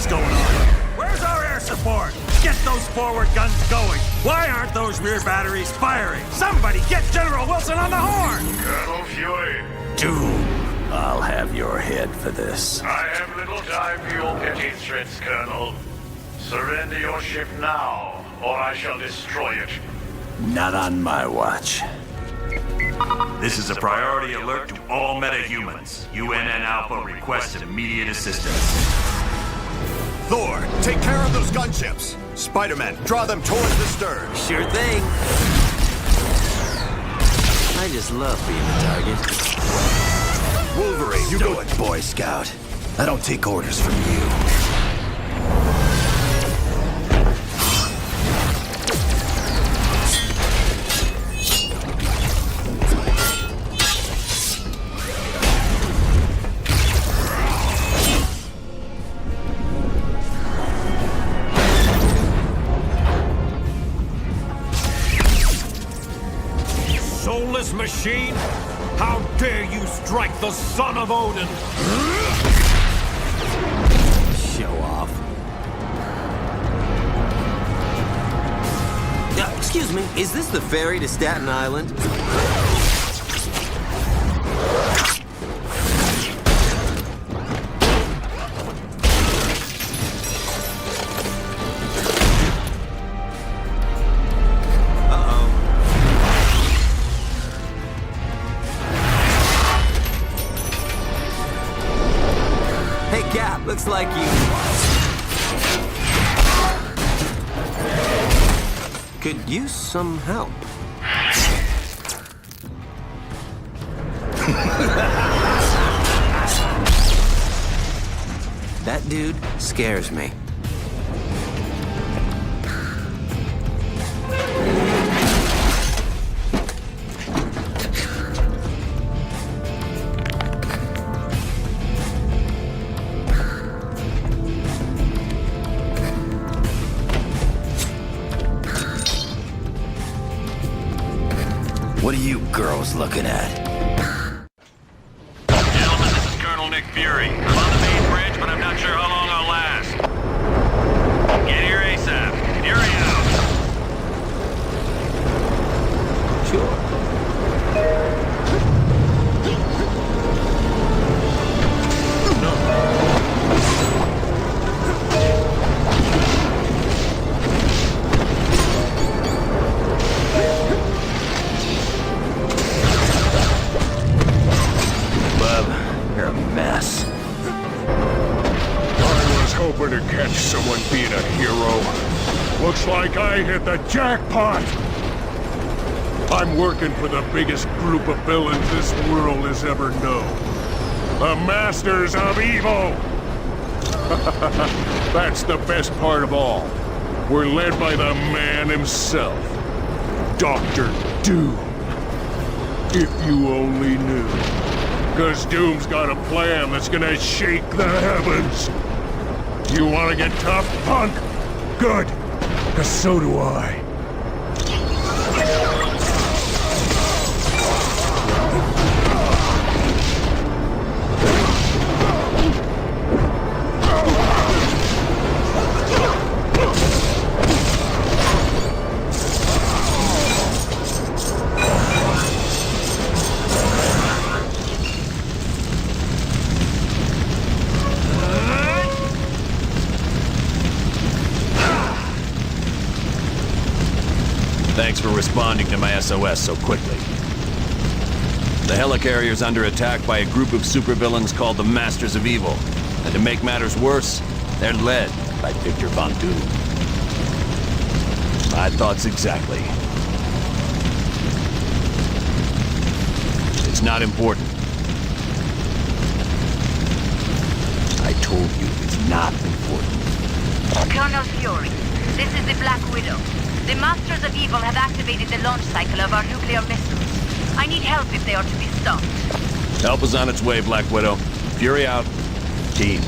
is going on? Where's our air support? Get those forward guns going. Why aren't those rear batteries firing? Somebody get General Wilson on the horn! Colonel Fury. Doom, I'll have your head for this. I have little time for your petty threats, Colonel. Surrender your ship now, or I shall destroy it. Not on my watch. This is a priority alert to all metahumans. UNN Alpha requests immediate assistance. Thor, take care of those gunships. Spider-Man, draw them towards the stern. Sure thing. I just love being the target. Wolverine, you Do it, Boy Scout. I don't take orders from you. Soulless machine? How dare you strike the son of Odin? Show off. Excuse me, is this the ferry to Staten Island? Looks like you could use some help. That dude scares me. What are you girls looking at? Gentlemen, this is Colonel Nick Fury. I'm on the main bridge, but I'm not sure how long I'll last. Get here ASAP. Fury out. To catch someone being a hero. Looks like I hit the jackpot! I'm working for the biggest group of villains this world has ever known. The Masters of Evil! That's the best part of all. We're led by the man himself. Dr. Doom. If you only knew. 'Cause Doom's got a plan that's gonna shake the heavens. You want to get tough, punk? Good, because so do I. Thanks for responding to my SOS so quickly. The helicarrier's under attack by a group of supervillains called the Masters of Evil. And to make matters worse, they're led by Victor Von Doom. My thoughts exactly. It's not important. I told you it's not important. Colonel Fury, this is the Black Widow. The Masters of Evil have activated the launch cycle of our nuclear missiles. I need help if they are to be stopped. Help is on its way, Black Widow. Fury out. Team.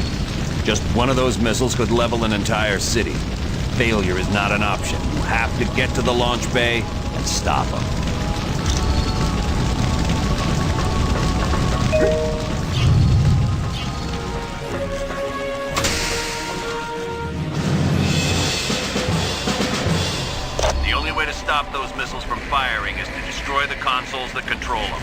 Just one of those missiles could level an entire city. Failure is not an option. You have to get to the launch bay and stop them. missiles from firing is to destroy the consoles that control them.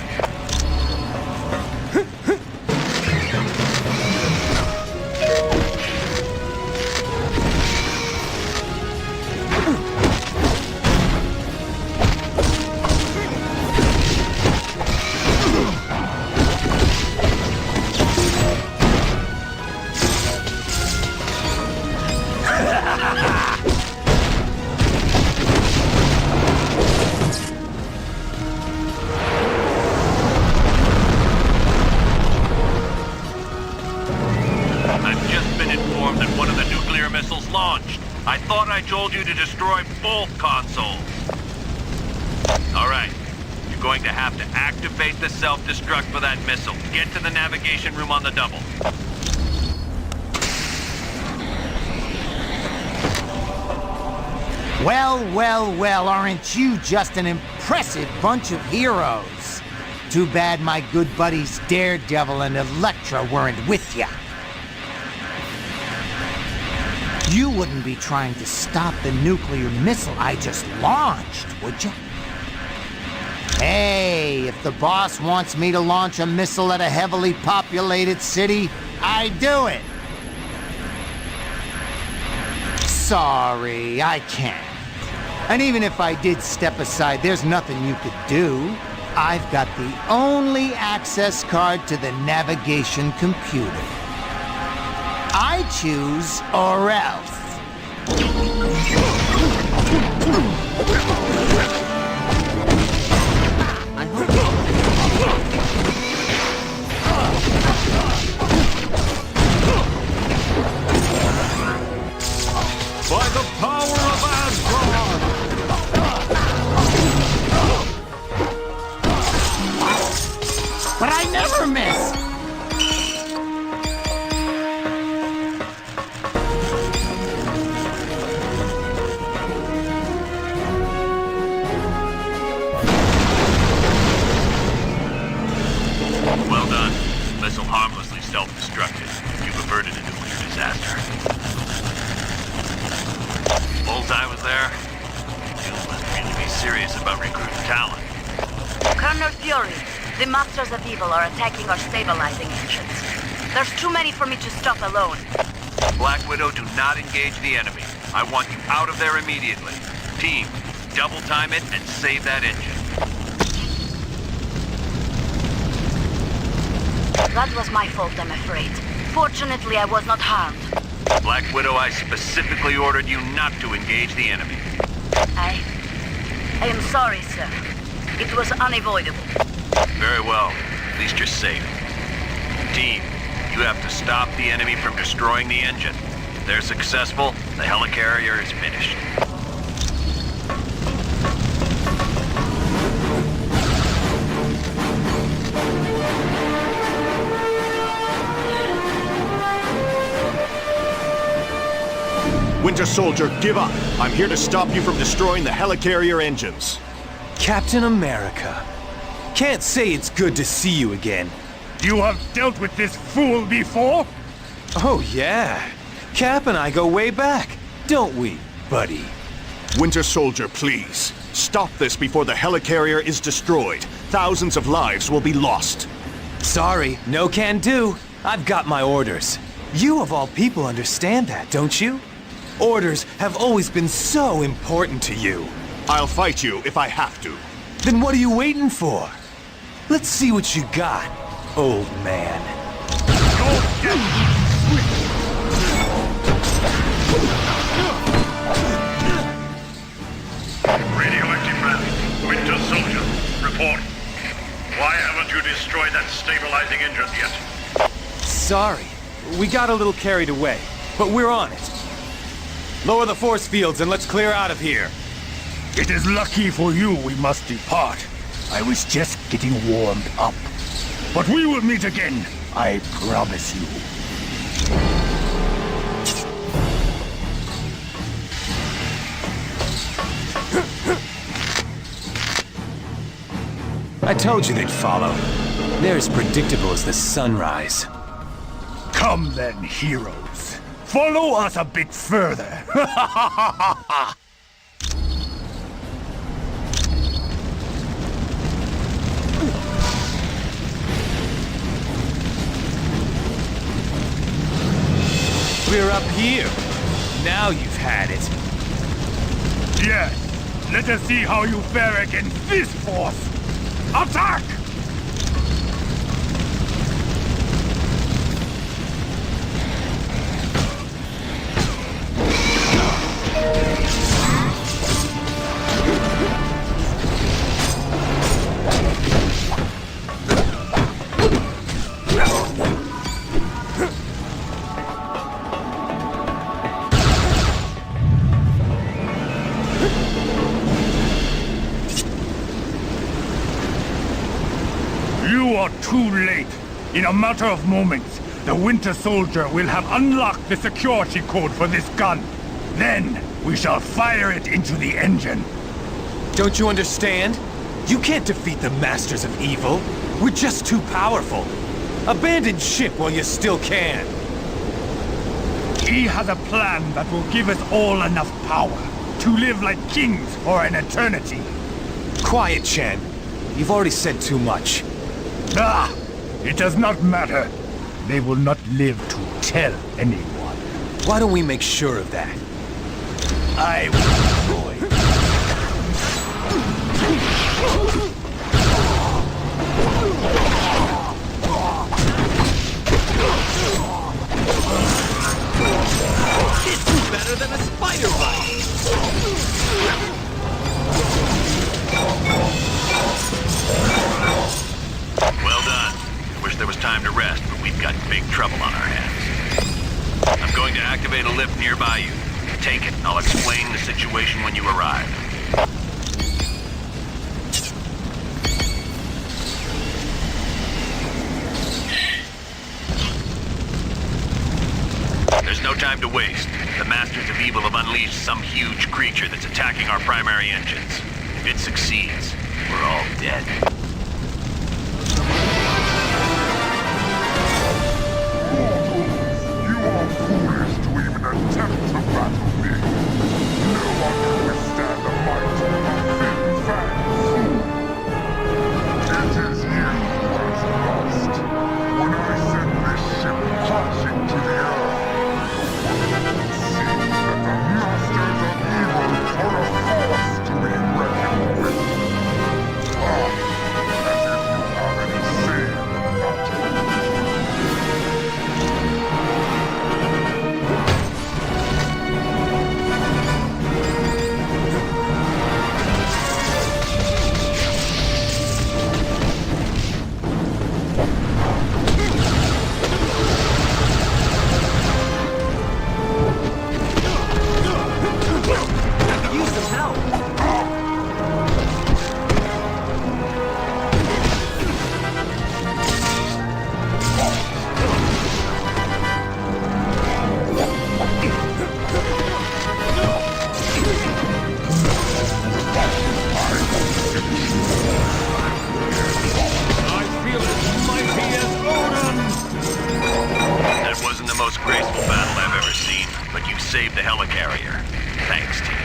I've just been informed that one of the nuclear missiles launched. I thought I told you to destroy both consoles. All right. You're going to have to activate the self-destruct for that missile. Get to the navigation room on the double. Well, aren't you just an impressive bunch of heroes? Too bad my good buddies Daredevil and Elektra weren't with ya. You wouldn't be trying to stop the nuclear missile I just launched, would you? Hey, if the boss wants me to launch a missile at a heavily populated city, I do it. Sorry, I can't. And even if I did step aside, there's nothing you could do. I've got the only access card to the navigation computer. I choose or else. I hope. By the power of Asgard! But I never miss! Well done. Missile harmlessly self-destructed. You've averted a nuclear disaster. Bullseye was there. You must really be serious about recruiting talent. Colonel Fury, the Masters of Evil are attacking our stabilizing engines. There's too many for me to stop alone. Black Widow, do not engage the enemy. I want you out of there immediately. Team, double time it and save that engine. That was my fault, I'm afraid. Fortunately, I was not harmed. Black Widow, I specifically ordered you not to engage the enemy. I am sorry, sir. It was unavoidable. Very well. At least you're safe. Team, you have to stop the enemy from destroying the engine. If they're successful, the helicarrier is finished. Winter Soldier, give up. I'm here to stop you from destroying the helicarrier engines. Captain America. Can't say it's good to see you again. You have dealt with this fool before? Oh, yeah. Cap and I go way back, don't we, buddy? Winter Soldier, please. Stop this before the helicarrier is destroyed. Thousands of lives will be lost. Sorry, no can do. I've got my orders. You of all people understand that, don't you? Orders have always been so important to you. I'll fight you if I have to. Then what are you waiting for? Let's see what you got, old man. Radioactive rally. Winter Soldier, report. Why haven't you destroyed that stabilizing engine yet? Sorry, we got a little carried away, but we're on it. Lower the force fields and let's clear out of here. It is lucky for you we must depart. I was just getting warmed up. But we will meet again, I promise you. I told you they'd follow. They're as predictable as the sunrise. Come then, heroes. Follow us a bit further. We're up here. Now you've had it. Yes. Let us see how you fare against this force. Attack! You are too late. In a matter of moments, the Winter Soldier will have unlocked the security code for this gun. Then, we shall fire it into the engine. Don't you understand? You can't defeat the Masters of Evil. We're just too powerful. Abandon ship while you still can. He has a plan that will give us all enough power to live like kings for an eternity. Quiet, Chen. You've already said too much. Ah! It does not matter. They will not live to tell anyone. Why don't we make sure of that? I will destroy. It's better than a spider bite. Well done. Wish there was time to rest, but we've got big trouble on our hands. I'm going to activate a lift nearby you. Take it, and I'll explain the situation when you arrive. There's no time to waste. The Masters of Evil have unleashed some huge creature that's attacking our primary engines. If it succeeds, we're all dead. You are foolish to even attempt to battle me. No one can withstand the might of thin fangs. It is you who has lost. When I send this ship crashing to the earth, see that the Masters of Evil are a force to be reckoned with. Ah, as if you have any say in the matter. Use some help. I feel as mighty as Odin! That wasn't the most graceful battle I've ever seen, but you saved the helicarrier. Thanks, team.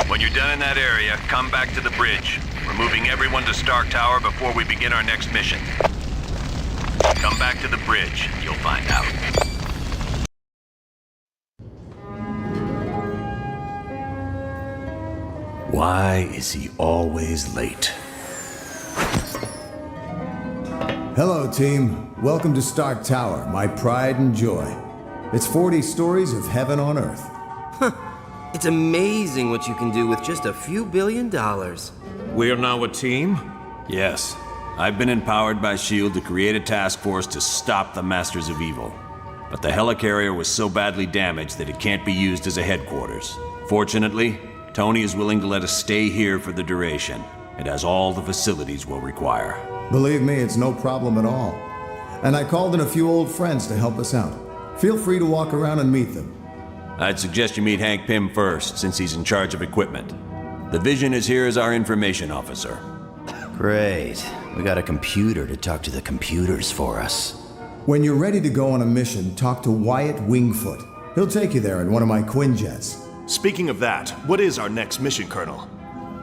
When you're done in that area, come back to the bridge. We're moving everyone to Stark Tower before we begin our next mission. Come back to the bridge, you'll find out. Why is he always late? Hello, team. Welcome to Stark Tower, my pride and joy. It's 40 stories of heaven on Earth. It's amazing what you can do with just a few $1 billion. We're now a team? Yes. I've been empowered by S.H.I.E.L.D. to create a task force to stop the Masters of Evil. But the helicarrier was so badly damaged that it can't be used as a headquarters. Fortunately, Tony is willing to let us stay here for the duration. It has all the facilities we'll require. Believe me, it's no problem at all. And I called in a few old friends to help us out. Feel free to walk around and meet them. I'd suggest you meet Hank Pym first, since he's in charge of equipment. The Vision is here as our information officer. Great. We got a computer to talk to the computers for us. When you're ready to go on a mission, talk to Wyatt Wingfoot. He'll take you there in one of my Quinjets. Speaking of that, what is our next mission, Colonel?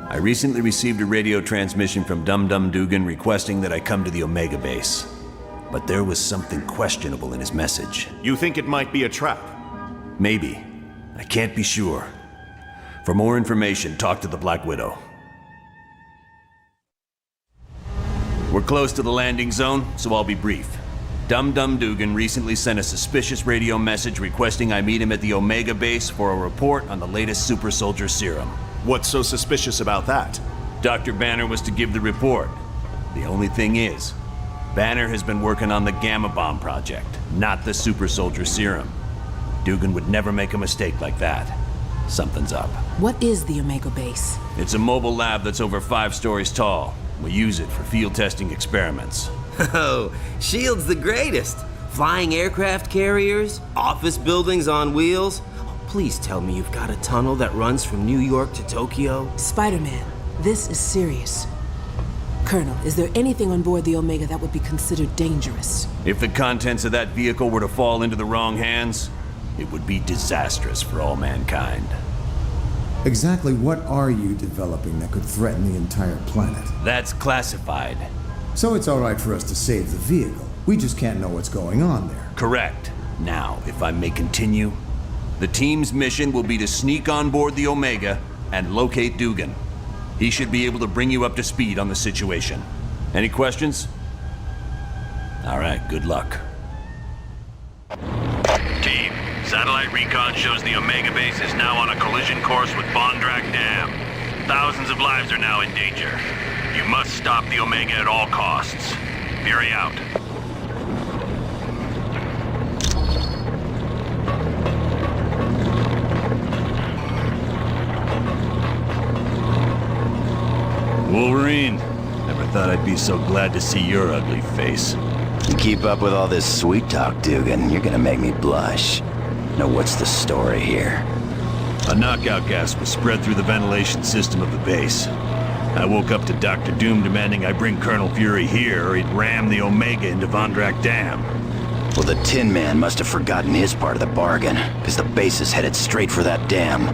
I recently received a radio transmission from Dum Dum Dugan requesting that I come to the Omega base. but there was something questionable in his message. You think it might be a trap? Maybe. I can't be sure. For more information, talk to the Black Widow. We're close to the landing zone, so I'll be brief. Dum Dum Dugan recently sent a suspicious radio message requesting I meet him at the Omega base for a report on the latest super soldier serum. What's so suspicious about that? Dr. Banner was to give the report. The only thing is, Banner has been working on the Gamma Bomb project, not the super soldier serum. Dugan would never make a mistake like that. Something's up. What is the Omega base? It's a mobile lab that's over 5 stories tall. We use it for field testing experiments. Oh, S.H.I.E.L.D.'s the greatest. Flying aircraft carriers, office buildings on wheels. Please tell me you've got a tunnel that runs from New York to Tokyo. Spider-Man, this is serious. Colonel, is there anything on board the Omega that would be considered dangerous? If the contents of that vehicle were to fall into the wrong hands, it would be disastrous for all mankind. Exactly what are you developing that could threaten the entire planet? That's classified. So it's all right for us to save the vehicle. We just can't know what's going on there. Correct. Now, if I may continue, the team's mission will be to sneak on board the Omega and locate Dugan. He should be able to bring you up to speed on the situation. Any questions? All right, good luck. Team, satellite recon shows the Omega base is now on a collision course with Bondrak Dam. Thousands of lives are now in danger. You must stop the Omega at all costs. Fury out. Wolverine, never thought I'd be so glad to see your ugly face. You keep up with all this sweet talk, Dugan, you're gonna make me blush. Now what's the story here? A knockout gas was spread through the ventilation system of the base. I woke up to Dr. Doom demanding I bring Colonel Fury here or he'd ram the Omega into Bondrak Dam. Well, the Tin Man must have forgotten his part of the bargain, because the base is headed straight for that dam.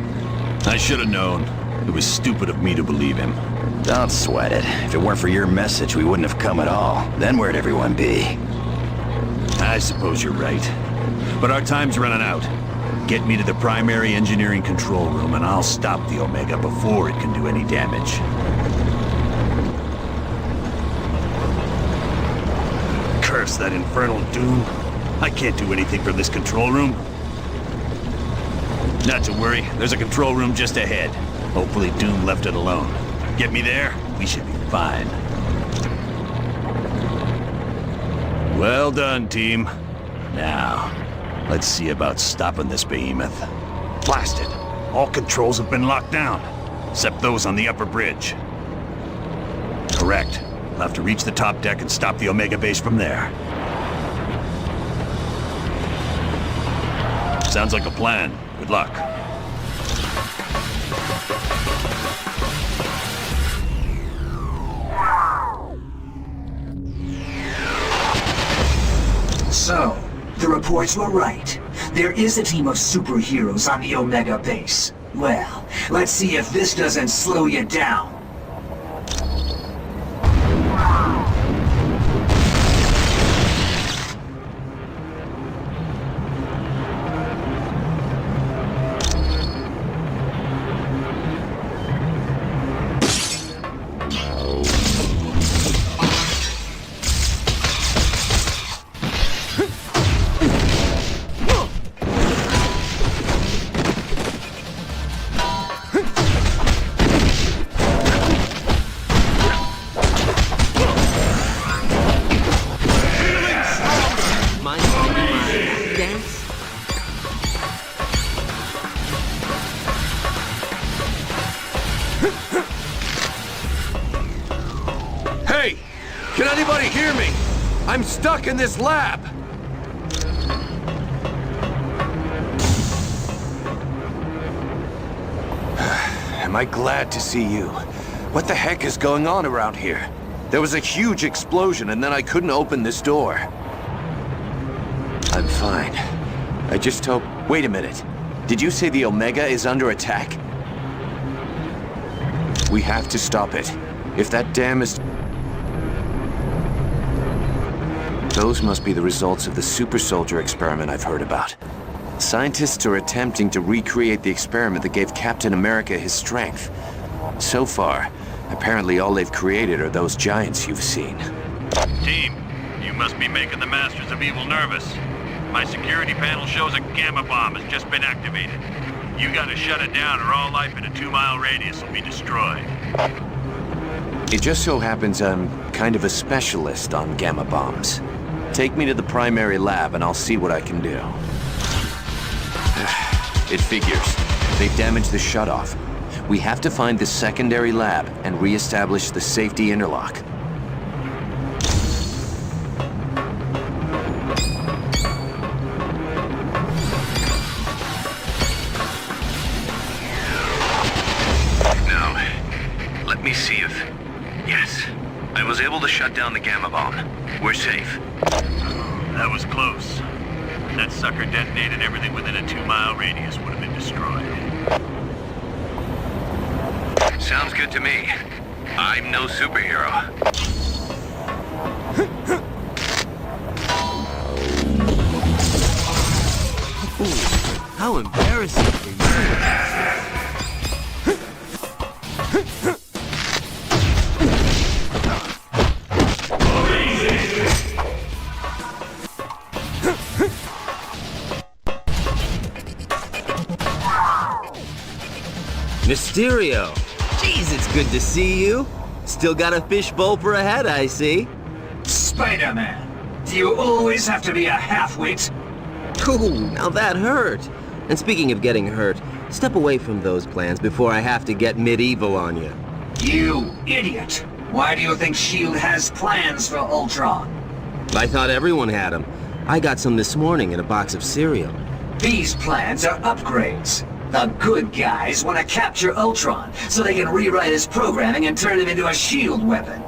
I should have known. It was stupid of me to believe him. Don't sweat it. If it weren't for your message, we wouldn't have come at all. Then where'd everyone be? I suppose you're right. But our time's running out. Get me to the primary engineering control room and I'll stop the Omega before it can do any damage. Curse that infernal Doom. I can't do anything from this control room. Not to worry, there's a control room just ahead. Hopefully Doom left it alone. Get me there, we should be fine. Well done, team. Now, let's see about stopping this behemoth. Blasted! All controls have been locked down, except those on the upper bridge. Correct. We'll have to reach the top deck and stop the Omega base from there. Sounds like a plan. Good luck. So, the reports were right. There is a team of superheroes on the Omega base. Well, let's see if this doesn't slow you down. Hey! Can anybody hear me? I'm stuck in this lab! Am I glad to see you? What the heck is going on around here? There was a huge explosion and then I couldn't open this door. I'm fine. I just hope... Wait a minute. Did you say the Omega is under attack? We have to stop it. If that dam is... Those Those must be the results of the super soldier experiment I've heard about. Scientists are attempting to recreate the experiment that gave Captain America his strength. So far, apparently all they've created are those giants you've seen. Team, you must be making the Masters of Evil nervous. My security panel shows a gamma bomb has just been activated. You gotta shut it down or all life in a 2-mile radius will be destroyed. It just so happens I'm kind of a specialist on gamma bombs. Take me to the primary lab and I'll see what I can do. It figures. They've damaged the shutoff. We have to find the secondary lab and re-establish the safety interlock. Now, let me see if... Yes, I was able to shut down the gamma bomb. We're safe. That was close. That sucker detonated everything within a 2-mile radius would have been destroyed. Sounds good to me. I'm no superhero. Ooh, how embarrassing for you. Mysterio! Jeez, it's good to see you. Still got a fishbowl for a head, I see. Spider-Man, do you always have to be a half-wit? Ooh, now that hurt. And speaking of getting hurt, step away from those plans before I have to get medieval on you. You idiot! Why do you think S.H.I.E.L.D. has plans for Ultron? I thought everyone had them. I got some this morning in a box of cereal. These plans are upgrades. The good guys want to capture Ultron so they can rewrite his programming and turn him into a S.H.I.E.L.D. weapon.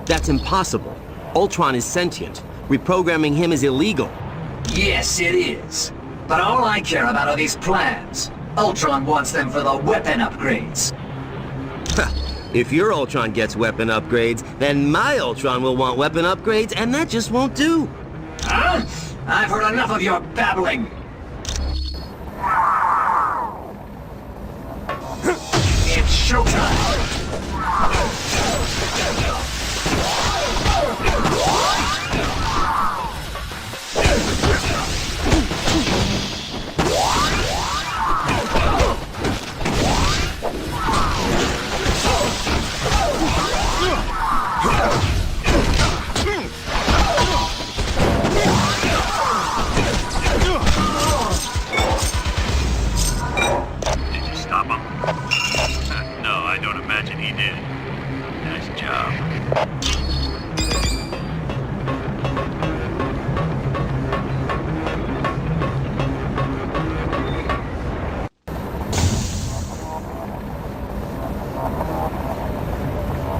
That's impossible. Ultron is sentient. Reprogramming him is illegal. Yes, it is. But all I care about are these plans. Ultron wants them for the weapon upgrades. If your Ultron gets weapon upgrades, then my Ultron will want weapon upgrades, and that just won't do. Huh? I've heard enough of your babbling. It's showtime!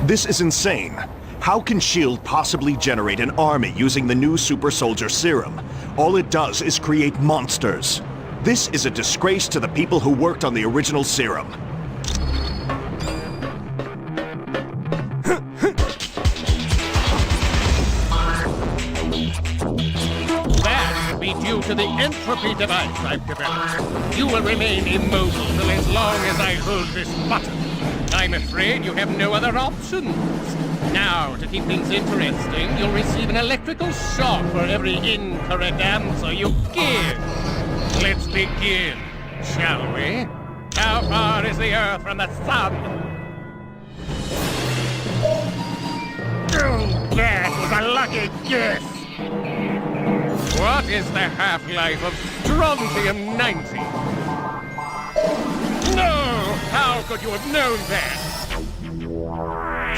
This is insane. How can S.H.I.E.L.D. possibly generate an army using the new super soldier serum? All it does is create monsters. This is a disgrace to the people who worked on the original serum. That will be due to the entropy device I've developed. You will remain immobile as long as I hold this button. I'm afraid you have no other options. Now, to keep things interesting, you'll receive an electrical shock for every incorrect answer you give. Let's begin, shall we? How far is the Earth from the Sun? Oh, that was a lucky guess! What is the half-life of strontium-90? No! How could you have known that?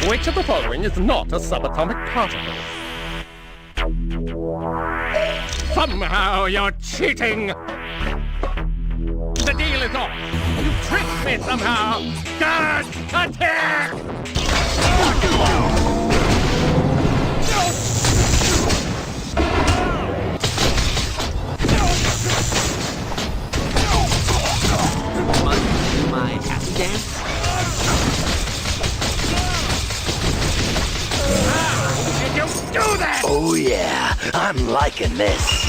Which of the following is not a subatomic particle? Somehow you're cheating! The deal is off! You tricked me somehow! Guard, attack! My happy dance? How did you do that? Oh yeah, I'm liking this.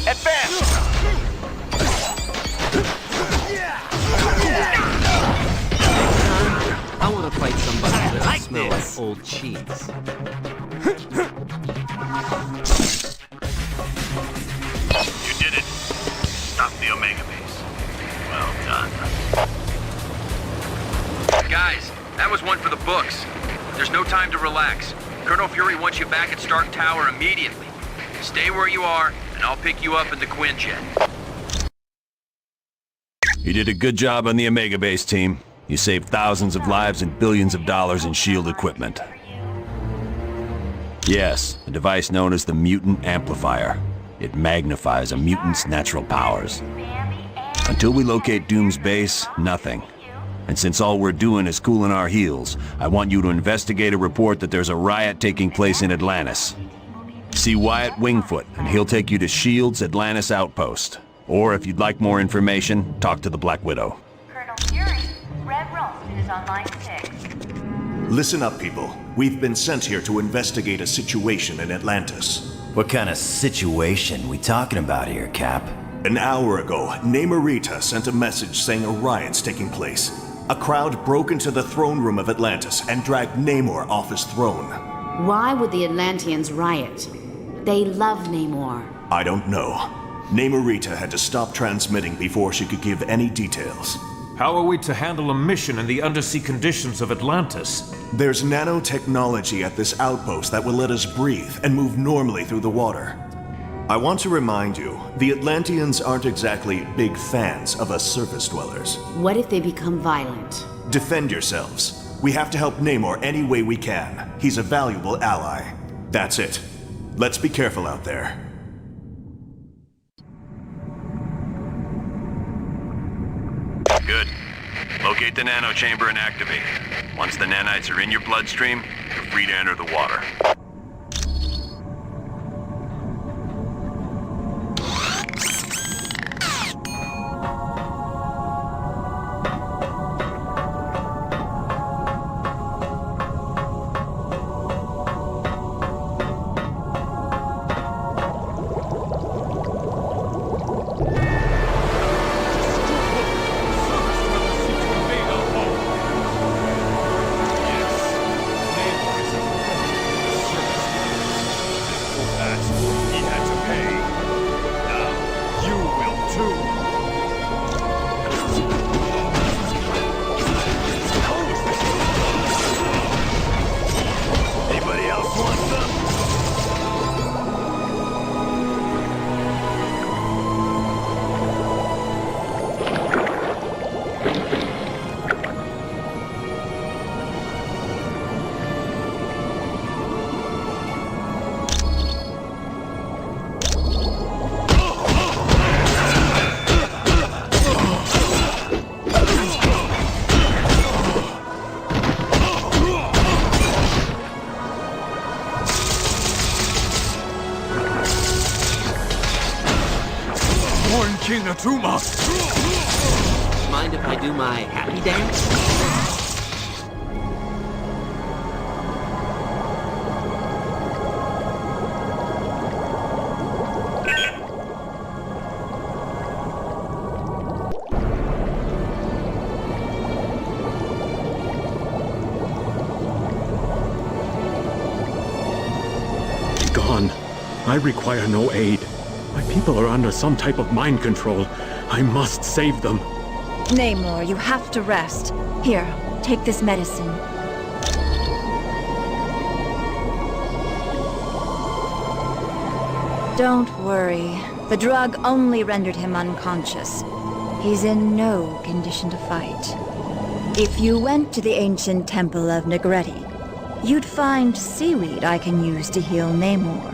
Advance! I want to fight somebody that doesn't smell like old cheese. You did it. Stop the Omega base. Well done. Guys, that was one for the books. There's no time to relax. Colonel Fury wants you back at Stark Tower immediately. Stay where you are, and I'll pick you up in the Quinjet. You did a good job on the Omega base, team. You saved thousands of lives and billions of dollars in S.H.I.E.L.D. equipment. Yes, a device known as the Mutant Amplifier. It magnifies a mutant's natural powers. Until we locate Doom's base, nothing. And since all we're doing is cooling our heels, I want you to investigate a report that there's a riot taking place in Atlantis. See Wyatt Wingfoot, and he'll take you to S.H.I.E.L.D.'s Atlantis outpost. Or if you'd like more information, talk to the Black Widow. Colonel Fury, Red Ralston is on line 6. Listen up, people. We've been sent here to investigate a situation in Atlantis. What kind of situation we talking about here, Cap? An hour ago, Namorita sent a message saying a riot's taking place. A crowd broke into the throne room of Atlantis and dragged Namor off his throne. Why would the Atlanteans riot? They love Namor. I don't know. Namorita had to stop transmitting before she could give any details. How are we to handle a mission in the undersea conditions of Atlantis? There's nanotechnology at this outpost that will let us breathe and move normally through the water. I want to remind you, the Atlanteans aren't exactly big fans of us surface dwellers. What if they become violent? Defend yourselves. We have to help Namor any way we can. He's a valuable ally. That's it. Let's be careful out there. Good. Locate the nano chamber and activate it. Once the nanites are in your bloodstream, you're free to enter the water. Mind if I do my happy dance? Be gone. I require no aid. My people are under some type of mind control. I must save them. Namor, you have to rest. Here, take this medicine. Don't worry. The drug only rendered him unconscious. He's in no condition to fight. If you went to the ancient temple of Negretti, you'd find seaweed I can use to heal Namor.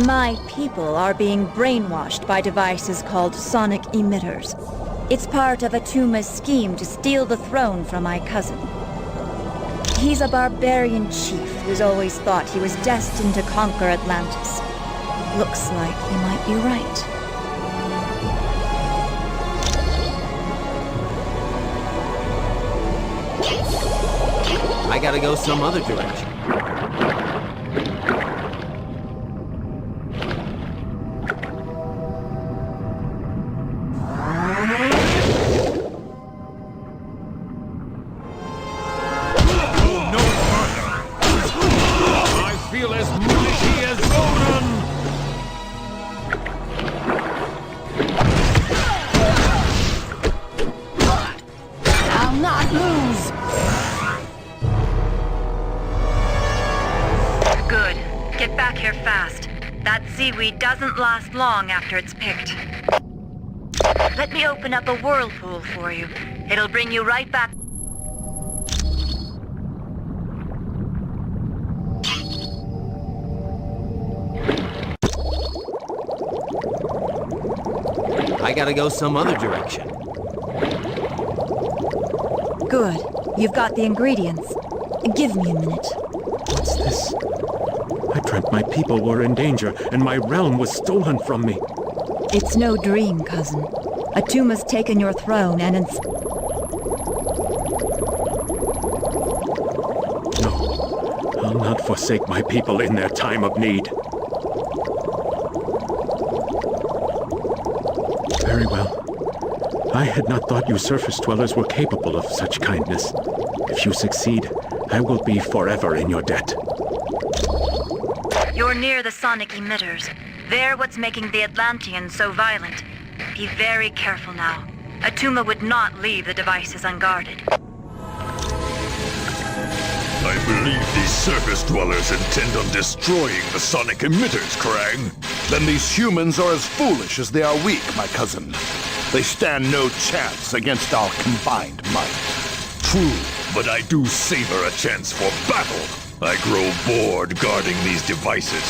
My people are being brainwashed by devices called sonic emitters. It's part of Atuma's scheme to steal the throne from my cousin. He's a barbarian chief who's always thought he was destined to conquer Atlantis. Looks like he might be right. I gotta go some other direction. Seaweed doesn't last long after it's picked. Let me open up a whirlpool for you. It'll bring you right back. I gotta go some other direction. Good. You've got the ingredients. Give me a minute. What's this? I dreamt my people were in danger, and my realm was stolen from me. It's no dream, cousin. Atuma's taken your throne and No, I'll not forsake my people in their time of need. Very well. I had not thought you surface dwellers were capable of such kindness. If you succeed, I will be forever in your debt. You're near the sonic emitters. They're what's making the Atlanteans so violent. Be very careful now. Atuma would not leave the devices unguarded. I believe these surface dwellers intend on destroying the sonic emitters, Krang. Then these humans are as foolish as they are weak, my cousin. They stand no chance against our combined might. True, but I do savor a chance for battle. I grow bored guarding these devices.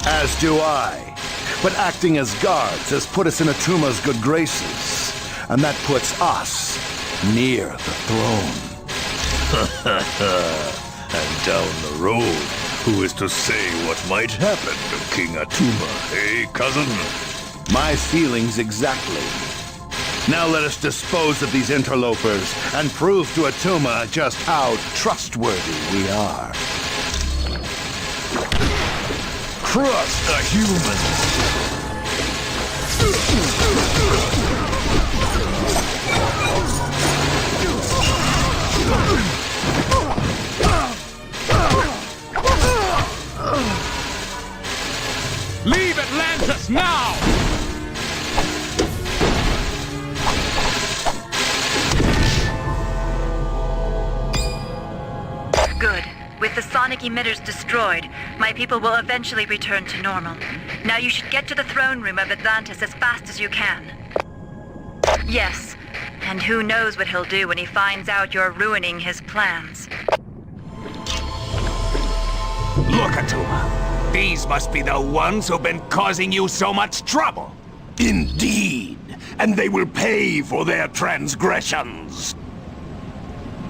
As do I. But acting as guards has put us in Atuma's good graces. And that puts us near the throne. And down the road, who is to say what might happen to King Atuma, eh, cousin? My feelings exactly. Now let us dispose of these interlopers and prove to Atuma just how trustworthy we are. Crush the humans! Leave Atlantis now! Good. With the sonic emitters destroyed, my people will eventually return to normal. Now you should get to the throne room of Atlantis as fast as you can. Yes. And who knows what he'll do when he finds out you're ruining his plans. Look, Atuma. These must be the ones who've been causing you so much trouble. Indeed. And they will pay for their transgressions.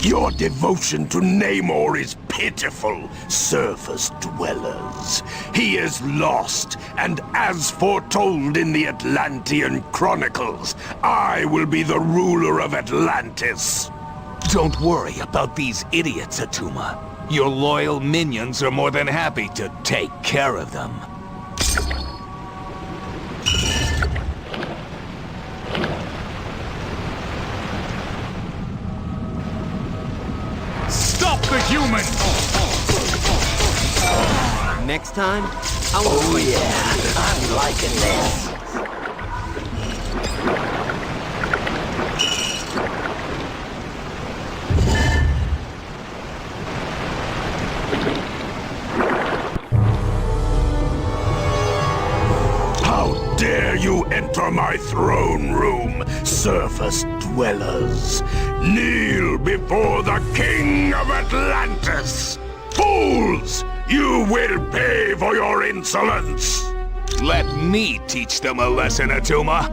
Your devotion to Namor is pitiful, surface dwellers. He is lost, and as foretold in the Atlantean Chronicles, I will be the ruler of Atlantis. Don't worry about these idiots, Atuma. Your loyal minions are more than happy to take care of them. Stop the humans! Next time, Oh yeah, I'm liking this. How dare you enter my throne room, surface dwellers? Kneel before the King of Atlantis! Fools! You will pay for your insolence! Let me teach them a lesson, Atuma.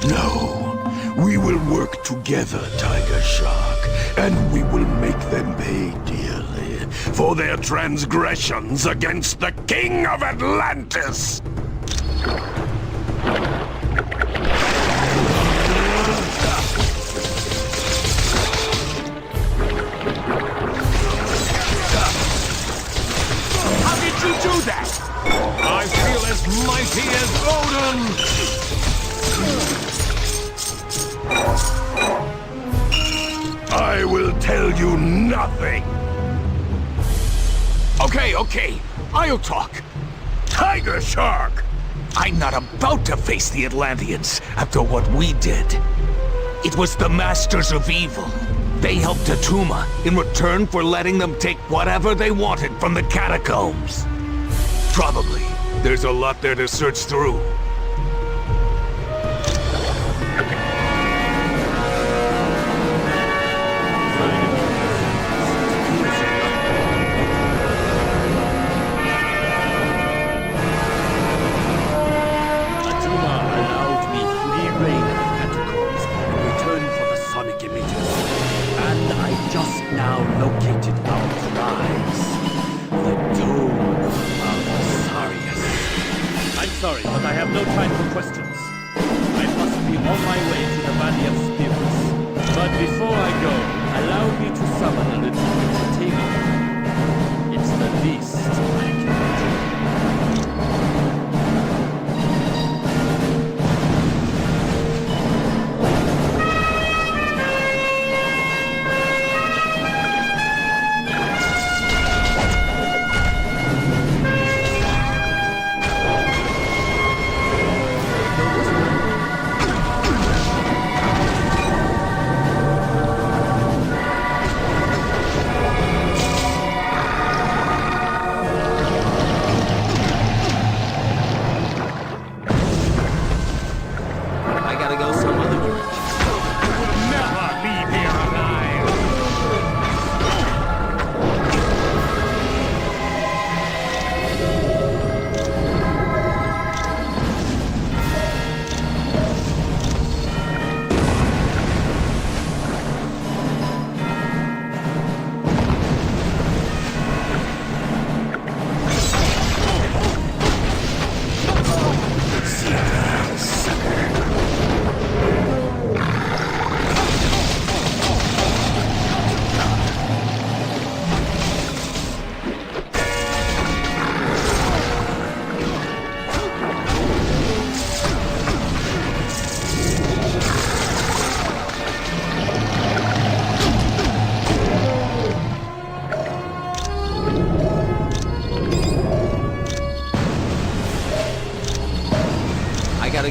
No, we will work together, Tiger Shark, and we will make them pay dearly for their transgressions against the King of Atlantis! I feel as mighty as Odin! I will tell you nothing! Okay, I'll talk. Tiger Shark! I'm not about to face the Atlanteans after what we did. It was the Masters of Evil. They helped Attuma in return for letting them take whatever they wanted from the catacombs. Probably. There's a lot there to search through. Attuma allowed me free reign of the catacombs in return for the sonic emitters. And I just now located our prize. The tomb of Sarius. I'm sorry, but I have no time for questions. I must be on my way to the Valley of Spirits. But before I go, allow me to summon a little entertainment. It's the least I can do.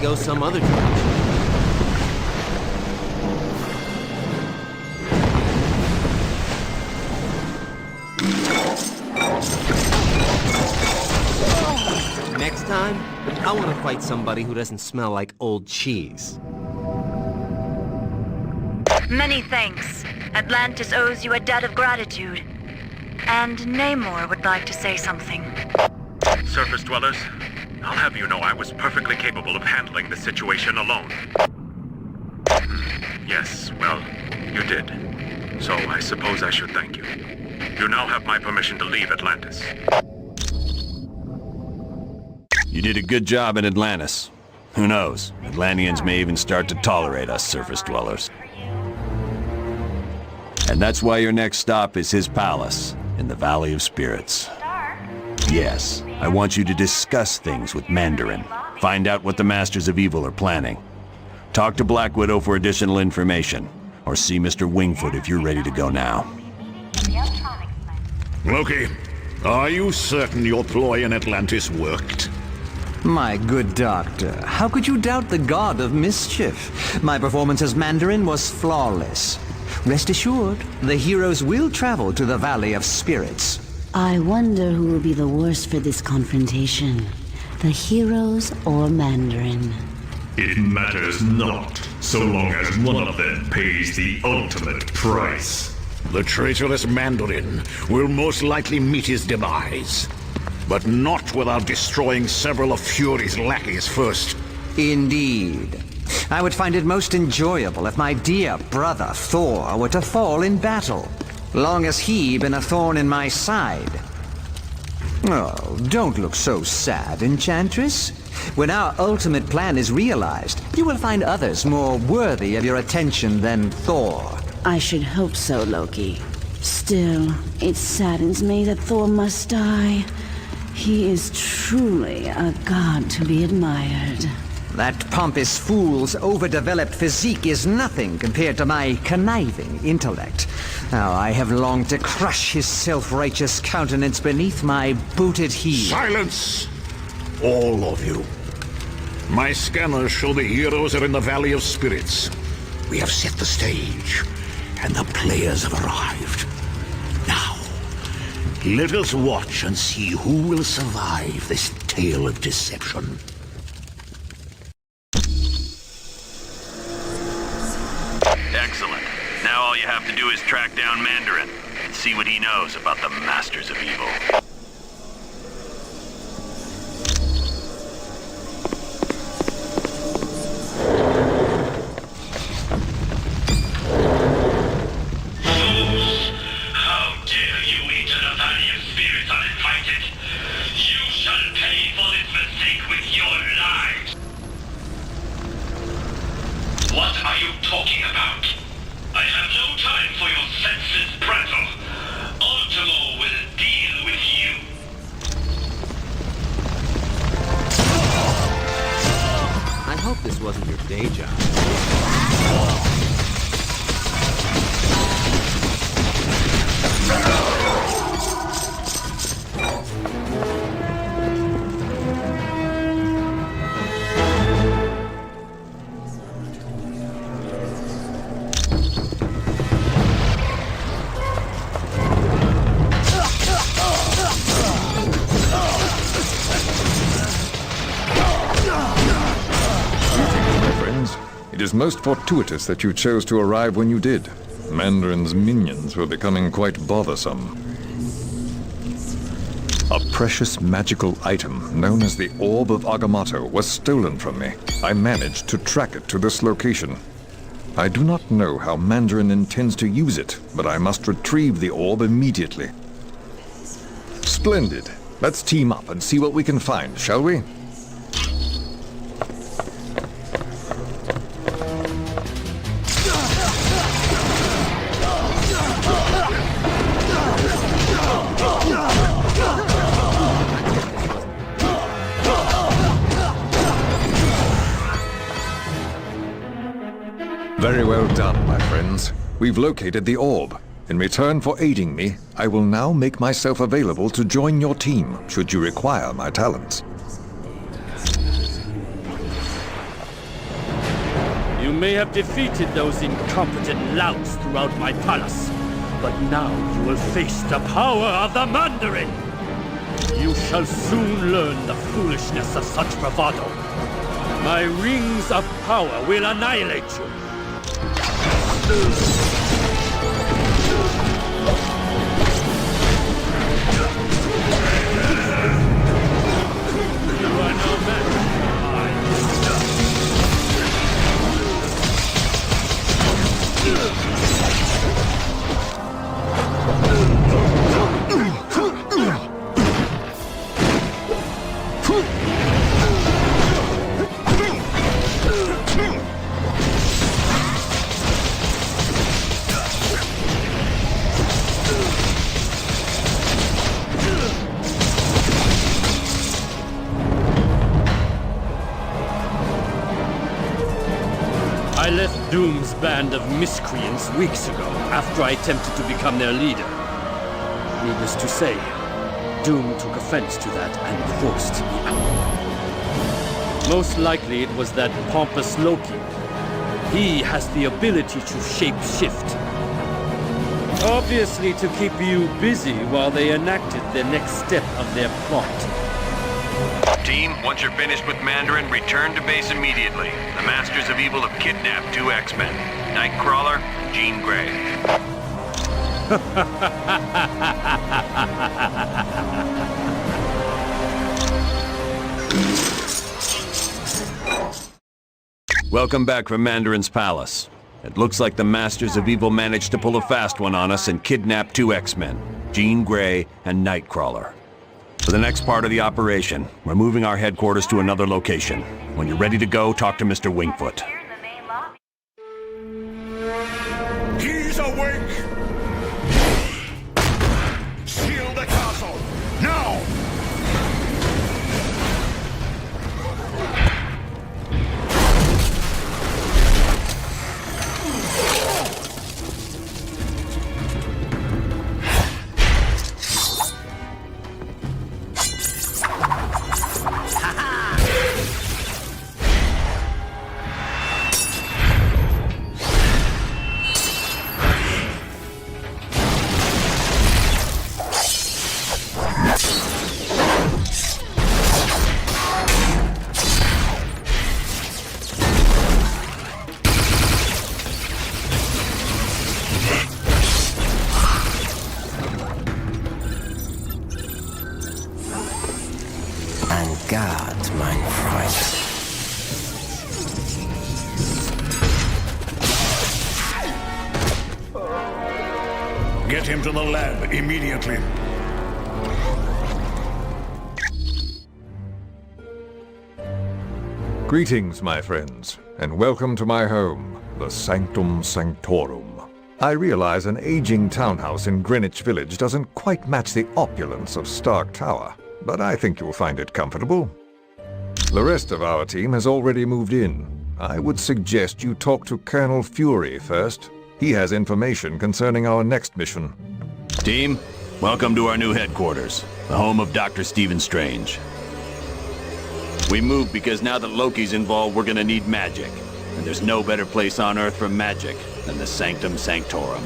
Go some other direction. Next time, I want to fight somebody who doesn't smell like old cheese. Many thanks. Atlantis owes you a debt of gratitude. And Namor would like to say something. Surface dwellers, I'll have you know I was perfectly capable of handling the situation alone. Yes, well, you did. So I suppose I should thank you. You now have my permission to leave Atlantis. You did a good job in Atlantis. Who knows? Atlanteans may even start to tolerate us surface dwellers. And that's why your next stop is his palace in the Valley of Spirits. Yes, I want you to discuss things with Mandarin. Find out what the Masters of Evil are planning. Talk to Black Widow for additional information. Or see Mr. Wingfoot if you're ready to go now. Loki, are you certain your ploy in Atlantis worked? My good doctor, how could you doubt the god of mischief? My performance as Mandarin was flawless. Rest assured, the heroes will travel to the Valley of Spirits. I wonder who will be the worst for this confrontation. The heroes or Mandarin? It matters not, so long as one of them pays the ultimate price. The traitorous Mandarin will most likely meet his demise. But not without destroying several of Fury's lackeys first. Indeed. I would find it most enjoyable if my dear brother Thor were to fall in battle. Long as he been a thorn in my side. Oh, don't look so sad, Enchantress. When our ultimate plan is realized, you will find others more worthy of your attention than Thor. I should hope so, Loki. Still, it saddens me that Thor must die. He is truly a god to be admired. That pompous fool's overdeveloped physique is nothing compared to my conniving intellect. Now, I have longed to crush his self-righteous countenance beneath my booted heel. Silence! All of you. My scanners show the heroes are in the Valley of Spirits. We have set the stage, and the players have arrived. Now, let us watch and see who will survive this tale of deception. Excellent. Now all you have to do is track down Mandarin and see what he knows about the Masters of Evil. How dare you enter the Valley of Spirits uninvited? You shall pay for this mistake with your lives! What are you talking about? I have no time for your senseless prattle. Ultimo will deal with you. I hope this wasn't your day job. It is most fortuitous that you chose to arrive when you did. Mandarin's minions were becoming quite bothersome. A precious magical item known as the Orb of Agamotto was stolen from me. I managed to track it to this location. I do not know how Mandarin intends to use it, but I must retrieve the orb immediately. Splendid. Let's team up and see what we can find, shall we? Very well done, my friends. We've located the orb. In return for aiding me, I will now make myself available to join your team, should you require my talents. You may have defeated those incompetent louts throughout my palace, but now you will face the power of the Mandarin! You shall soon learn the foolishness of such bravado. My rings of power will annihilate you. I left Doom's band of miscreants weeks ago, after I attempted to become their leader. Needless to say, Doom took offense to that and forced me out. Most likely it was that pompous Loki. He has the ability to shape-shift. Obviously to keep you busy while they enacted the next step of their plot. Team, once you're finished with Mandarin, return to base immediately. The Masters of Evil have kidnapped 2 X-Men, Nightcrawler, Jean Grey. Welcome back from Mandarin's palace. It looks like the Masters of Evil managed to pull a fast one on us and kidnap 2 X-Men, Jean Grey and Nightcrawler. For the next part of the operation, we're moving our headquarters to another location. When you're ready to go, talk to Mr. Wingfoot. He's awake! Shield the castle! Now! God, mein Freund. Get him to the lab immediately. Greetings, my friends, and welcome to my home, the Sanctum Sanctorum. I realize an aging townhouse in Greenwich Village doesn't quite match the opulence of Stark Tower, but I think you'll find it comfortable. The rest of our team has already moved in. I would suggest you talk to Colonel Fury first. He has information concerning our next mission. Team, welcome to our new headquarters, the home of Dr. Stephen Strange. We moved because now that Loki's involved, we're gonna need magic. And there's no better place on Earth for magic than the Sanctum Sanctorum.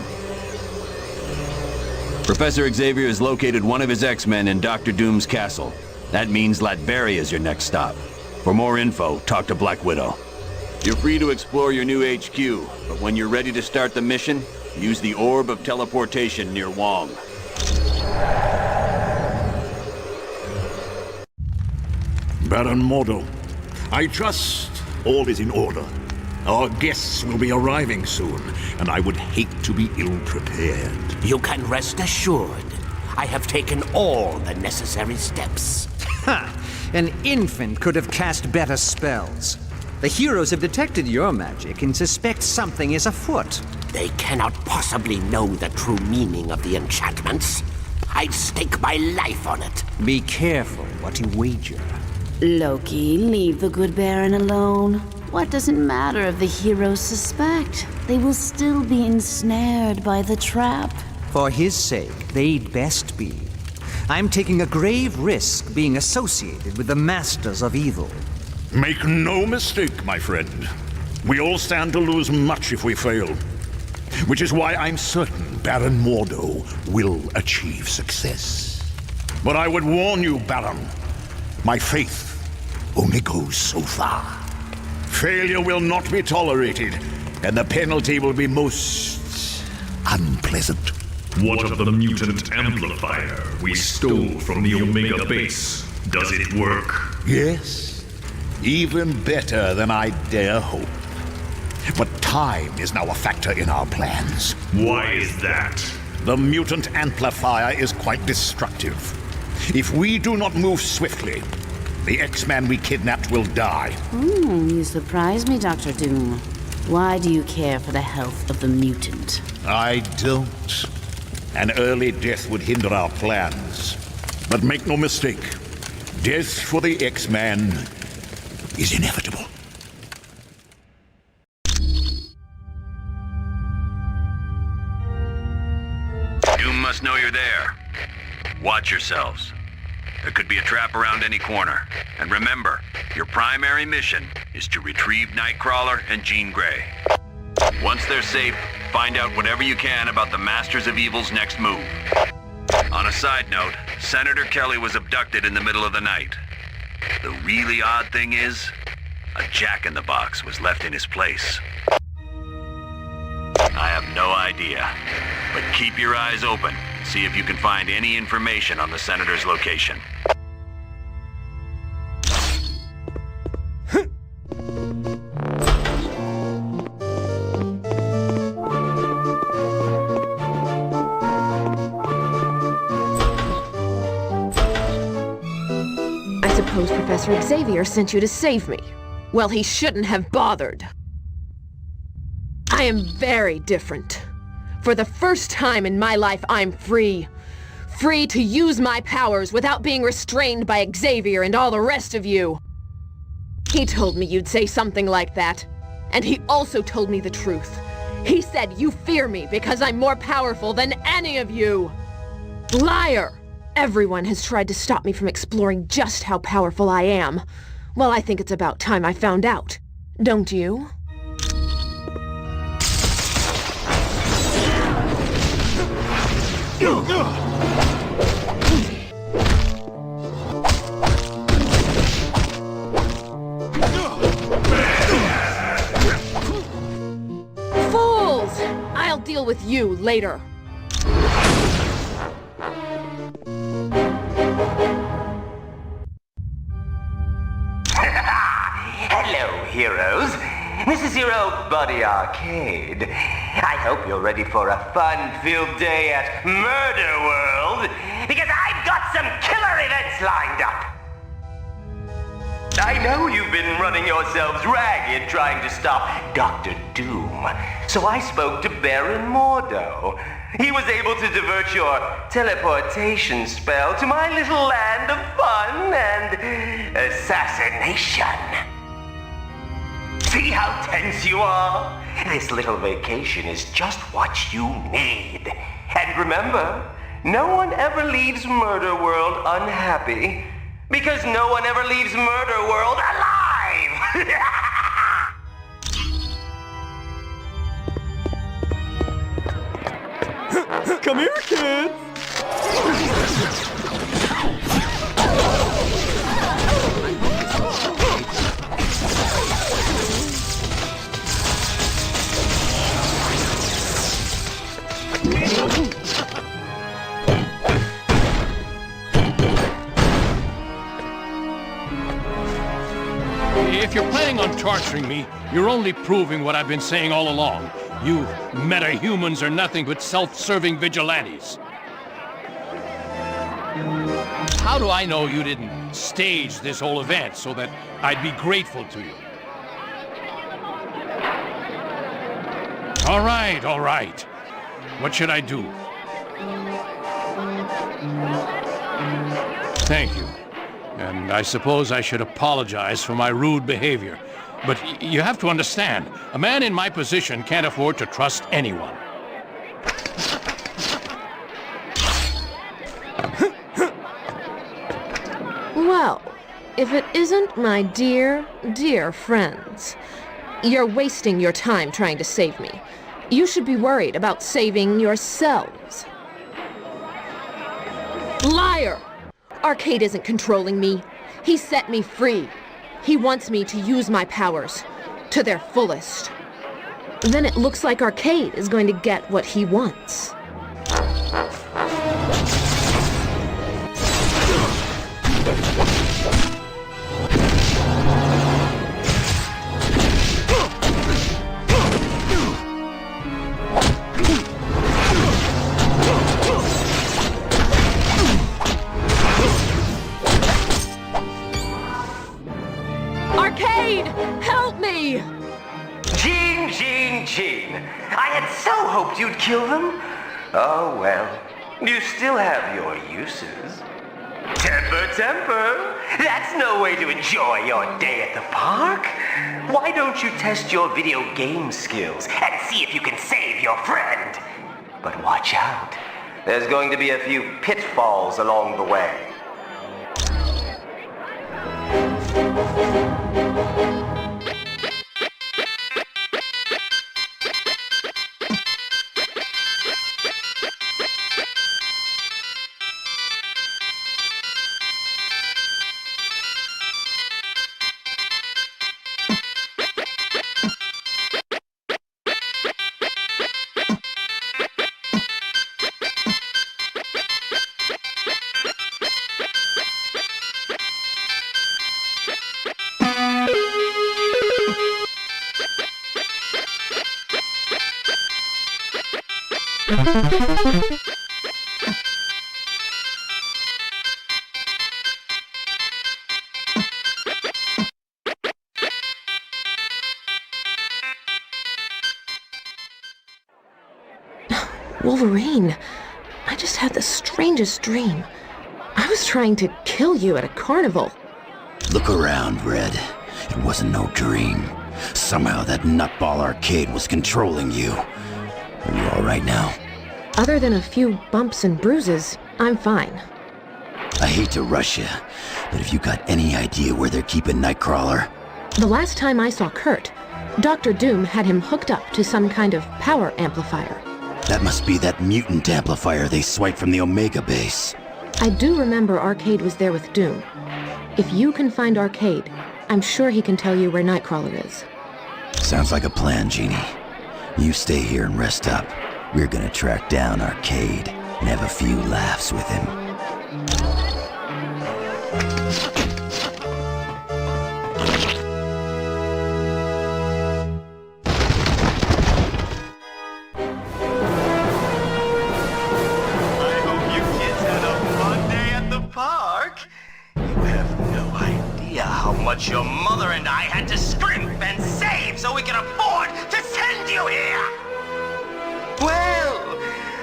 Professor Xavier has located one of his X-Men in Dr. Doom's castle. That means Latveria is your next stop. For more info, talk to Black Widow. You're free to explore your new HQ, but when you're ready to start the mission, use the Orb of Teleportation near Wong. Baron Mordo, I trust all is in order. Our guests will be arriving soon, and I would hate to be ill-prepared. You can rest assured. I have taken all the necessary steps. Ha! An infant could have cast better spells. The heroes have detected your magic and suspect something is afoot. They cannot possibly know the true meaning of the enchantments. I'd stake my life on it. Be careful what you wager. Loki, leave the good Baron alone. What does it matter if the heroes suspect? They will still be ensnared by the trap. For his sake, they'd best be. I'm taking a grave risk being associated with the Masters of Evil. Make no mistake, my friend. We all stand to lose much if we fail. Which is why I'm certain Baron Mordo will achieve success. But I would warn you, Baron, my faith only goes so far. Failure will not be tolerated, and the penalty will be most unpleasant. What of the mutant amplifier we stole from the Omega base? Does it work? Yes. Even better than I dare hope. But time is now a factor in our plans. Why is that? The mutant amplifier is quite destructive. If we do not move swiftly, the X-Man we kidnapped will die. You surprise me, Dr. Doom. Why do you care for the health of the mutant? I don't. An early death would hinder our plans. But make no mistake, death for the X-Man is inevitable. You must know you're there. Watch yourselves. There could be a trap around any corner. And remember, your primary mission is to retrieve Nightcrawler and Jean Grey. Once they're safe, find out whatever you can about the Masters of Evil's next move. On a side note, Senator Kelly was abducted in the middle of the night. The really odd thing is, a jack-in-the-box was left in his place. I have no idea, but keep your eyes open. See if you can find any information on the Senator's location. I suppose Professor Xavier sent you to save me. Well, he shouldn't have bothered. I am very different. For the first time in my life, I'm free. Free to use my powers without being restrained by Xavier and all the rest of you. He told me you'd say something like that. And he also told me the truth. He said you fear me because I'm more powerful than any of you. Liar! Everyone has tried to stop me from exploring just how powerful I am. Well, I think it's about time I found out. Don't you? Fools! I'll deal with you later. heroes. This is your old buddy Arcade. I hope you're ready for a fun-filled day at Murder World, because I've got some killer events lined up. I know you've been running yourselves ragged trying to stop Dr. Doom, so I spoke to Baron Mordo. He was able to divert your teleportation spell to my little land of fun and assassination. See how tense you are? This little vacation is just what you need. And remember, no one ever leaves Murder World unhappy, because no one ever leaves Murder World alive! Come here, kids! If you're planning on torturing me, you're only proving what I've been saying all along. You meta-humans are nothing but self-serving vigilantes. How do I know you didn't stage this whole event so that I'd be grateful to you? All right. What should I do? Thank you. And I suppose I should apologize for my rude behavior. But you have to understand, a man in my position can't afford to trust anyone. Well, if it isn't my dear, dear friends, you're wasting your time trying to save me. You should be worried about saving yourselves. Liar! Arcade isn't controlling me. He set me free. He wants me to use my powers to their fullest. Then it looks like Arcade is going to get what he wants. Arcade! Help me! Gene. I had so hoped you'd kill them. Oh well, you still have your uses. Temper. That's no way to enjoy your day at the park. Why don't you test your video game skills and see if you can save your friend? But watch out. There's going to be a few pitfalls along the way. Wolverine, I just had the strangest dream. I was trying to kill you at a carnival. Look around, Red. It wasn't no dream. Somehow that nutball Arcade was controlling you. Are you alright now? Other than a few bumps and bruises, I'm fine. I hate to rush you, but have you got any idea where they're keeping Nightcrawler? The last time I saw Kurt, Dr. Doom had him hooked up to some kind of power amplifier. That must be that mutant amplifier they swiped from the Omega base. I do remember Arcade was there with Doom. If you can find Arcade, I'm sure he can tell you where Nightcrawler is. Sounds like a plan, Jeannie. You stay here and rest up. We're gonna track down Arcade and have a few laughs with him. You have no idea how much your mother and I had to scrimp and save so we could afford to send you here! Well,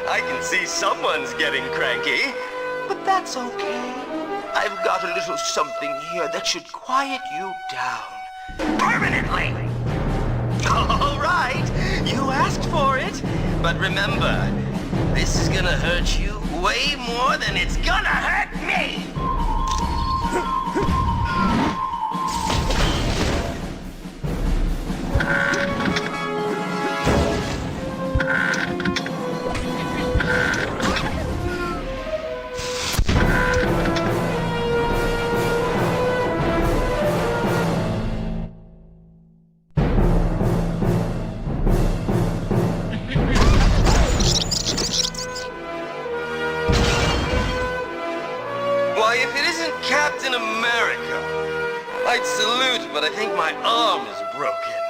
I can see someone's getting cranky, but that's okay. I've got a little something here that should quiet you down. Permanently! All right, you asked for it. But remember, this is gonna hurt you way more than it's gonna hurt me! Why, if it isn't Captain America, I'd salute, but I think my arm is broken.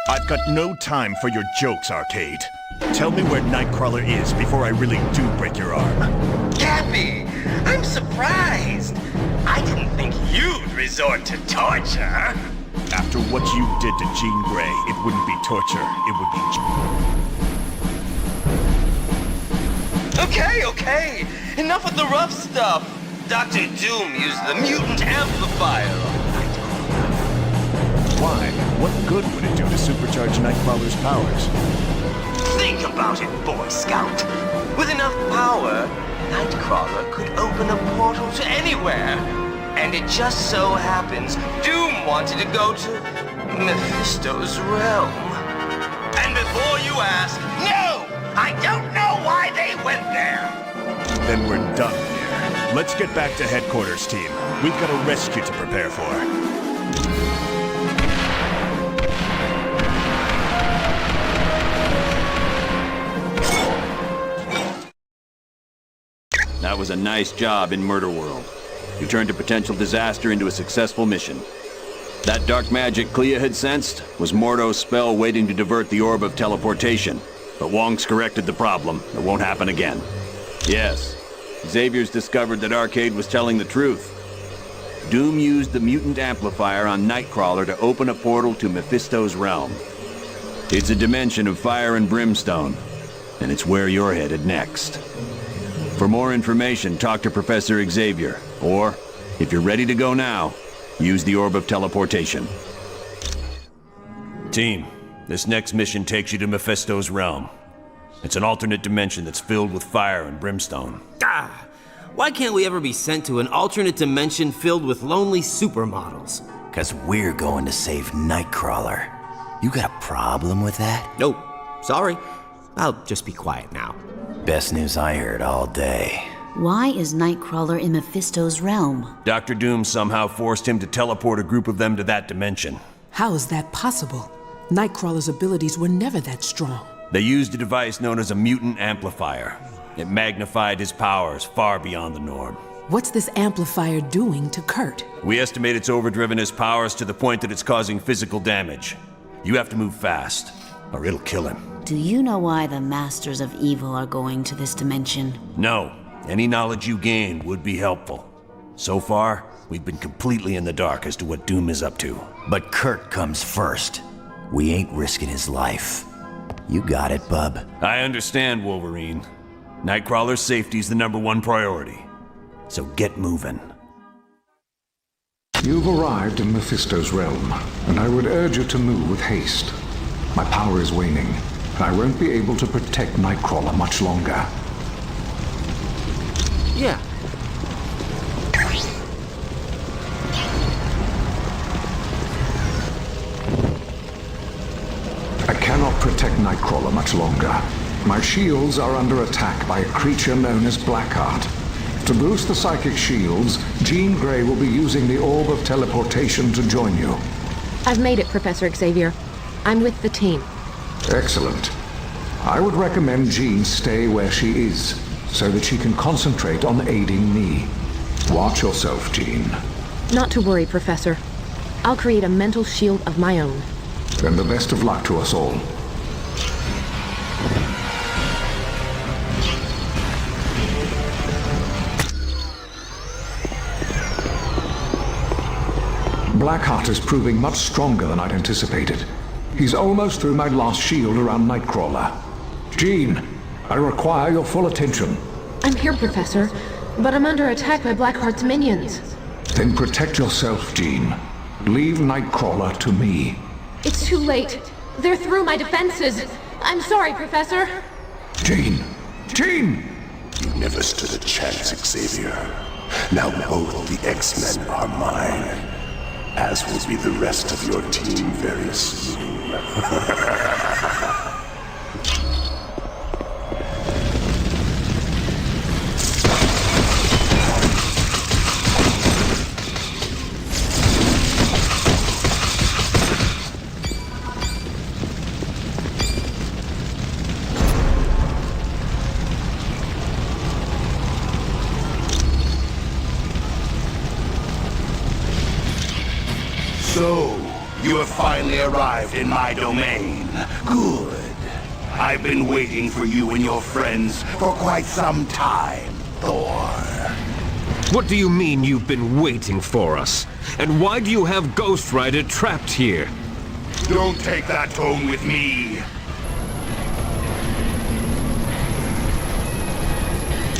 I've got no time for your jokes, Arcade. Tell me where Nightcrawler is before I really do break your arm. Cappy, I'm surprised. I didn't think you'd resort to torture. After what you did to Jean Grey, it wouldn't be torture, it would be... Okay. Enough with the rough stuff. Dr. Doom used the mutant amplifier on Nightcrawler. Why? What good would it do to supercharge Nightcrawler's powers? Think about it, Boy Scout. With enough power, Nightcrawler could open a portal to anywhere. And it just so happens Doom wanted to go to Mephisto's realm. And before you ask, no! I don't know why they went there! Then we're done here. Let's get back to headquarters, team. We've got a rescue to prepare for. That was a nice job in Murder World. You turned a potential disaster into a successful mission. That dark magic Clea had sensed was Mordo's spell waiting to divert the orb of teleportation. But Wong's corrected the problem. It won't happen again. Yes, Xavier's discovered that Arcade was telling the truth. Doom used the mutant amplifier on Nightcrawler to open a portal to Mephisto's realm. It's a dimension of fire and brimstone, and it's where you're headed next. For more information, talk to Professor Xavier, or, if you're ready to go now, use the orb of teleportation. Team, this next mission takes you to Mephisto's realm. It's an alternate dimension that's filled with fire and brimstone. Why can't we ever be sent to an alternate dimension filled with lonely supermodels? 'Cause we're going to save Nightcrawler. You got a problem with that? Nope. Sorry. I'll just be quiet now. Best news I heard all day. Why is Nightcrawler in Mephisto's realm? Dr. Doom somehow forced him to teleport a group of them to that dimension. How is that possible? Nightcrawler's abilities were never that strong. They used a device known as a mutant amplifier. It magnified his powers far beyond the norm. What's this amplifier doing to Kurt? We estimate it's overdriven his powers to the point that it's causing physical damage. You have to move fast, or it'll kill him. Do you know why the Masters of Evil are going to this dimension? No. Any knowledge you gain would be helpful. So far, we've been completely in the dark as to what Doom is up to. But Kurt comes first. We ain't risking his life. You got it, bub. I understand, Wolverine. Nightcrawler's safety's the #1 priority. So get moving. You've arrived in Mephisto's realm, and I would urge you to move with haste. My power is waning, and I won't be able to protect Nightcrawler much longer. Yeah. I cannot protect Nightcrawler much longer. My shields are under attack by a creature known as Blackheart. To boost the psychic shields, Jean Grey will be using the orb of teleportation to join you. I've made it, Professor Xavier. I'm with the team. Excellent. I would recommend Jean stay where she is, so that she can concentrate on aiding me. Watch yourself, Jean. Not to worry, Professor. I'll create a mental shield of my own. Then the best of luck to us all. Blackheart is proving much stronger than I'd anticipated. He's almost through my last shield around Nightcrawler. Jean, I require your full attention. I'm here, Professor, but I'm under attack by Blackheart's minions. Then protect yourself, Jean. Leave Nightcrawler to me. It's too late. They're through my defenses. I'm sorry, Professor. Jean! Jean! You never stood a chance, Xavier. Now both the X-Men are mine, as will be the rest of your team very soon. So, you have finally arrived in my domain. Good. I've been waiting for you and your friends for quite some time, Thor. What do you mean you've been waiting for us? And why do you have Ghost Rider trapped here? Don't take that tone with me.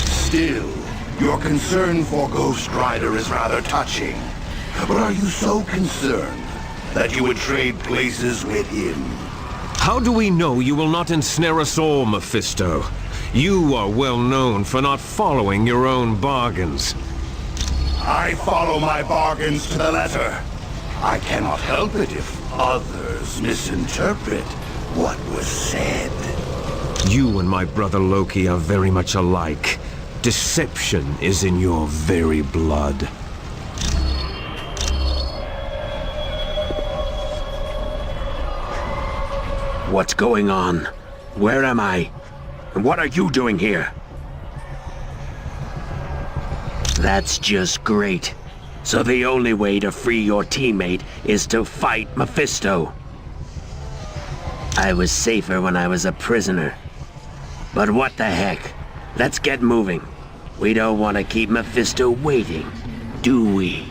Still, your concern for Ghost Rider is rather touching. But are you so concerned that you would trade places with him? How do we know you will not ensnare us all, Mephisto? You are well known for not following your own bargains. I follow my bargains to the letter. I cannot help it if others misinterpret what was said. You and my brother Loki are very much alike. Deception is in your very blood. What's going on? Where am I? And what are you doing here? That's just great. So the only way to free your teammate is to fight Mephisto. I was safer when I was a prisoner. But what the heck? Let's get moving. We don't want to keep Mephisto waiting, do we?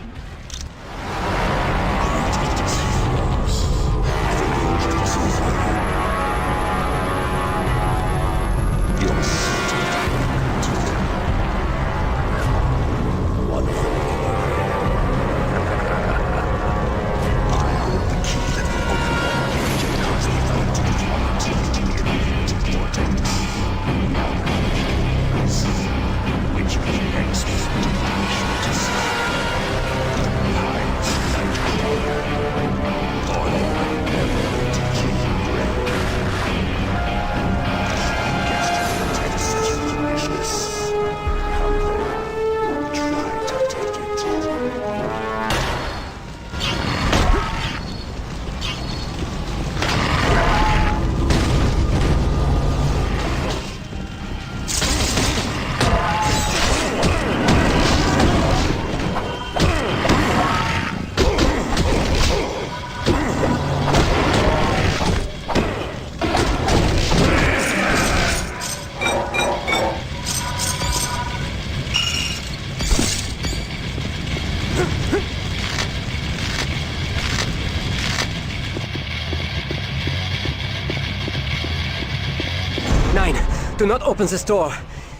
Do not open this door.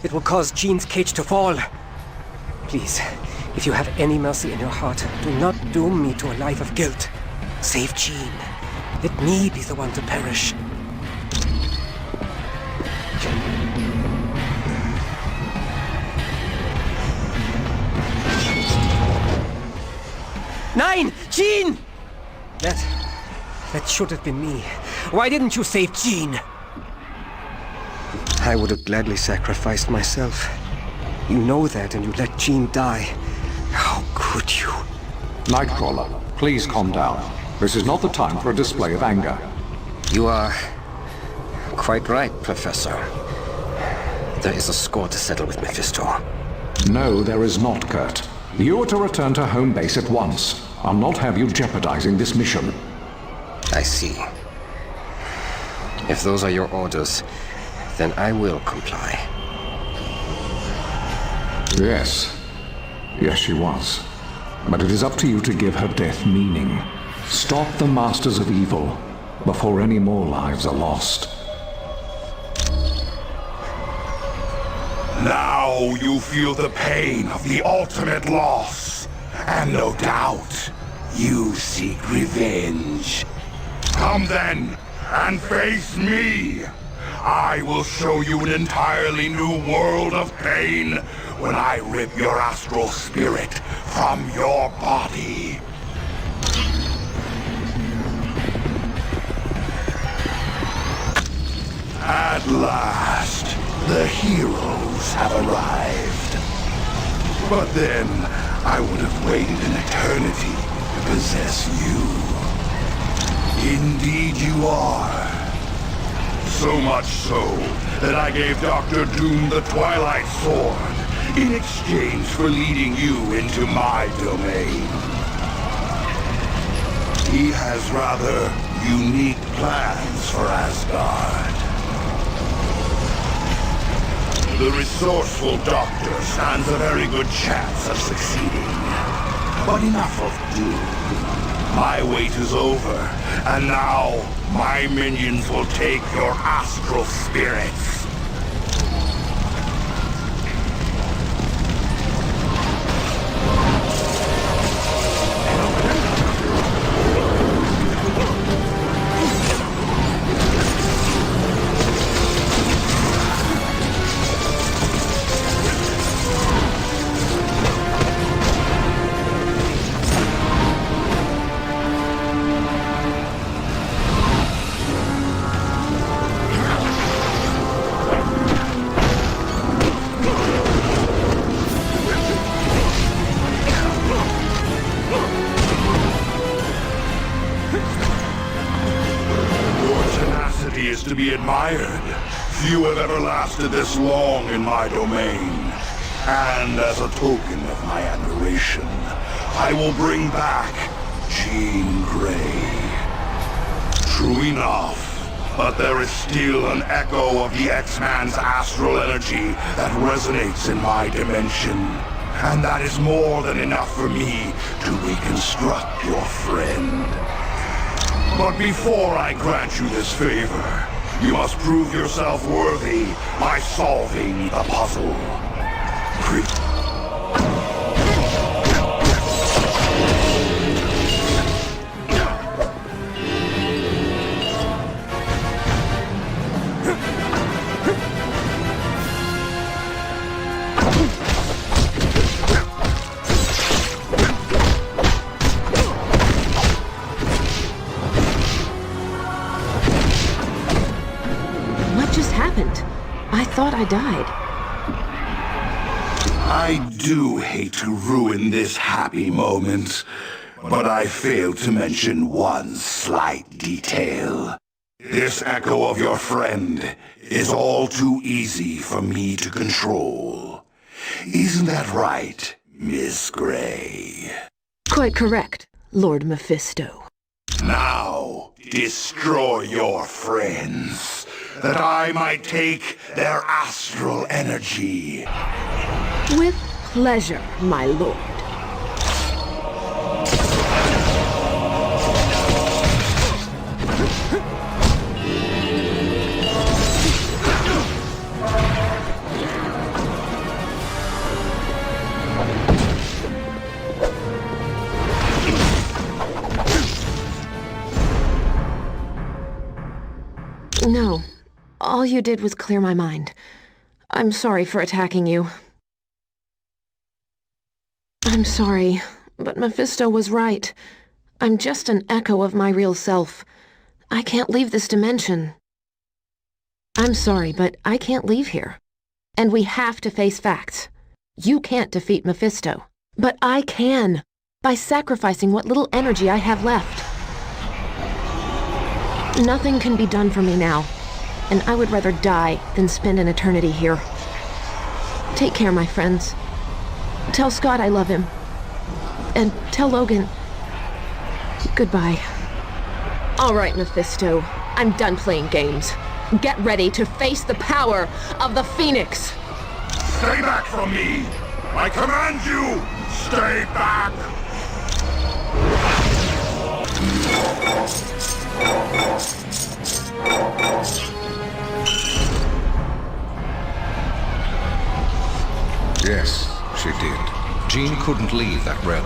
It will cause Jean's cage to fall. Please, if you have any mercy in your heart, do not doom me to a life of guilt. Save Jean. Let me be the one to perish. Nein! Jean! That should have been me. Why didn't you save Jean? I would have gladly sacrificed myself. You know that, and you let Jean die. How could you? Nightcrawler, please calm down. This is not the time for a display of anger. You are quite right, Professor. There is a score to settle with Mephisto. No, there is not, Kurt. You are to return to home base at once. I'll not have you jeopardizing this mission. I see. If those are your orders, then I will comply. Yes. Yes, she was. but it is up to you to give her death meaning. Stop the Masters of Evil before any more lives are lost. Now you feel the pain of the ultimate loss. And no doubt, you seek revenge. Come then, and face me. I will show you an entirely new world of pain when I rip your astral spirit from your body. At last, the heroes have arrived. But then, I would have waited an eternity to possess you. Indeed you are. So much so, that I gave Dr. Doom the Twilight Sword in exchange for leading you into my domain. He has rather unique plans for Asgard. The resourceful Doctor stands a very good chance of succeeding. But enough of Doom. My wait is over, and now my minions will take your astral spirits. To be admired. Few have ever lasted this long in my domain. And as a token of my admiration, I will bring back Jean Grey. True enough, but there is still an echo of the X-Man's astral energy that resonates in my dimension. And that is more than enough for me to reconstruct your friend. But before I grant you this favor, you must prove yourself worthy by solving the puzzle. I thought I died. I do hate to ruin this happy moment, but I failed to mention one slight detail. This echo of your friend is all too easy for me to control. Isn't that right, Miss Grey? Quite correct, Lord Mephisto. Now, destroy your friends, that I might take their astral energy. With pleasure, my lord. No. All you did was clear my mind. I'm sorry for attacking you. I'm sorry, but Mephisto was right. I'm just an echo of my real self. I can't leave this dimension. I'm sorry, but I can't leave here. And we have to face facts. You can't defeat Mephisto. But I can, by sacrificing what little energy I have left. Nothing can be done for me now, and I would rather die than spend an eternity here. Take care, my friends. Tell Scott I love him. And tell Logan... goodbye. All right, Mephisto. I'm done playing games. Get ready to face the power of the Phoenix! Stay back from me! I command you! Stay back couldn't leave that realm,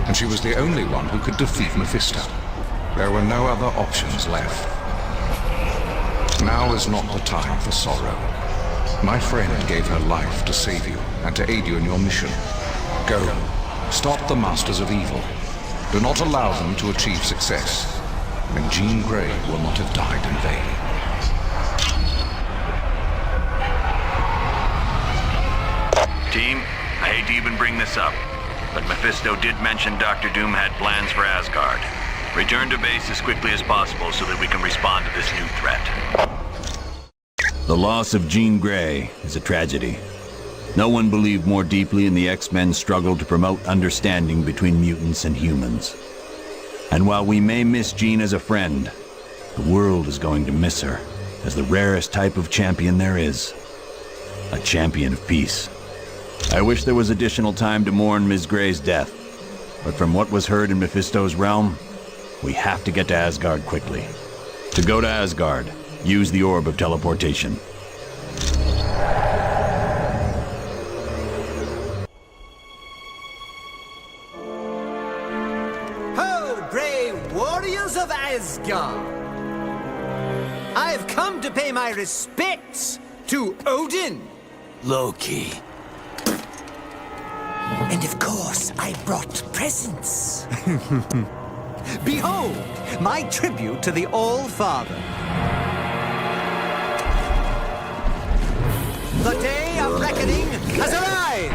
and she was the only one who could defeat Mephisto. There were no other options left. Now is not the time for sorrow. My friend gave her life to save you and to aid you in your mission. Go, stop the Masters of Evil. Do not allow them to achieve success, and Jean Grey will not have died in vain. Team, I hate to even bring this up, but Mephisto did mention Dr. Doom had plans for Asgard. Return to base as quickly as possible so that we can respond to this new threat. The loss of Jean Grey is a tragedy. No one believed more deeply in the X-Men's struggle to promote understanding between mutants and humans. And while we may miss Jean as a friend, the world is going to miss her as the rarest type of champion there is. A champion of peace. I wish there was additional time to mourn Ms. Grey's death, but from what was heard in Mephisto's realm, we have to get to Asgard quickly. To go to Asgard, use the Orb of Teleportation. Ho, brave warriors of Asgard! I've come to pay my respects to Odin. Loki. And of course, I brought presents. Behold, my tribute to the All-Father. The day of reckoning has arrived!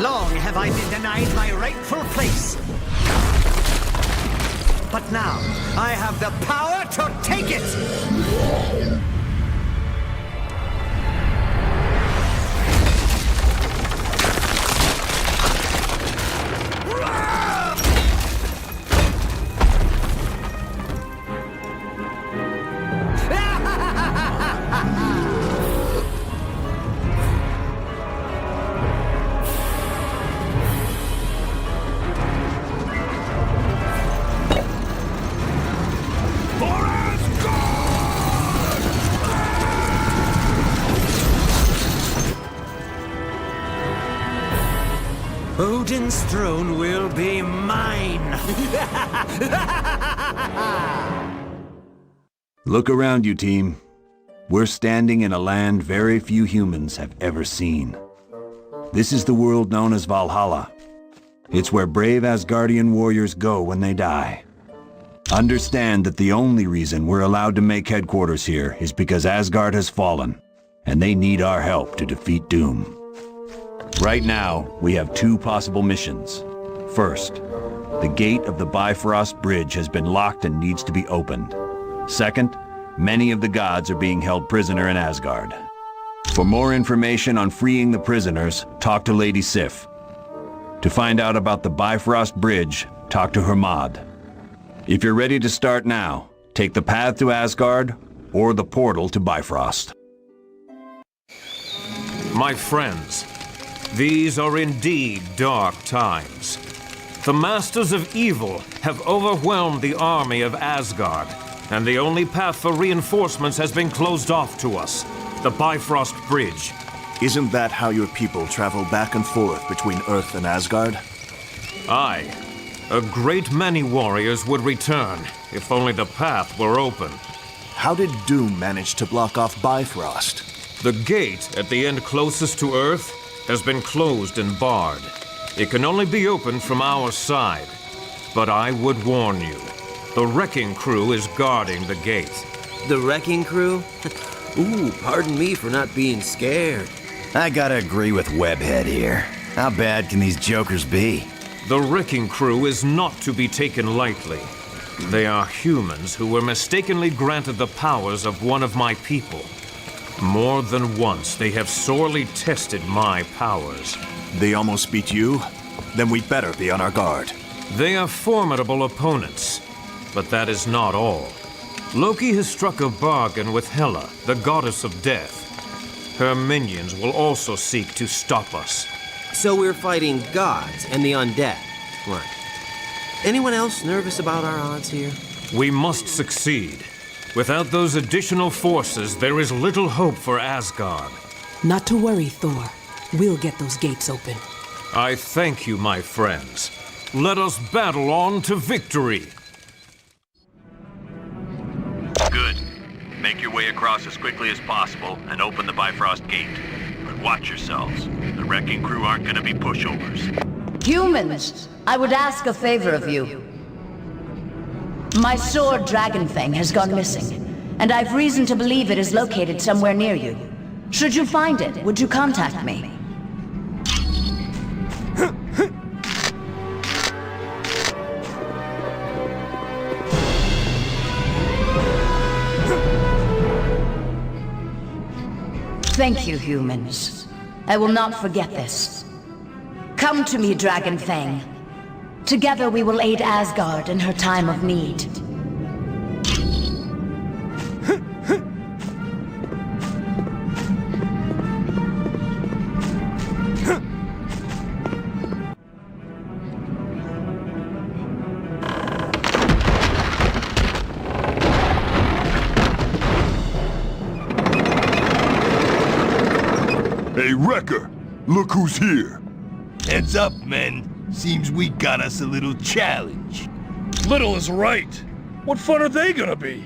Long have I been denied my rightful place. But now, I have the power to take it! Odin's throne will be mine! Look around you, team. We're standing in a land very few humans have ever seen. This is the world known as Valhalla. It's where brave Asgardian warriors go when they die. Understand that the only reason we're allowed to make headquarters here is because Asgard has fallen, and they need our help to defeat Doom. Right now, we have two possible missions. First, the gate of the Bifrost Bridge has been locked and needs to be opened. Second, many of the gods are being held prisoner in Asgard. For more information on freeing the prisoners, talk to Lady Sif. To find out about the Bifrost Bridge, talk to Hermod. If you're ready to start now, take the path to Asgard or the portal to Bifrost. My friends, these are indeed dark times. The Masters of Evil have overwhelmed the army of Asgard, and the only path for reinforcements has been closed off to us, the Bifrost Bridge. Isn't that how your people travel back and forth between Earth and Asgard? Aye. A great many warriors would return, if only the path were open. How did Doom manage to block off Bifrost? The gate at the end closest to Earth has been closed and barred. It can only be opened from our side. But I would warn you, the wrecking crew is guarding the gate. The wrecking crew? Ooh, pardon me for not being scared. I gotta agree with Webhead here. How bad can these jokers be? The wrecking crew is not to be taken lightly. They are humans who were mistakenly granted the powers of one of my people. More than once, they have sorely tested my powers. They almost beat you? Then we'd better be on our guard. They are formidable opponents, but that is not all. Loki has struck a bargain with Hela, the goddess of death. Her minions will also seek to stop us. So we're fighting gods and the undead. Right. Anyone else nervous about our odds here? We must succeed. Without those additional forces, there is little hope for Asgard. Not to worry, Thor. We'll get those gates open. I thank you, my friends. Let us battle on to victory. Good. Make your way across as quickly as possible and open the Bifrost Gate. But watch yourselves. The wrecking crew aren't gonna be pushovers. Humans, I would ask a favor of you. My sword Dragonfang has gone missing, and I've reason to believe it is located somewhere near you. Should you find it, would you contact me? Thank you, humans. I will not forget this. Come to me, Dragonfang. Together we will aid Asgard in her time of need. Hey, Wrecker! Look who's here! Heads up, men. Seems we got us a little challenge. Little is right. What fun are they gonna be?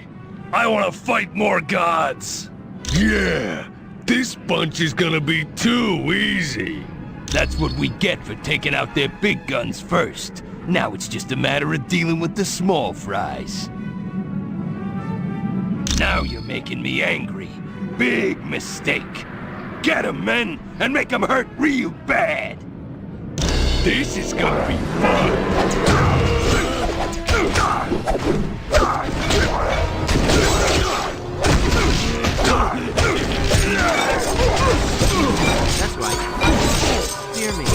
I wanna fight more gods. Yeah, this bunch is gonna be too easy. That's what we get for taking out their big guns first. Now it's just a matter of dealing with the small fries. Now you're making me angry. Big mistake. Get 'em, men, and make 'em hurt real bad. This is gonna be fun. That's right. Hear me.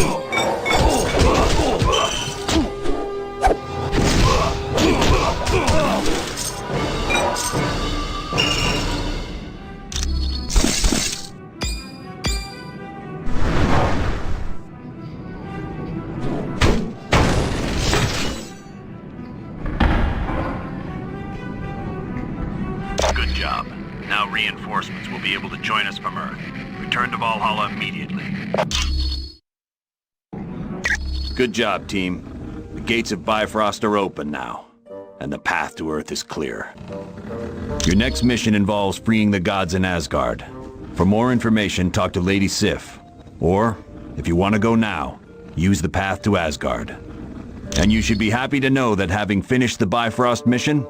Good job. Now reinforcements will be able to join us from Earth. Return to Valhalla immediately. Good job, team. The gates of Bifrost are open now, and the path to Earth is clear. Your next mission involves freeing the gods in Asgard. For more information, talk to Lady Sif. Or, if you want to go now, use the path to Asgard. And you should be happy to know that having finished the Bifrost mission,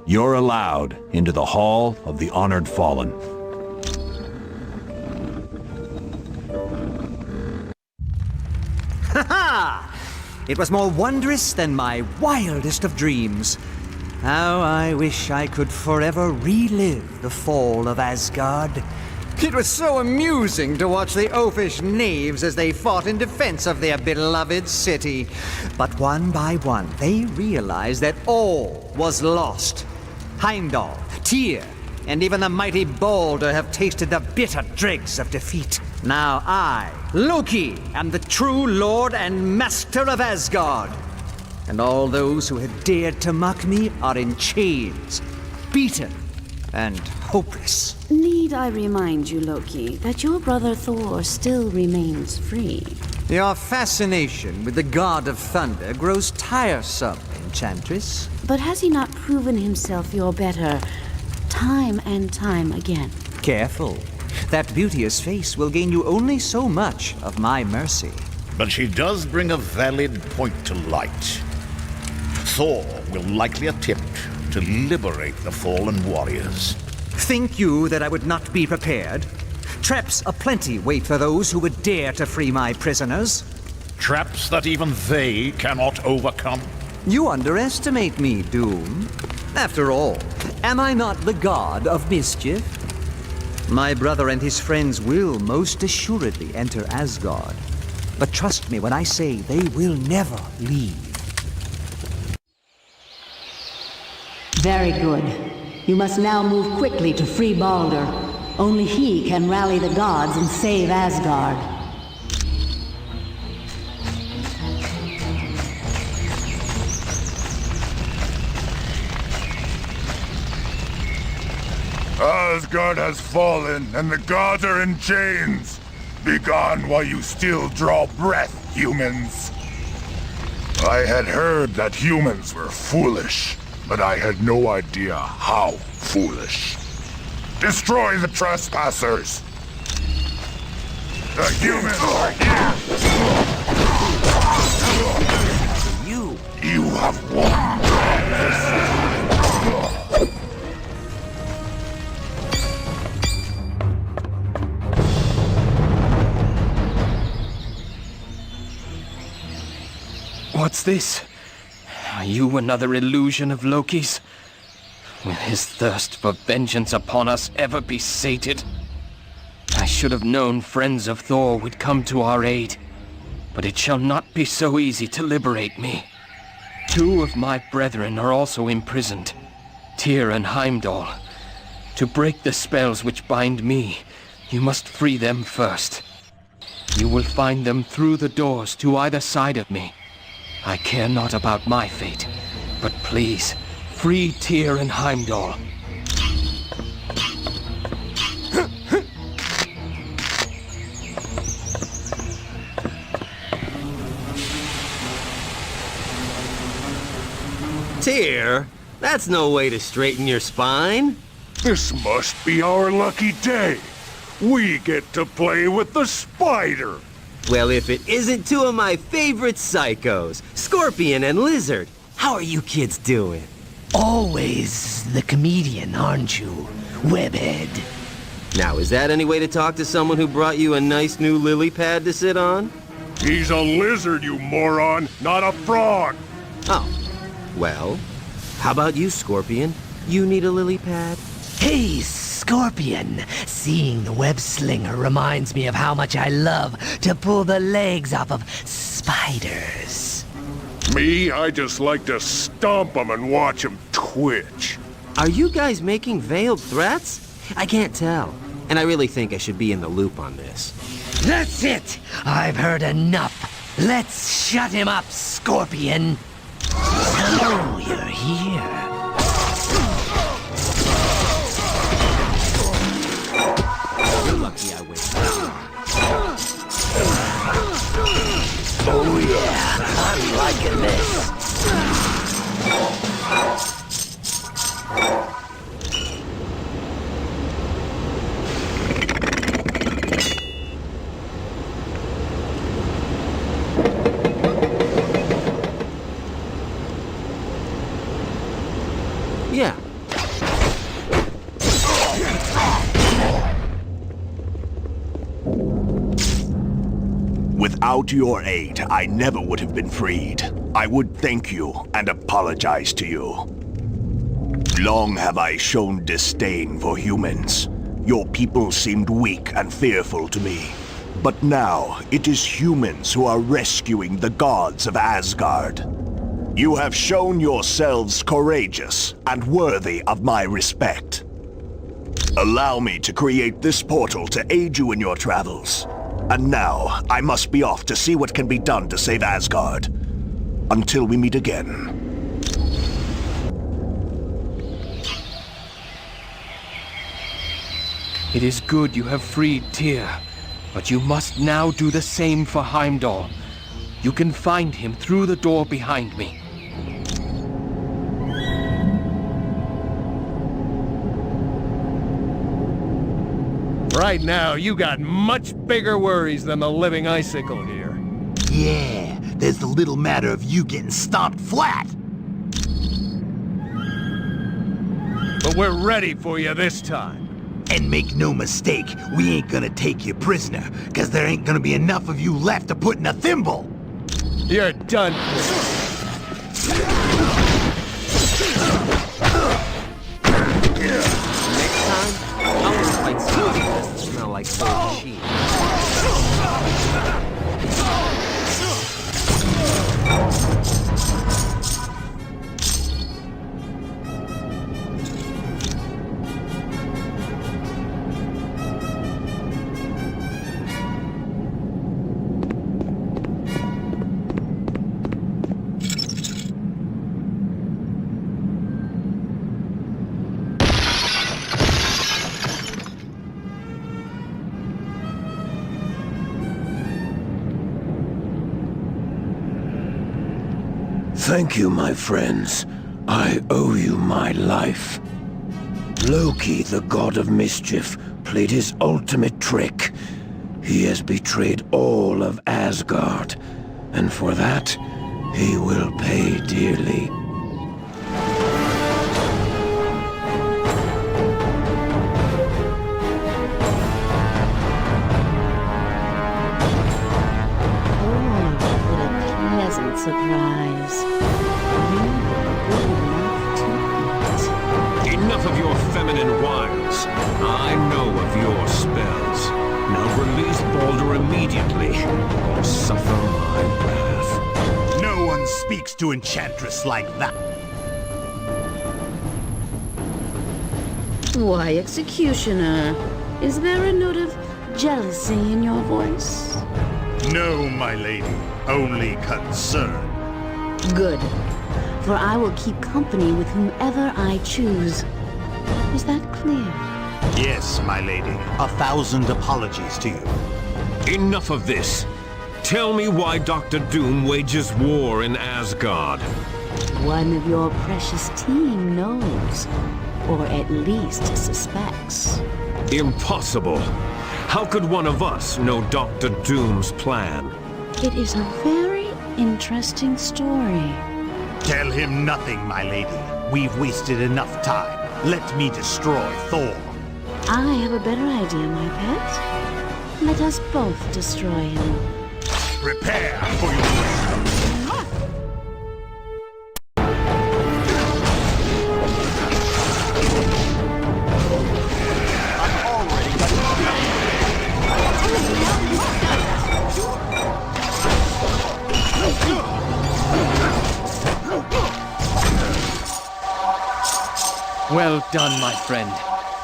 you're allowed into the Hall of the Honored Fallen. Ha-ha! It was more wondrous than my wildest of dreams. How I wish I could forever relive the fall of Asgard. It was so amusing to watch the oafish knaves as they fought in defense of their beloved city. But one by one, they realized that all was lost. Heimdall, Tyr, and even the mighty Balder have tasted the bitter dregs of defeat. Now I, Loki, am the true lord and master of Asgard. And all those who had dared to mock me are in chains, beaten, and hopeless. Need I remind you, Loki, that your brother Thor still remains free? Your fascination with the god of thunder grows tiresome, Enchantress. But has he not proven himself your better time and time again? Careful. That beauteous face will gain you only so much of my mercy. But she does bring a valid point to light. Thor will likely attempt to liberate the fallen warriors. Think you that I would not be prepared? Traps aplenty wait for those who would dare to free my prisoners. Traps that even they cannot overcome? You underestimate me, Doom. After all, am I not the god of mischief? My brother and his friends will most assuredly enter Asgard. But trust me when I say they will never leave. Very good. You must now move quickly to free Balder. Only he can rally the gods and save Asgard. Asgard has fallen, and the gods are in chains. Be gone while you still draw breath, humans. I had heard that humans were foolish, but I had no idea how foolish. Destroy the trespassers! The humans are here! You have won! What's this? Are you another illusion of Loki's? Will his thirst for vengeance upon us ever be sated? I should have known friends of Thor would come to our aid, but it shall not be so easy to liberate me. 2 of my brethren are also imprisoned, Tyr and Heimdall. To break the spells which bind me, you must free them first. You will find them through the doors to either side of me. I care not about my fate, but please, free Tyr and Heimdall. Tyr, that's no way to straighten your spine. This must be our lucky day. We get to play with the spider. Well, if it isn't 2 of my favorite psychos, Scorpion and Lizard. How are you kids doing? Always the comedian, aren't you, Webhead? Now, is that any way to talk to someone who brought you a nice new lily pad to sit on? He's a lizard, you moron, not a frog. Oh, well, how about you, Scorpion? You need a lily pad? Hey, Scorpion. Seeing the web slinger reminds me of how much I love to pull the legs off of spiders. Me, I just like to stomp them and watch them twitch. Are you guys making veiled threats? I can't tell, and I really think I should be in the loop on this. That's it! I've heard enough. Let's shut him up, Scorpion. So, you're here. You're lucky I went. Oh yeah, I'm liking this. Yeah. Without your aid, I never would have been freed. I would thank you and apologize to you. Long have I shown disdain for humans. Your people seemed weak and fearful to me. But now, it is humans who are rescuing the gods of Asgard. You have shown yourselves courageous and worthy of my respect. Allow me to create this portal to aid you in your travels. And now, I must be off to see what can be done to save Asgard. Until we meet again. It is good you have freed Tyr, but you must now do the same for Heimdall. You can find him through the door behind me. Right now, you got much bigger worries than the living icicle here. Yeah, there's the little matter of you getting stomped flat. But we're ready for you this time. And make no mistake, we ain't gonna take you prisoner, cause there ain't gonna be enough of you left to put in a thimble. You're done. Next time, I want to fight something that doesn't smell like cold sheep. Thank you, my friends. I owe you my life. Loki, the god of mischief, played his ultimate trick. He has betrayed all of Asgard, and for that, he will pay dearly. Surprise. Enough of your feminine wiles. I know of your spells. Now release Baldur immediately, or suffer my wrath. No one speaks to Enchantress like that. Why, Executioner? Is there a note of jealousy in your voice? No, my lady. Only concern. Good. For I will keep company with whomever I choose. Is that clear? Yes, my lady. 1,000 apologies to you. Enough of this. Tell me why Dr. Doom wages war in Asgard. One of your precious team knows. Or at least suspects. Impossible. How could one of us know Dr. Doom's plan? It is a very interesting story. Tell him nothing, my lady. We've wasted enough time. Let me destroy Thor. I have a better idea, my pet. Let us both destroy him. Prepare for your... Well done, my friend.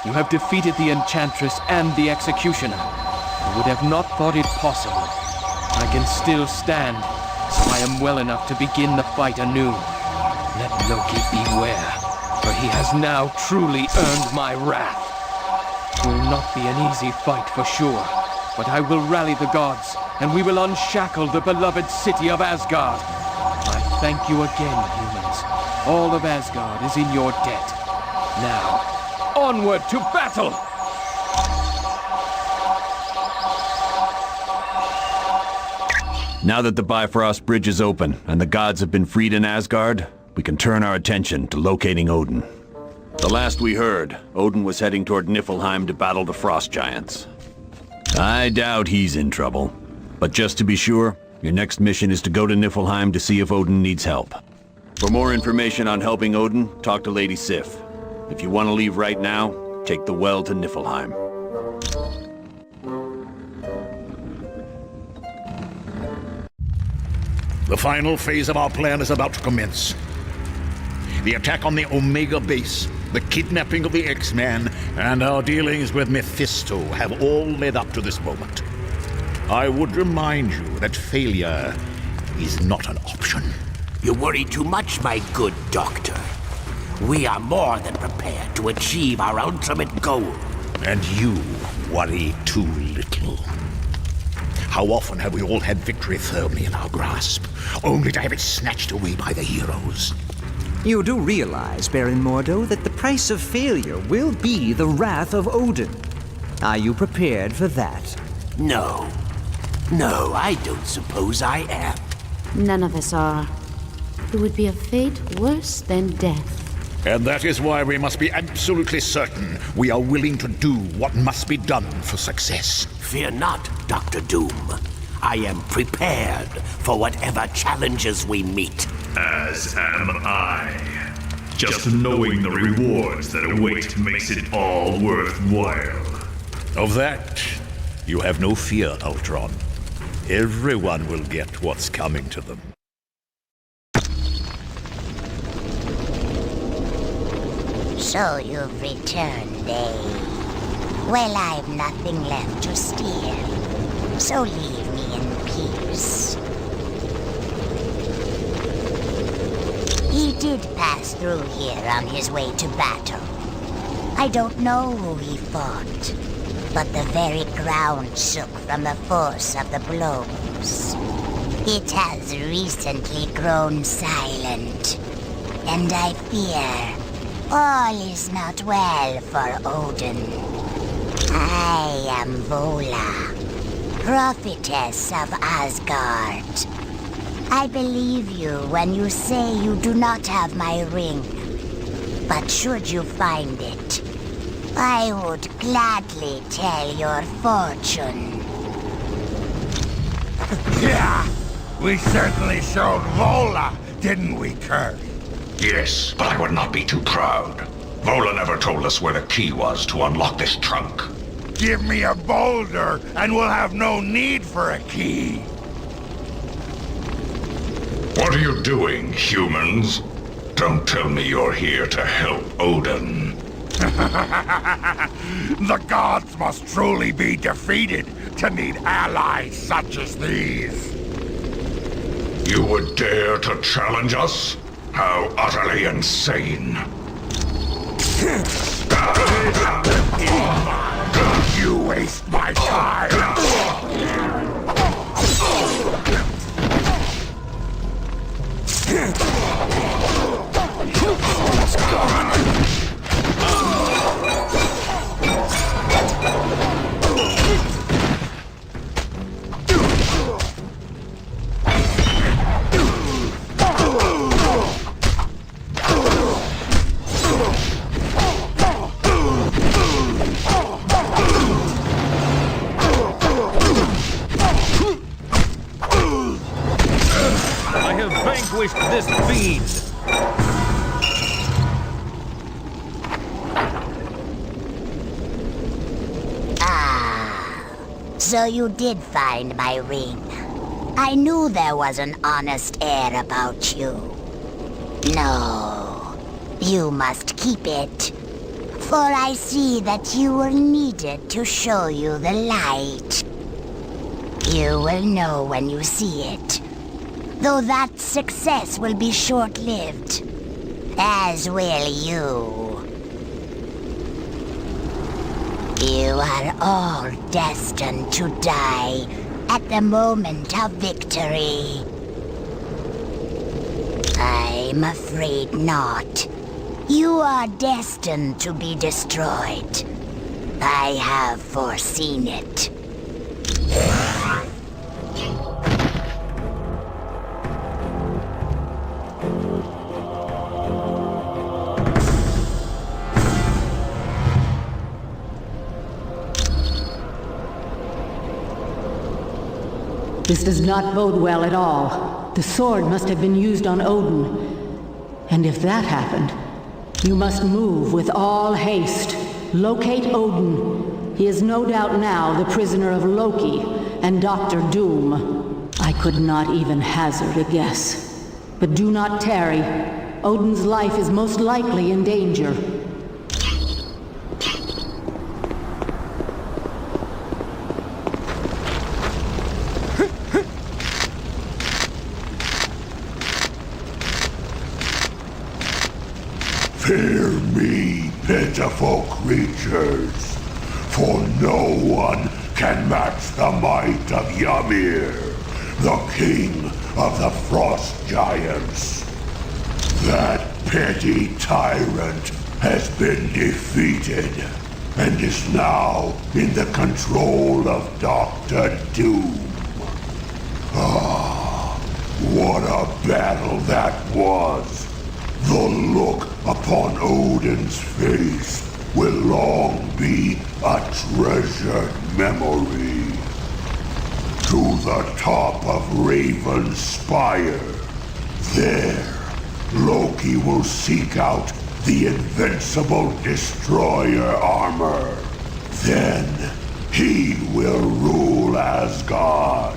You have defeated the Enchantress and the Executioner. You would have not thought it possible. I can still stand, so I am well enough to begin the fight anew. Let Loki beware, for he has now truly earned my wrath. It will not be an easy fight for sure, but I will rally the gods, and we will unshackle the beloved city of Asgard. I thank you again, humans. All of Asgard is in your debt. Now, onward to battle! Now that the Bifrost Bridge is open and the gods have been freed in Asgard, we can turn our attention to locating Odin. The last we heard, Odin was heading toward Niflheim to battle the Frost Giants. I doubt he's in trouble. But just to be sure, your next mission is to go to Niflheim to see if Odin needs help. For more information on helping Odin, talk to Lady Sif. If you want to leave right now, take the well to Niflheim. The final phase of our plan is about to commence. The attack on the Omega base, the kidnapping of the X-Man, and our dealings with Mephisto have all led up to this moment. I would remind you that failure is not an option. You worry too much, my good doctor. We are more than prepared to achieve our ultimate goal. And you worry too little. How often have we all had victory firmly in our grasp, only to have it snatched away by the heroes? You do realize, Baron Mordo, that the price of failure will be the wrath of Odin. Are you prepared for that? No. No, I don't suppose I am. None of us are. It would be a fate worse than death. And that is why we must be absolutely certain we are willing to do what must be done for success. Fear not, Dr. Doom. I am prepared for whatever challenges we meet. As am I. Just knowing the rewards that await makes it all worthwhile. Of that, you have no fear, Ultron. Everyone will get what's coming to them. So you've returned, eh? Well, I've nothing left to steal, so leave me in peace. He did pass through here on his way to battle. I don't know who he fought, but the very ground shook from the force of the blows. It has recently grown silent, and I fear all is not well for Odin. I am Vola, prophetess of Asgard. I believe you when you say you do not have my ring. But should you find it, I would gladly tell your fortune. Yeah, we certainly showed Vola, didn't we, Kurt? Yes, but I would not be too proud. Vola never told us where the key was to unlock this trunk. Give me a boulder, and we'll have no need for a key. What are you doing, humans? Don't tell me you're here to help Odin. The gods must truly be defeated to need allies such as these. You would dare to challenge us? How utterly insane. You waste my time. I have vanquished this fiend. So you did find my ring. I knew there was an honest air about you. No, you must keep it. For I see that you were needed to show you the light. You will know when you see it. Though that success will be short-lived. As will you. You are all destined to die at the moment of victory. I'm afraid not. You are destined to be destroyed. I have foreseen it. This does not bode well at all. The sword must have been used on Odin. And if that happened, you must move with all haste. Locate Odin. He is no doubt now the prisoner of Loki and Dr. Doom. I could not even hazard a guess. But do not tarry. Odin's life is most likely in danger. Fear me, pitiful creatures, for no one can match the might of Ymir, the king of the frost giants. That petty tyrant has been defeated, and is now in the control of Dr. Doom. Ah, what a battle that was! The look upon Odin's face will long be a treasured memory. To the top of Raven's Spire. There, Loki will seek out the invincible destroyer armor. Then, he will rule Asgard.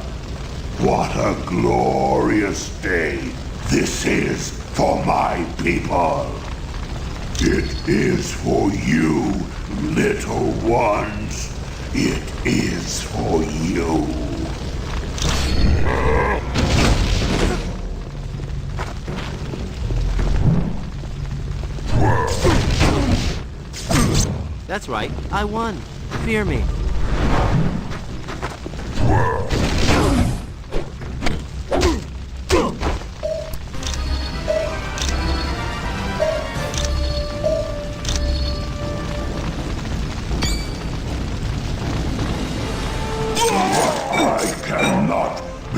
What a glorious day this is for my people. It is for you, little ones. It is for you. That's right, I won. Fear me.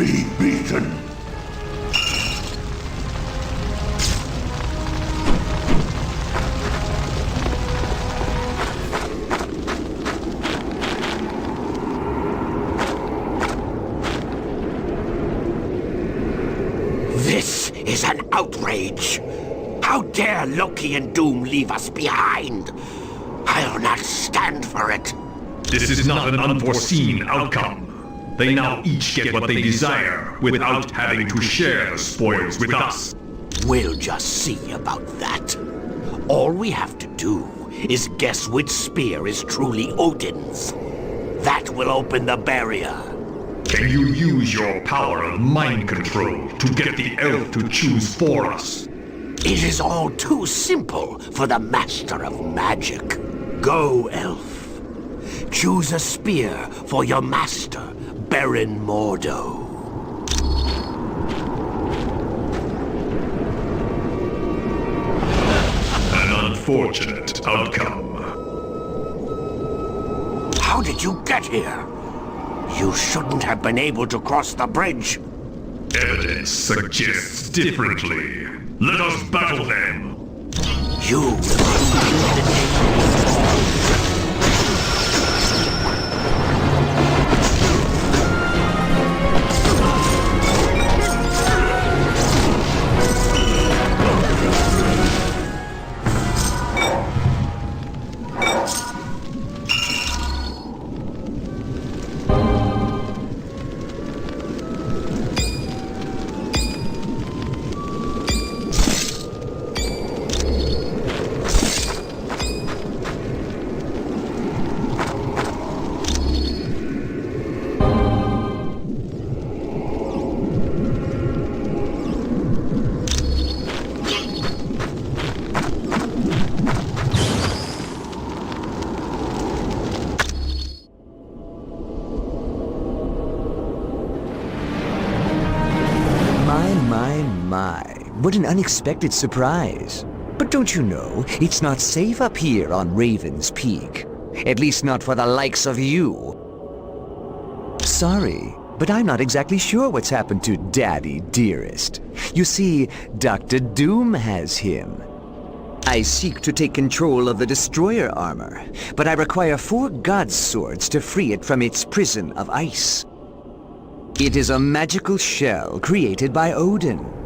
be beaten. This is an outrage. How dare Loki and Doom leave us behind? I'll not stand for it. This is not an unforeseen outcome. They now each get what they desire without having to share the spoils with us. We'll just see about that. All we have to do is guess which spear is truly Odin's. That will open the barrier. Can you use your power of mind control to get the elf to choose for us? It is all too simple for the master of magic. Go, elf. Choose a spear for your master, Baron Mordo. An unfortunate outcome. How did you get here? You shouldn't have been able to cross the bridge. Evidence suggests differently. Let us battle them. You What an unexpected surprise. But don't you know, it's not safe up here on Raven's Peak. At least not for the likes of you. Sorry, but I'm not exactly sure what's happened to Daddy Dearest. You see, Dr. Doom has him. I seek to take control of the Destroyer armor, but I require 4 God's swords to free it from its prison of ice. It is a magical shell created by Odin.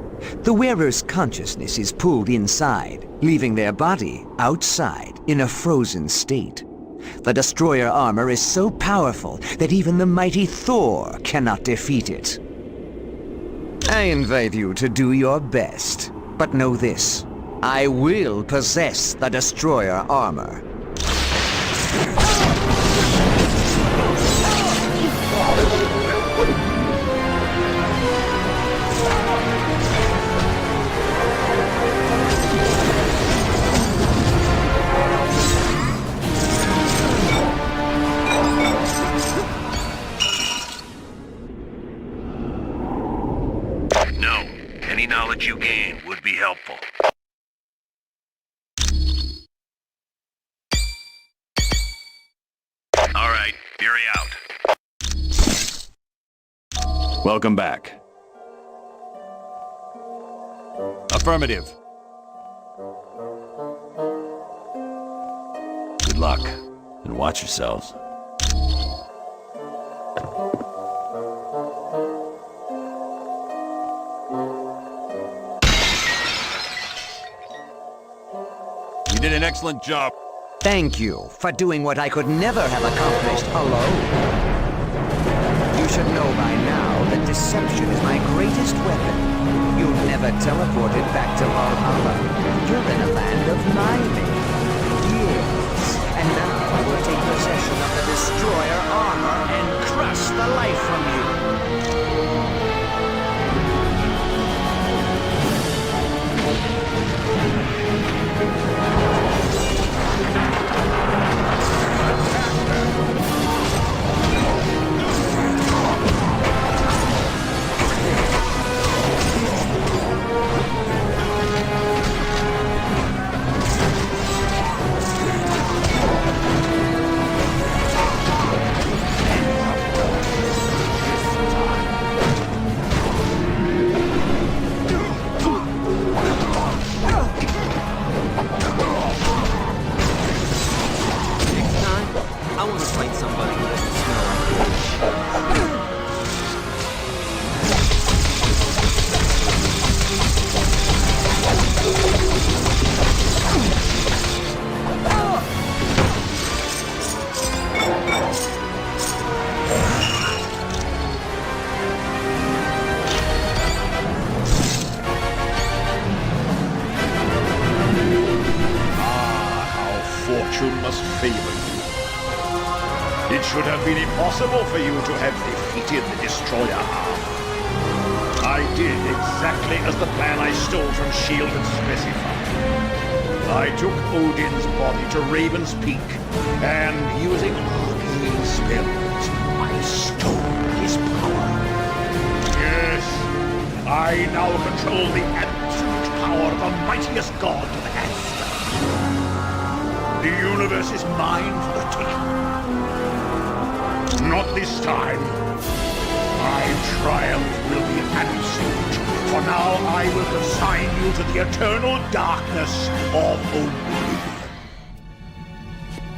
The wearer's consciousness is pulled inside, leaving their body outside in a frozen state. The Destroyer armor is so powerful that even the mighty Thor cannot defeat it. I invite you to do your best, but know this. I will possess the Destroyer armor. Any knowledge you gain would be helpful. All right, Fury out. Welcome back. Affirmative. Good luck, and watch yourselves. You did an excellent job. Thank you for doing what I could never have accomplished alone. You should know by now that deception is my greatest weapon. You've never teleported back to Valhalla. You're in a land of miming. Yes, and now I will take possession of the Destroyer armor and crush the life from you. It should have been impossible for you to have defeated the Destroyer arm. I did exactly as the plan I stole from S.H.I.E.L.D. had specified. I took Odin's body to Raven's Peak, and using arcane spells, I stole his power. Yes, I now control the absolute power of the mightiest god of Asgard. The universe is mine for the taking. Not this time. My triumph will be absolute. For now, I will consign you to the eternal darkness of oblivion.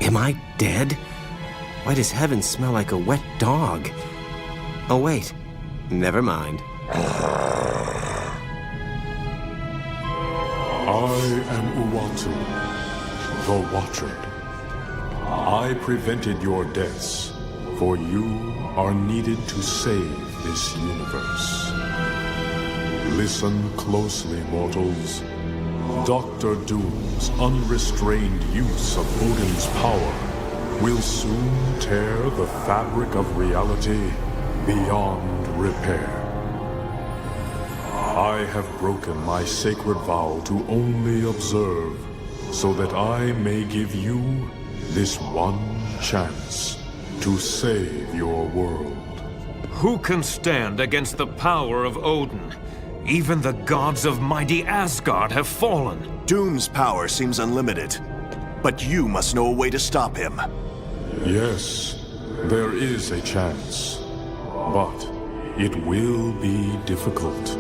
Am I dead? Why does heaven smell like a wet dog? Oh, wait. Never mind. I am Uatu, the Watcher. I prevented your deaths, for you are needed to save this universe. Listen closely, mortals. Dr. Doom's unrestrained use of Odin's power will soon tear the fabric of reality beyond repair. I have broken my sacred vow to only observe, so that I may give you this one chance to save your world. Who can stand against the power of Odin? Even the gods of mighty Asgard have fallen. Doom's power seems unlimited, but you must know a way to stop him. Yes, there is a chance, but it will be difficult.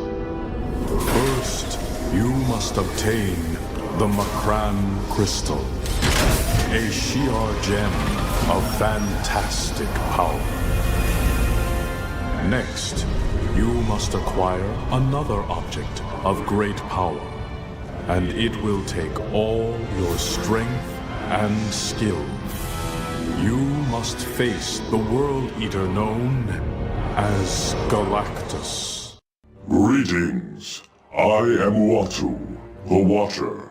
First, you must obtain the Makran Crystal, a Shi'ar gem of fantastic power. Next, you must acquire another object of great power, and it will take all your strength and skill. You must face the World Eater known as Galactus. Greetings. I am Uatu, the Watcher.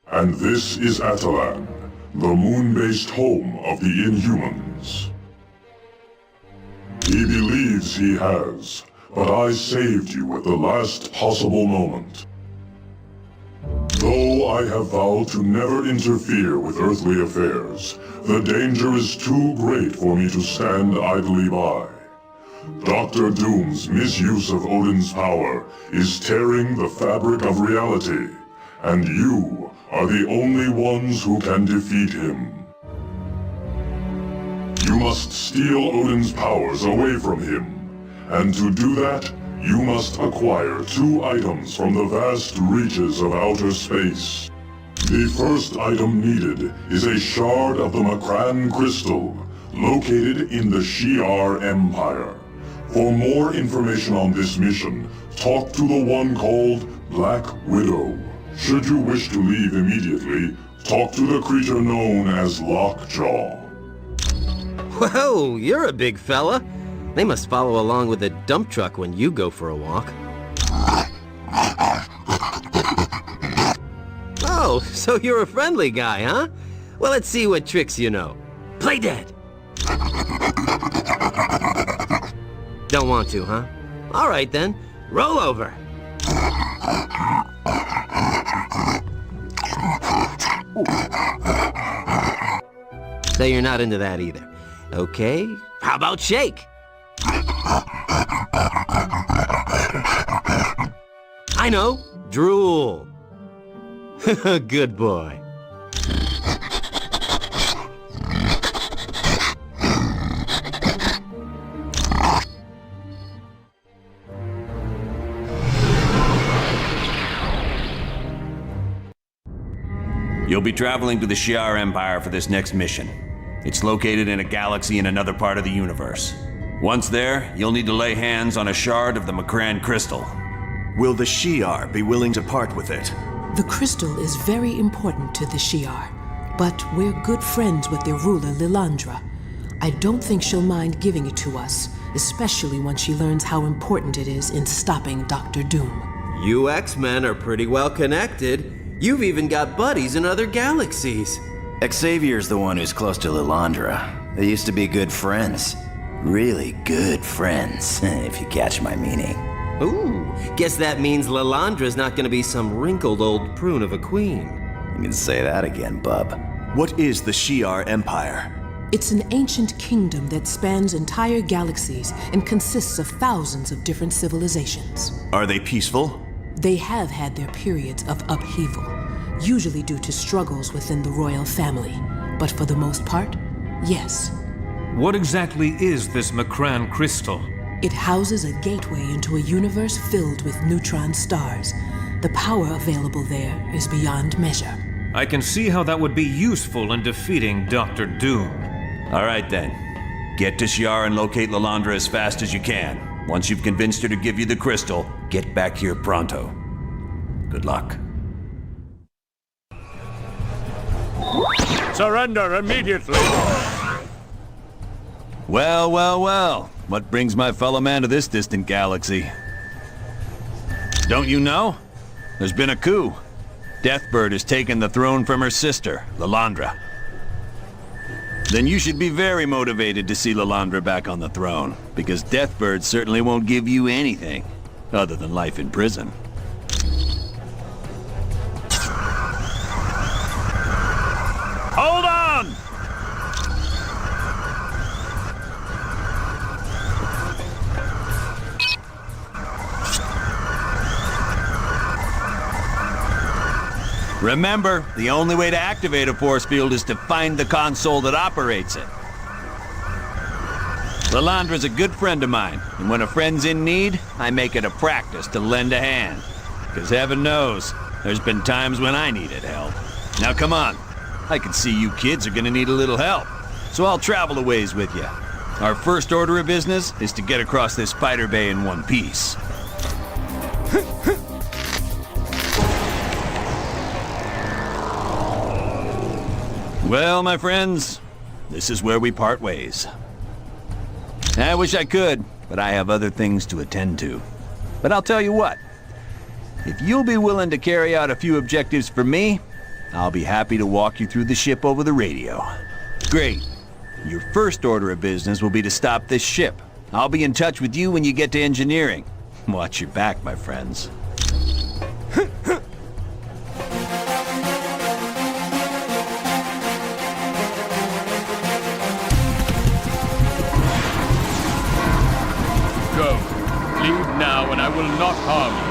And this is Atalan, the moon-based home of the Inhumans. He believes he has, but I saved you at the last possible moment. Though I have vowed to never interfere with earthly affairs, the danger is too great for me to stand idly by. Dr. Doom's misuse of Odin's power is tearing the fabric of reality, and you are the only ones who can defeat him. You must steal Odin's powers away from him, and to do that, you must acquire 2 items from the vast reaches of outer space. The first item needed is a shard of the Makran Crystal, located in the Shi'ar Empire. For more information on this mission, talk to the one called Black Widow. Should you wish to leave immediately, talk to the creature known as Lockjaw. Whoa, you're a big fella. They must follow along with the dump truck when you go for a walk. Oh, so you're a friendly guy, huh? Well, let's see what tricks you know. Play dead! Don't want to, huh? All right then, roll over. So you're not into that either. Okay, how about shake? I know, drool. Good boy. You'll be traveling to the Shi'ar Empire for this next mission. It's located in a galaxy in another part of the universe. Once there, you'll need to lay hands on a shard of the Makran Crystal. Will the Shi'ar be willing to part with it? The crystal is very important to the Shi'ar, but we're good friends with their ruler, Lilandra. I don't think she'll mind giving it to us, especially when she learns how important it is in stopping Dr. Doom. You X-Men are pretty well connected. You've even got buddies in other galaxies. Xavier's the one who's close to Lilandra. They used to be good friends. Really good friends, if you catch my meaning. Ooh, guess that means Lilandra's not gonna be some wrinkled old prune of a queen. You can say that again, bub. What is the Shi'ar Empire? It's an ancient kingdom that spans entire galaxies and consists of thousands of different civilizations. Are they peaceful? They have had their periods of upheaval, usually due to struggles within the royal family. But for the most part, yes. What exactly is this Macran crystal? It houses a gateway into a universe filled with neutron stars. The power available there is beyond measure. I can see how that would be useful in defeating Dr. Doom. All right then. Get to Shi'ar and locate Lilandra as fast as you can. Once you've convinced her to give you the crystal, get back here pronto. Good luck. Surrender immediately! Well, well, well. What brings my fellow man to this distant galaxy? Don't you know? There's been a coup. Deathbird has taken the throne from her sister, Lilandra. Then you should be very motivated to see Lilandra back on the throne, because Deathbird certainly won't give you anything, other than life in prison. Hold on! Remember, the only way to activate a force field is to find the console that operates it. Lilandra's a good friend of mine, and when a friend's in need, I make it a practice to lend a hand. Because heaven knows, there's been times when I needed help. Now come on, I can see you kids are gonna need a little help, so I'll travel a ways with you. Our first order of business is to get across this spider bay in one piece. Well, my friends, this is where we part ways. I wish I could, but I have other things to attend to. But I'll tell you what, if you'll be willing to carry out a few objectives for me, I'll be happy to walk you through the ship over the radio. Great. Your first order of business will be to stop this ship. I'll be in touch with you when you get to engineering. Watch your back, my friends. Now, and I will not harm you.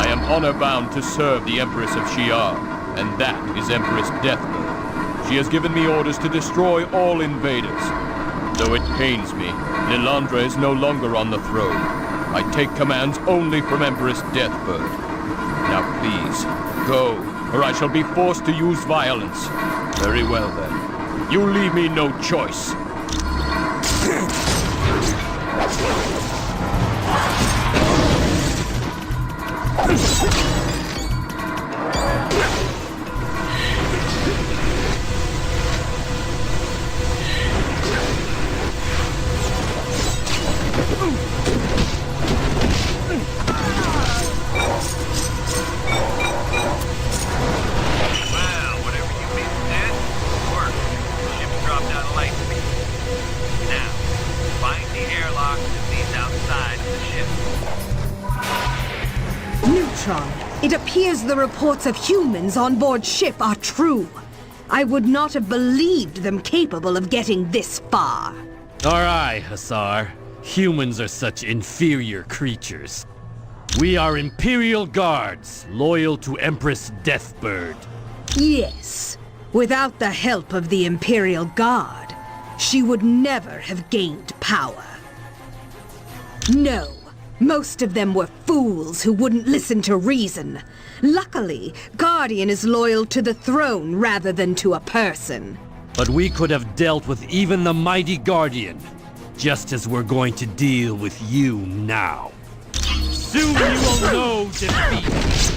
I am honor-bound to serve the Empress of Shi'ar, and that is Empress Deathbird. She has given me orders to destroy all invaders. Though it pains me, Lilandra is no longer on the throne. I take commands only from Empress Deathbird. Now please, go, or I shall be forced to use violence. Very well then. You leave me no choice. It appears the reports of humans on board ship are true. I would not have believed them capable of getting this far. Alright, Hussar. Humans are such inferior creatures. We are Imperial Guards, loyal to Empress Deathbird. Yes. Without the help of the Imperial Guard, she would never have gained power. No. Most of them were fools who wouldn't listen to reason. Luckily, Guardian is loyal to the throne rather than to a person. But we could have dealt with even the mighty Guardian, just as we're going to deal with you now. Soon you will know defeat.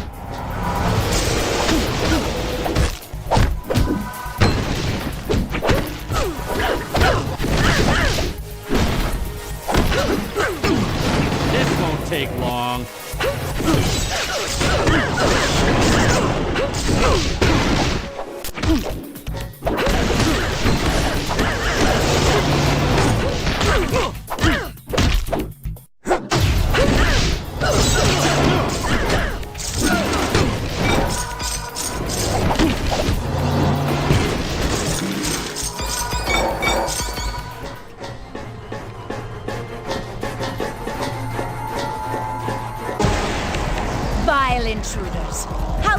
Take long.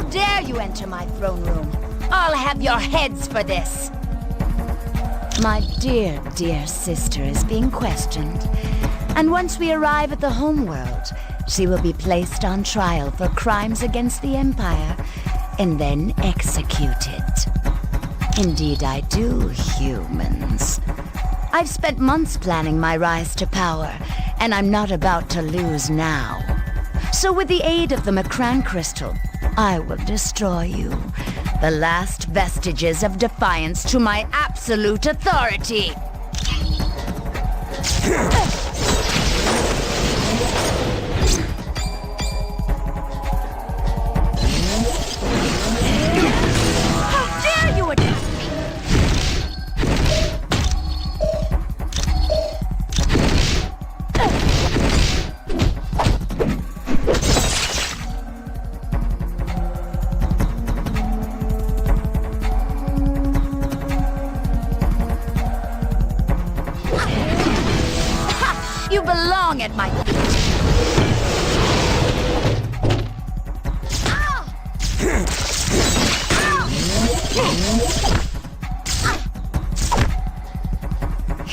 How dare you enter my throne room? I'll have your heads for this. My dear, dear sister is being questioned. And once we arrive at the homeworld, she will be placed on trial for crimes against the Empire and then executed. Indeed I do, humans. I've spent months planning my rise to power, and I'm not about to lose now. So with the aid of the Macran crystal, I will destroy you. The last vestiges of defiance to my absolute authority. How dare you attack me? You belong at my feet.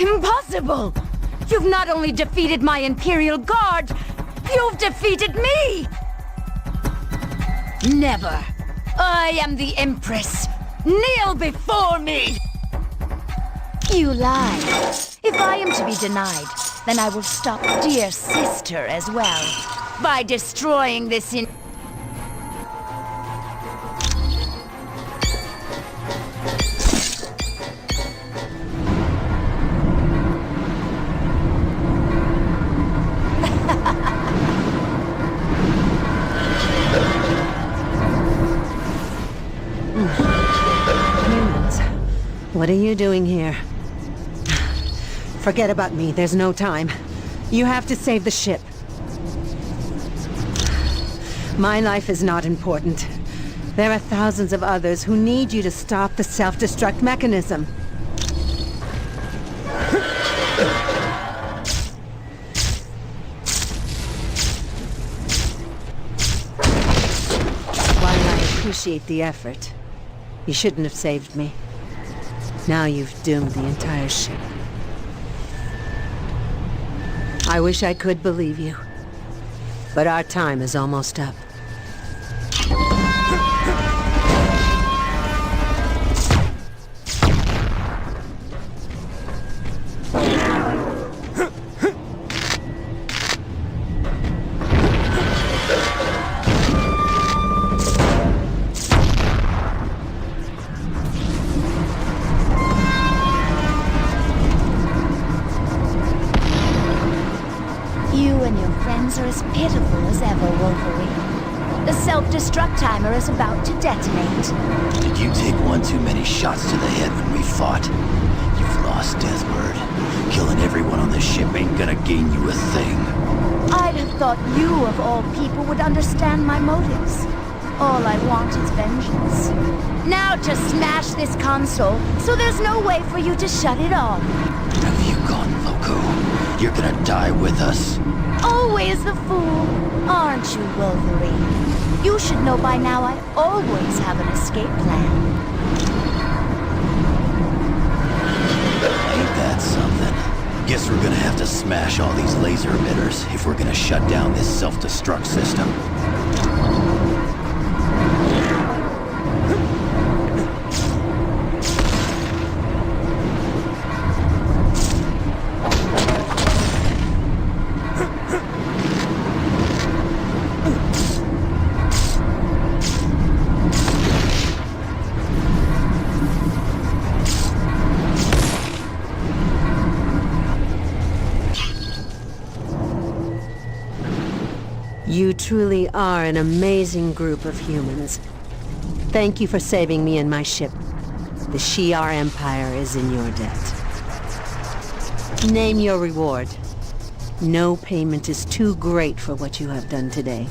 Impossible! You've not only defeated my Imperial Guard, you've defeated me! Never! I am the Empress! Kneel before me! You lie. If I am to be denied, then I will stop dear sister as well, by destroying this Humans, what are you doing here? Forget about me, there's no time. You have to save the ship. My life is not important. There are thousands of others who need you to stop the self-destruct mechanism. While I appreciate the effort, you shouldn't have saved me. Now you've doomed the entire ship. I wish I could believe you, but our time is almost up. Are as pitiful as ever, Wolverine. The self-destruct timer is about to detonate. Did you take one too many shots to the head when we fought? You've lost, Deathbird. Killing everyone on the ship ain't gonna gain you a thing. I'd have thought you, of all people, would understand my motives. All I want is vengeance. Now to smash this console, so there's no way for you to shut it off. Have you gone loco? You're gonna die with us. Always the fool, aren't you, Wolverine? You should know by now I always have an escape plan. Ain't that something? Guess we're gonna have to smash all these laser emitters if we're gonna shut down this self-destruct system. You truly are an amazing group of humans. Thank you for saving me and my ship. The Shi'ar Empire is in your debt. Name your reward. No payment is too great for what you have done today.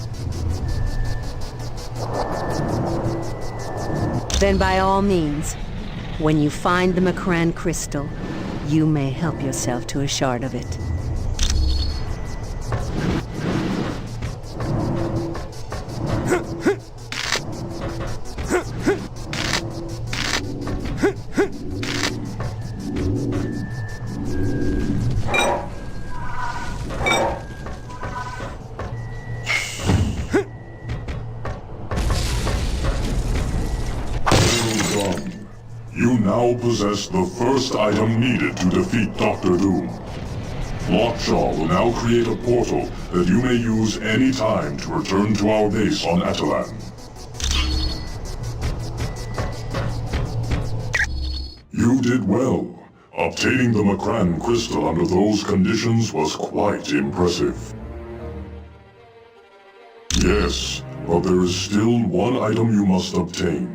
Then by all means, when you find the Macran crystal, you may help yourself to a shard of it. possess the first item needed to defeat Dr. Doom. Lockjaw will now create a portal that you may use any time to return to our base on Atalan. You did well. Obtaining the Macran crystal under those conditions was quite impressive. Yes, but there is still one item you must obtain.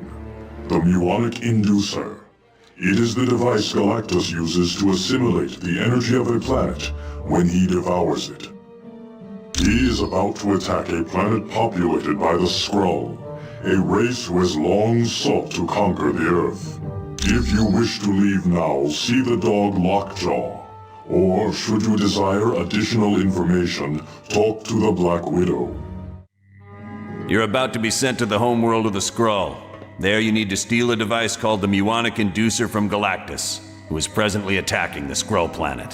The Muonic Inducer. It is the device Galactus uses to assimilate the energy of a planet when he devours it. He is about to attack a planet populated by the Skrull, a race who has long sought to conquer the Earth. If you wish to leave now, see the dog Lockjaw. Or, should you desire additional information, talk to the Black Widow. You're about to be sent to the homeworld of the Skrull. There you need to steal a device called the Muonic Inducer from Galactus, who is presently attacking the Skrull planet.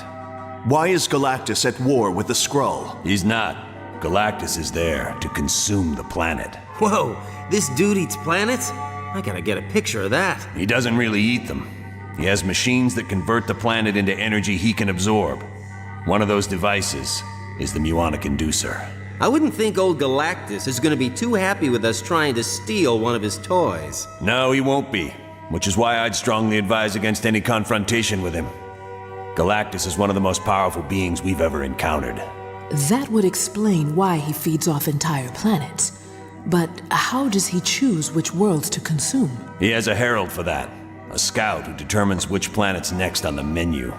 Why is Galactus at war with the Skrull? He's not. Galactus is there to consume the planet. Whoa, this dude eats planets? I gotta get a picture of that. He doesn't really eat them. He has machines that convert the planet into energy he can absorb. One of those devices is the Muonic Inducer. I wouldn't think old Galactus is gonna be too happy with us trying to steal one of his toys. No, he won't be, which is why I'd strongly advise against any confrontation with him. Galactus is one of the most powerful beings we've ever encountered. That would explain why he feeds off entire planets. But how does he choose which worlds to consume? He has a herald for that. A scout who determines which planet's next on the menu.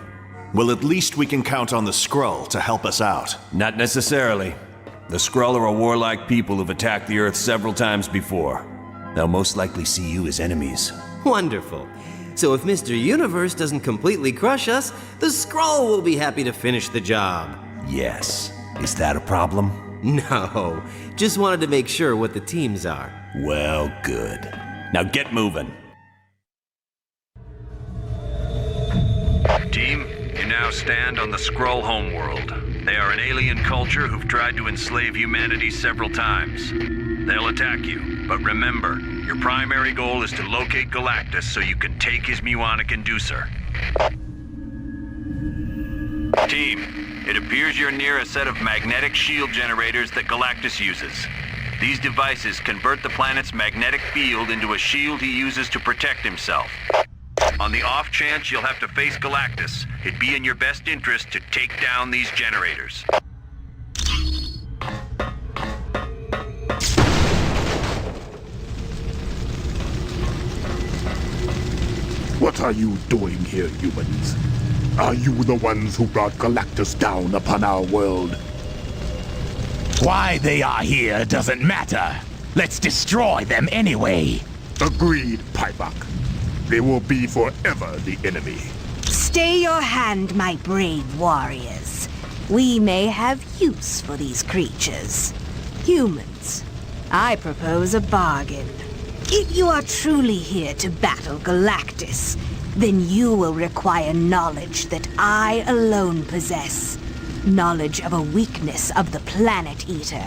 Well, at least we can count on the Skrull to help us out. Not necessarily. The Skrull are a warlike people who've attacked the Earth several times before. They'll most likely see you as enemies. Wonderful. So if Mr. Universe doesn't completely crush us, the Skrull will be happy to finish the job. Yes. Is that a problem? No. Just wanted to make sure what the teams are. Well, good. Now get moving. Team, you now stand on the Skrull homeworld. They are an alien culture who've tried to enslave humanity several times. They'll attack you, but remember, your primary goal is to locate Galactus so you can take his Muonic Inducer. Team, it appears you're near a set of magnetic shield generators that Galactus uses. These devices convert the planet's magnetic field into a shield he uses to protect himself. On the off chance you'll have to face Galactus, it'd be in your best interest to take down these generators. What are you doing here, humans? Are you the ones who brought Galactus down upon our world? Why they are here doesn't matter. Let's destroy them anyway. Agreed, Pybok. They will be forever the enemy. Stay your hand, my brave warriors. We may have use for these creatures. Humans, I propose a bargain. If you are truly here to battle Galactus, then you will require knowledge that I alone possess. Knowledge of a weakness of the Planet Eater.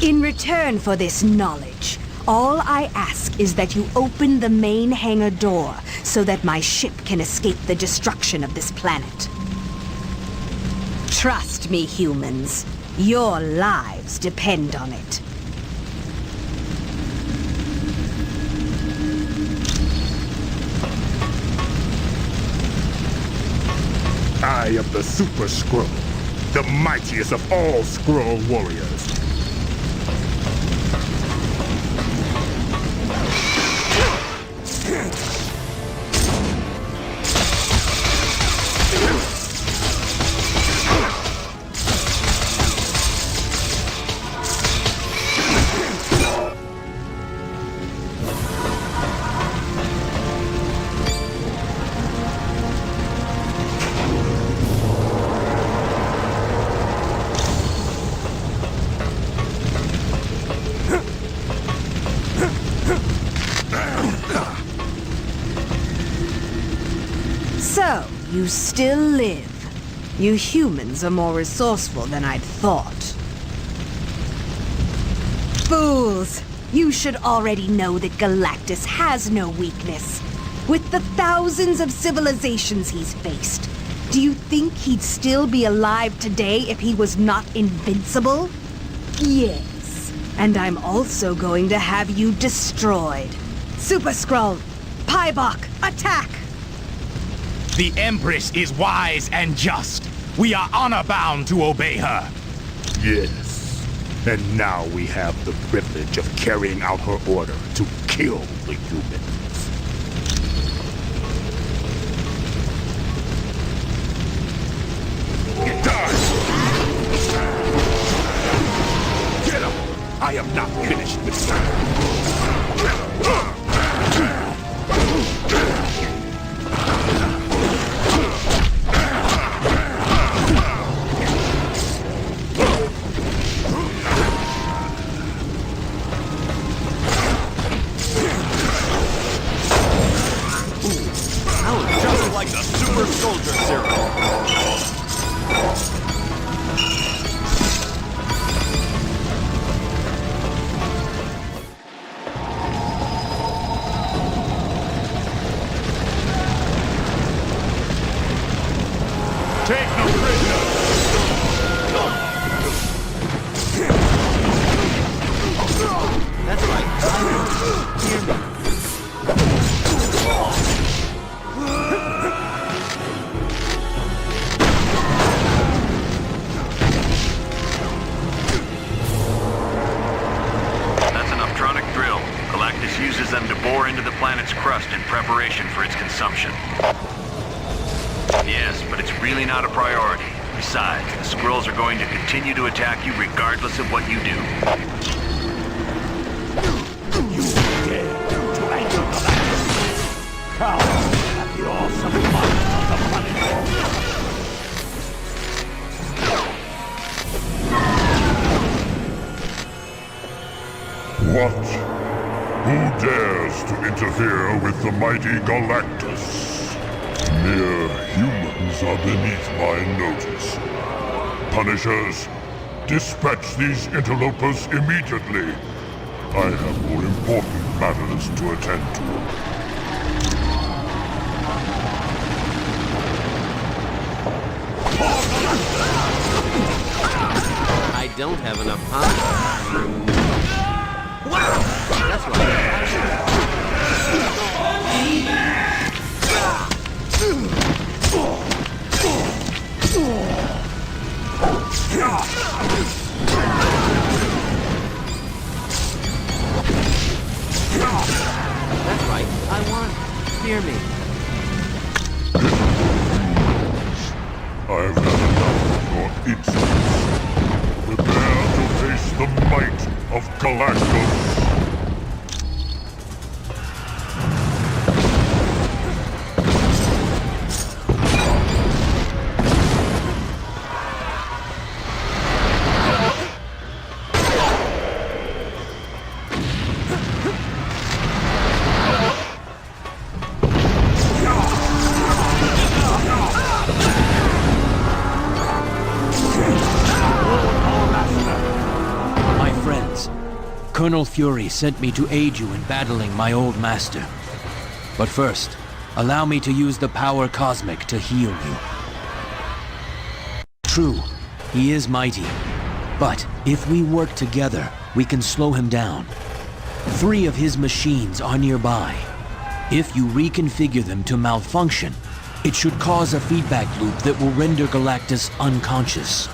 In return for this knowledge, all I ask is that you open the main hangar door so that my ship can escape the destruction of this planet. Trust me, humans. Your lives depend on it. I am the Super Skrull, the mightiest of all Skrull warriors. So, you still live. You humans are more resourceful than I'd thought. Fools! You should already know that Galactus has no weakness. With the thousands of civilizations he's faced, do you think he'd still be alive today if he was not invincible? Yes. And I'm also going to have you destroyed. Super Skrull, Paibok, attack! The Empress is wise and just. We are honor-bound to obey her. Yes. And now we have the privilege of carrying out her order to kill the humans. Get him! I am not finished with you. Just like the super soldier serum. Take no prisoners! That's right. Hear me. That's an optronic drill. Galactus uses them to bore into the planet's crust in preparation for its consumption. Yes, but it's really not a priority. Besides, the Skrulls are going to continue to attack you regardless of what you do. You dare to anger Galactus? Cowards at the awesome might of the Punisher. What? Who dares to interfere with the mighty Galactus? Mere humans are beneath my notice. Punishers, dispatch these interlopers immediately. I have more important matters to attend to. I don't have enough time. That's right. That's right. I won. Hear me. I've had enough of your insolence. Prepare to face the might of Galactus. Colonel Fury sent me to aid you in battling my old master. But first, allow me to use the power cosmic to heal you. True, he is mighty. But if we work together, we can slow him down. 3 of his machines are nearby. If you reconfigure them to malfunction, it should cause a feedback loop that will render Galactus unconscious.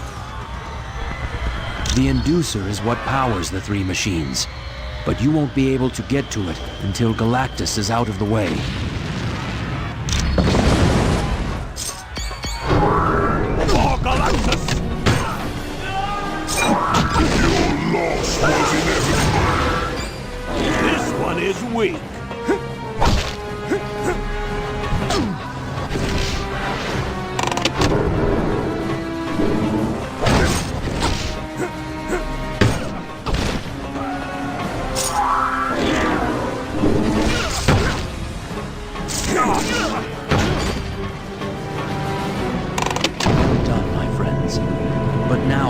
The inducer is what powers the 3 machines, but you won't be able to get to it until Galactus is out of the way. For Galactus! Your loss was inevitable. This one is weak.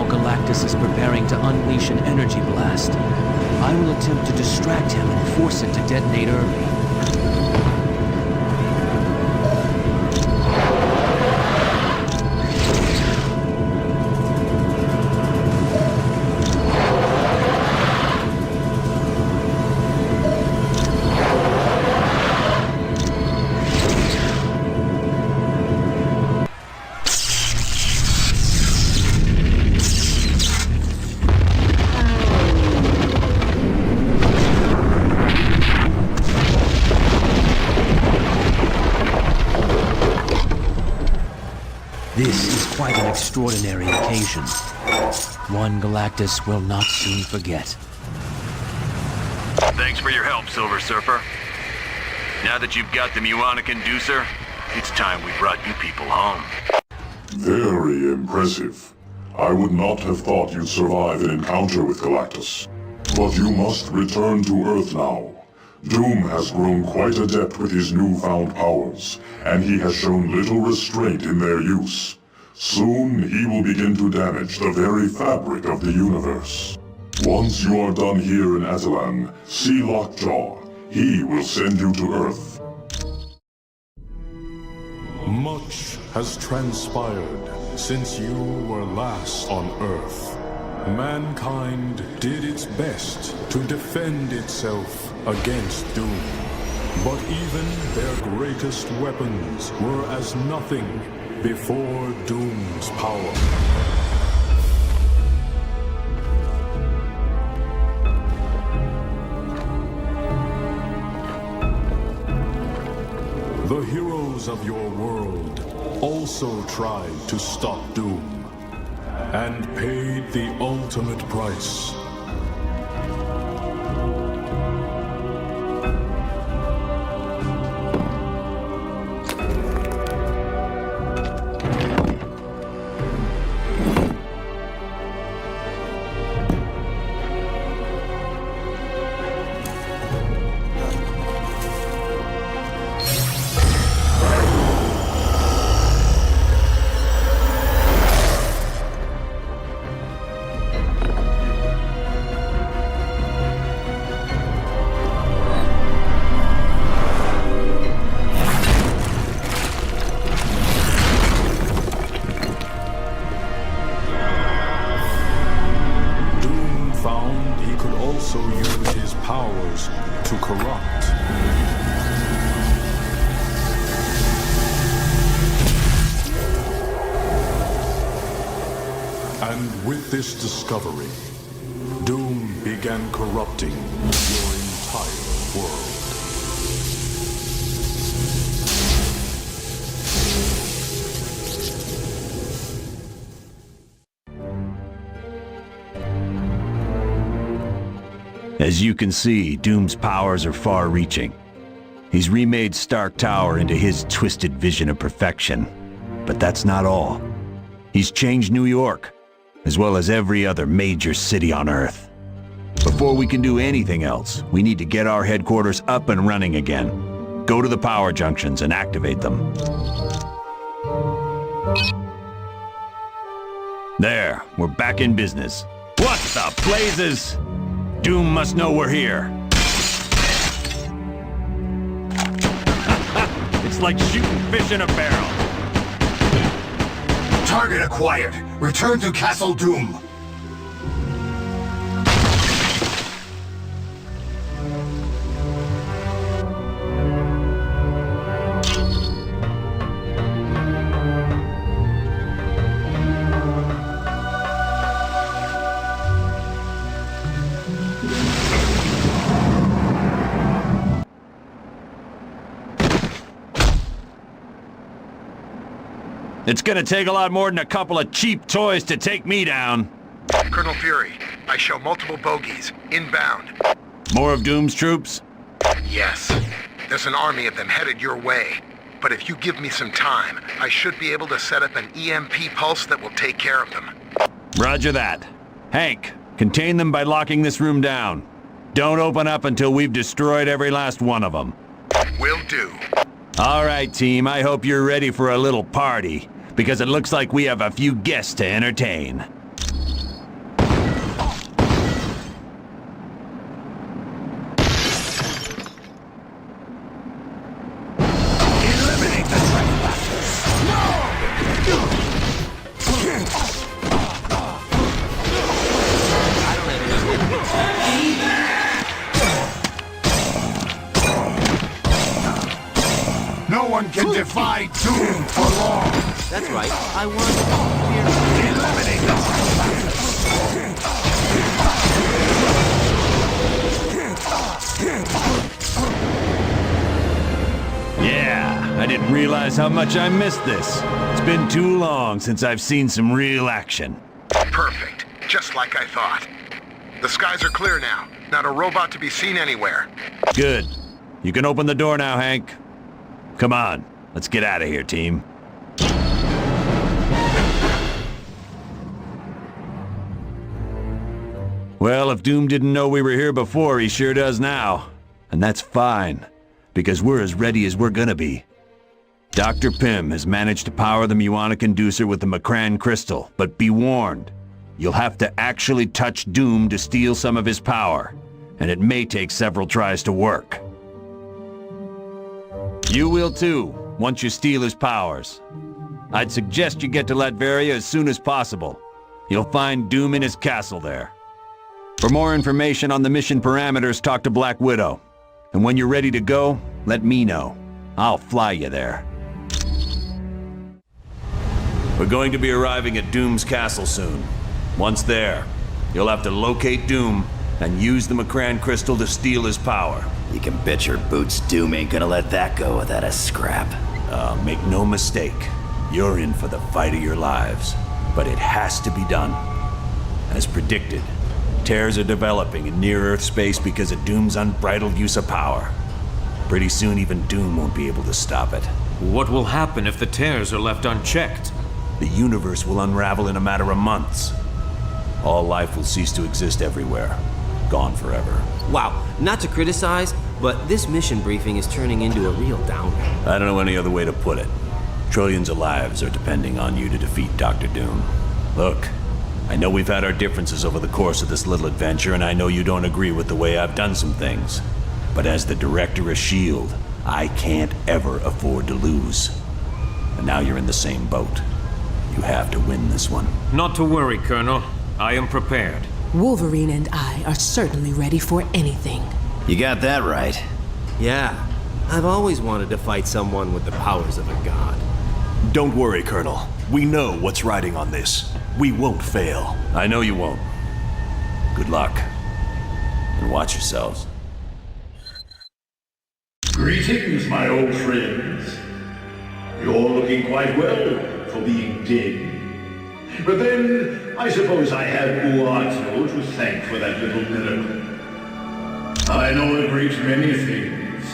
Galactus is preparing to unleash an energy blast. I will attempt to distract him and force it to detonate early. This is quite an extraordinary occasion. One Galactus will not soon forget. Thanks for your help, Silver Surfer. Now that you've got the Muonic inducer, it's time we brought you people home. Very impressive. I would not have thought you'd survive an encounter with Galactus. But you must return to Earth now. Doom has grown quite adept with his newfound powers, and he has shown little restraint in their use. Soon he will begin to damage the very fabric of the universe. Once you are done here in Atalan, see Lockjaw. He will send you to Earth. Much has transpired since you were last on Earth. Mankind did its best to defend itself against Doom. But even their greatest weapons were as nothing before Doom's power. The heroes of your world also tried to stop Doom, and paid the ultimate price. And with this discovery, Doom began corrupting your entire world. As you can see, Doom's powers are far-reaching. He's remade Stark Tower into his twisted vision of perfection. But that's not all. He's changed New York, as well as every other major city on Earth. Before we can do anything else, we need to get our headquarters up and running again. Go to the power junctions and activate them. There, we're back in business. What the blazes? Doom must know we're here. It's like shooting fish in a barrel. Target acquired. Return to Castle Doom. It's gonna take a lot more than a couple of cheap toys to take me down. Colonel Fury, I show multiple bogies, inbound. More of Doom's troops? Yes. There's an army of them headed your way. But if you give me some time, I should be able to set up an EMP pulse that will take care of them. Roger that. Hank, contain them by locking this room down. Don't open up until we've destroyed every last one of them. Will do. All right, team, I hope you're ready for a little party, because it looks like we have a few guests to entertain. No one can defy Doom for long. That's right. I want eliminate them. Yeah, I didn't realize how much I missed this. It's been too long since I've seen some real action. Perfect. Just like I thought. The skies are clear now. Not a robot to be seen anywhere. Good. You can open the door now, Hank. Come on, let's get out of here, team. Well, if Doom didn't know we were here before, he sure does now. And that's fine, because we're as ready as we're gonna be. Dr. Pym has managed to power the muonic inducer with the Macran crystal, but be warned, you'll have to actually touch Doom to steal some of his power, and it may take several tries to work. You will too, once you steal his powers. I'd suggest you get to Latveria as soon as possible. You'll find Doom in his castle there. For more information on the mission parameters, talk to Black Widow. And when you're ready to go, let me know. I'll fly you there. We're going to be arriving at Doom's castle soon. Once there, you'll have to locate Doom and use the Macran crystal to steal his power. You can bet your boots Doom ain't gonna let that go without a scrap. Make no mistake. You're in for the fight of your lives. But it has to be done. As predicted, tears are developing in near-Earth space because of Doom's unbridled use of power. Pretty soon even Doom won't be able to stop it. What will happen if the tears are left unchecked? The universe will unravel in a matter of months. All life will cease to exist everywhere. Gone forever. Wow, not to criticize, but this mission briefing is turning into a real downer. I don't know any other way to put it. Trillions of lives are depending on you to defeat Dr. Doom. Look, I know we've had our differences over the course of this little adventure, and I know you don't agree with the way I've done some things. But as the director of S.H.I.E.L.D., I can't ever afford to lose. And now you're in the same boat. You have to win this one. Not to worry, Colonel. I am prepared. Wolverine and I are certainly ready for anything. You got that right. Yeah, I've always wanted to fight someone with the powers of a god. Don't worry, Colonel. We know what's riding on this. We won't fail. I know you won't. Good luck. And watch yourselves. Greetings, my old friends. You're looking quite well for being dead. But then, I suppose I have Uatu to thank for that little miracle. I know a great many things.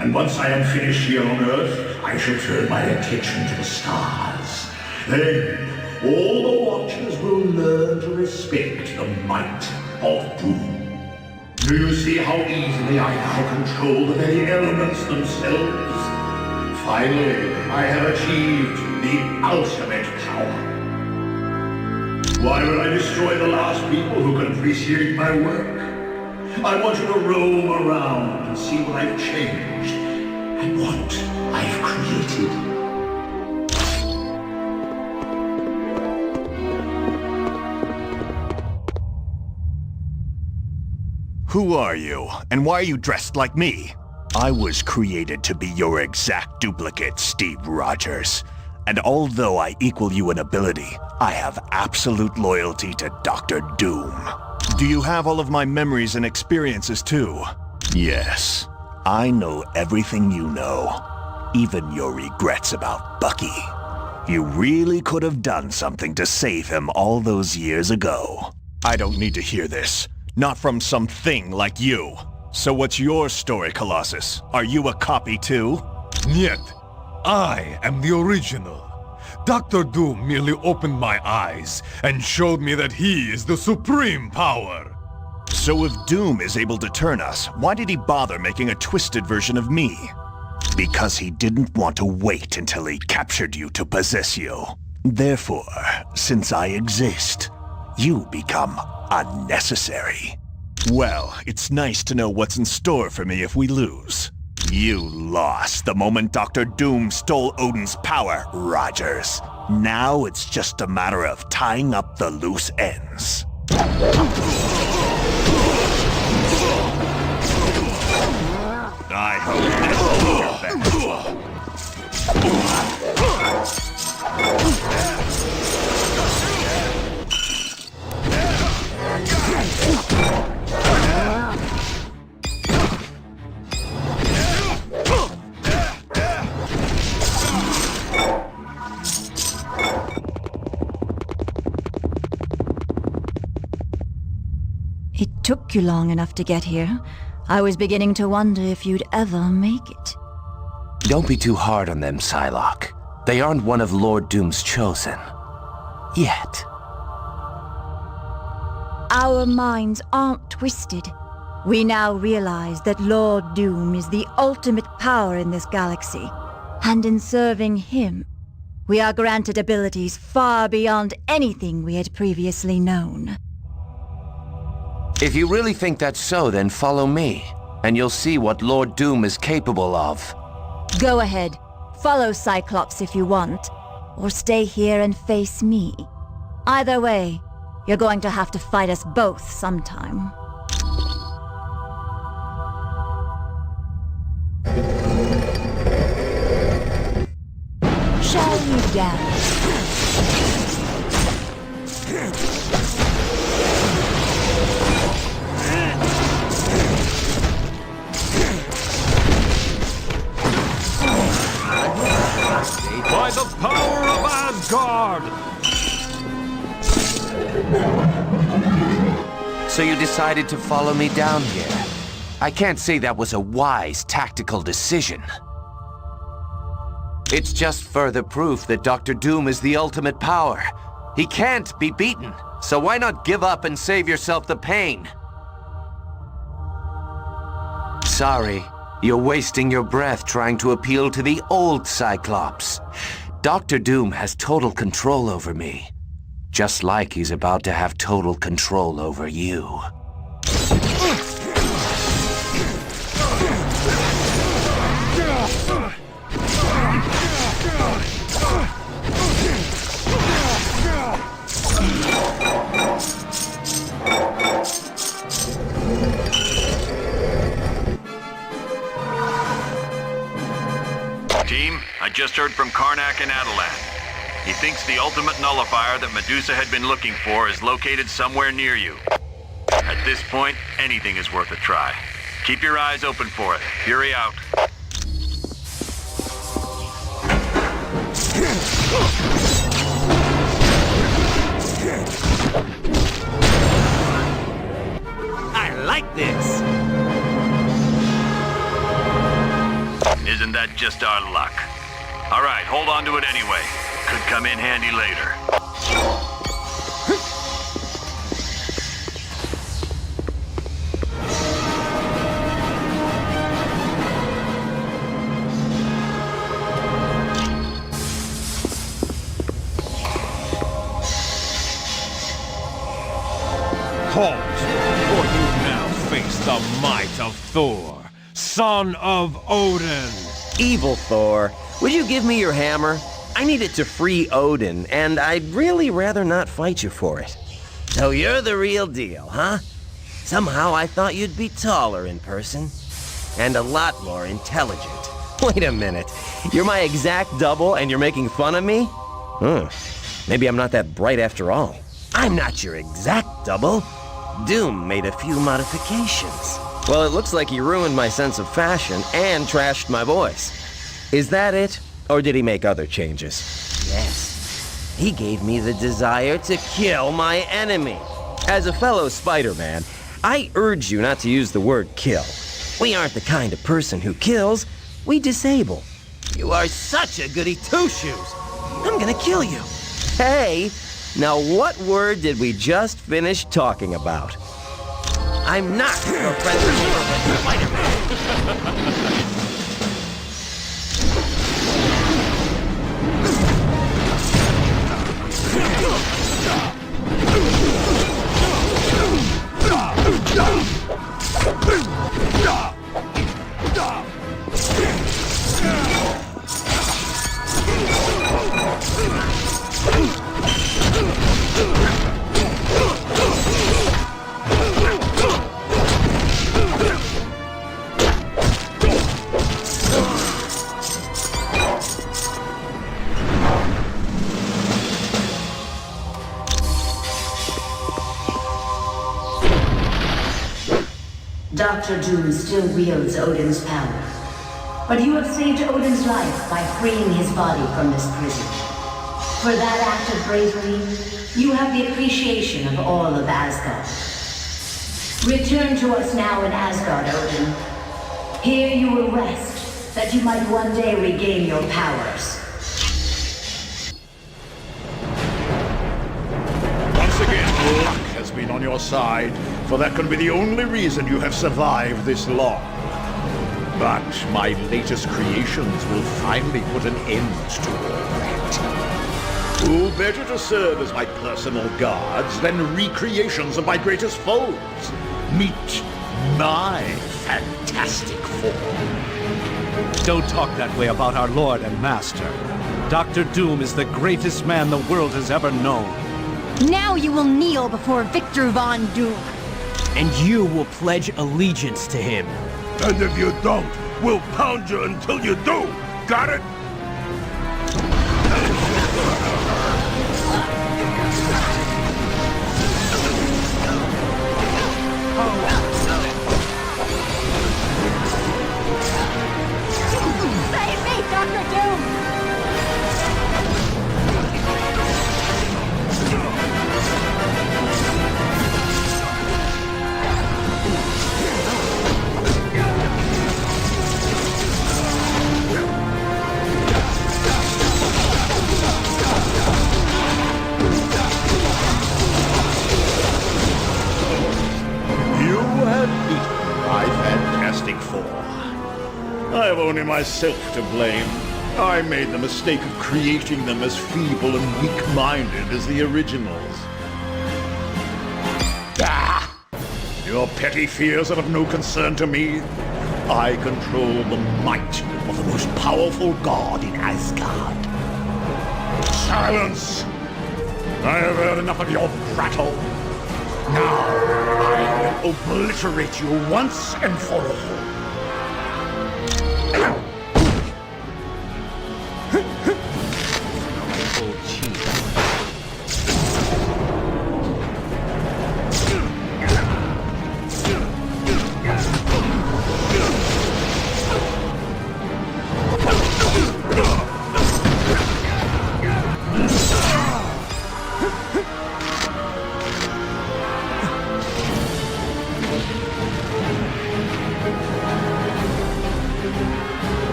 And once I am finished here on Earth, I shall turn my attention to the stars. Then, all the Watchers will learn to respect the might of Doom. Do you see how easily I now control the very elements themselves? Finally, I have achieved the ultimate power. Why would I destroy the last people who can appreciate my work? I want you to roam around and see what I've changed and what I've created. Who are you, and why are you dressed like me? I was created to be your exact duplicate, Steve Rogers. And although I equal you in ability, I have absolute loyalty to Dr. Doom. Do you have all of my memories and experiences too? Yes. I know everything you know, even your regrets about Bucky. You really could have done something to save him all those years ago. I don't need to hear this. Not from some thing like you. So what's your story, Colossus? Are you a copy too? Niet. I am the original. Dr. Doom merely opened my eyes and showed me that he is the supreme power. So if Doom is able to turn us, why did he bother making a twisted version of me? Because he didn't want to wait until he captured you to possess you. Therefore, since I exist, you become unnecessary. Well, it's nice to know what's in store for me if we lose. You lost the moment Dr. Doom stole Odin's power, Rogers. Now it's just a matter of tying up the loose ends. I hope this will be your took you long enough to get here. I was beginning to wonder if you'd ever make it. Don't be too hard on them, Psylocke. They aren't one of Lord Doom's chosen. Yet. Our minds aren't twisted. We now realize that Lord Doom is the ultimate power in this galaxy. And in serving him, we are granted abilities far beyond anything we had previously known. If you really think that's so, then follow me, and you'll see what Lord Doom is capable of. Go ahead. Follow Cyclops if you want, or stay here and face me. Either way, you're going to have to fight us both sometime. Shall we dance? By the power of Asgard! So you decided to follow me down here. I can't say that was a wise, tactical decision. It's just further proof that Dr. Doom is the ultimate power. He can't be beaten, so why not give up and save yourself the pain? Sorry, you're wasting your breath trying to appeal to the old Cyclops. Dr. Doom has total control over me. Just like he's about to have total control over you. Team, I just heard from Karnak and Adelan. He thinks the ultimate nullifier that Medusa had been looking for is located somewhere near you. At this point, anything is worth a try. Keep your eyes open for it. Fury out. I like this! Isn't that just our luck? All right, hold on to it anyway. Could come in handy later. Halt, for you now face the might of Thor, son of Odin. Evil Thor, would you give me your hammer? I need it to free Odin, and I'd really rather not fight you for it. So you're the real deal, huh? Somehow I thought you'd be taller in person, and a lot more intelligent. Wait a minute, you're my exact double and you're making fun of me? Maybe I'm not that bright after all. I'm not your exact double. Doom made a few modifications. Well, it looks like he ruined my sense of fashion and trashed my voice. Is that it? Or did he make other changes? Yes. He gave me the desire to kill my enemy. As a fellow Spider-Man, I urge you not to use the word kill. We aren't the kind of person who kills, we disable. You are such a goody two-shoes. I'm gonna kill you. Hey, now what word did we just finish talking about? I'm not your friendly neighborhood Spider-Man. Dr. Doom still wields Odin's power, but you have saved Odin's life by freeing his body from this prison. For that act of bravery, you have the appreciation of all of Asgard. Return to us now in Asgard, Odin. Here you will rest, that you might one day regain your powers. Once again, luck has been on your side, for that can be the only reason you have survived this long. But my latest creations will finally put an end to all that. Who better to serve as my personal guards than recreations of my greatest foes? Meet my Fantastic Four. Don't talk that way about our Lord and Master. Dr. Doom is the greatest man the world has ever known. Now you will kneel before Victor Von Doom. And you will pledge allegiance to him. And if you don't, we'll pound you until you do. Got it? Save me, Dr. Doom! You have beaten my Fantastic Four. I have only myself to blame. I made the mistake of creating them as feeble and weak-minded as the originals. Ah! Your petty fears are of no concern to me. I control the might of the most powerful god in Asgard. Silence! I have heard enough of your prattle. Now, I will obliterate you once and for all.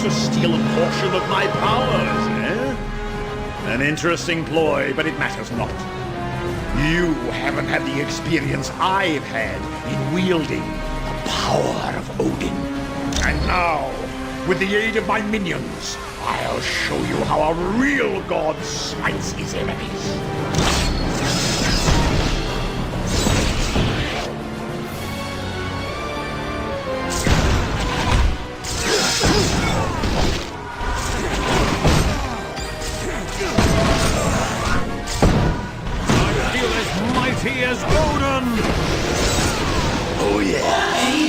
To steal a portion of my powers, eh? An interesting ploy, but it matters not. You haven't had the experience I've had in wielding the power of Odin. And now, with the aid of my minions, I'll show you how a real god smites his enemies. He is Odin! Oh yeah,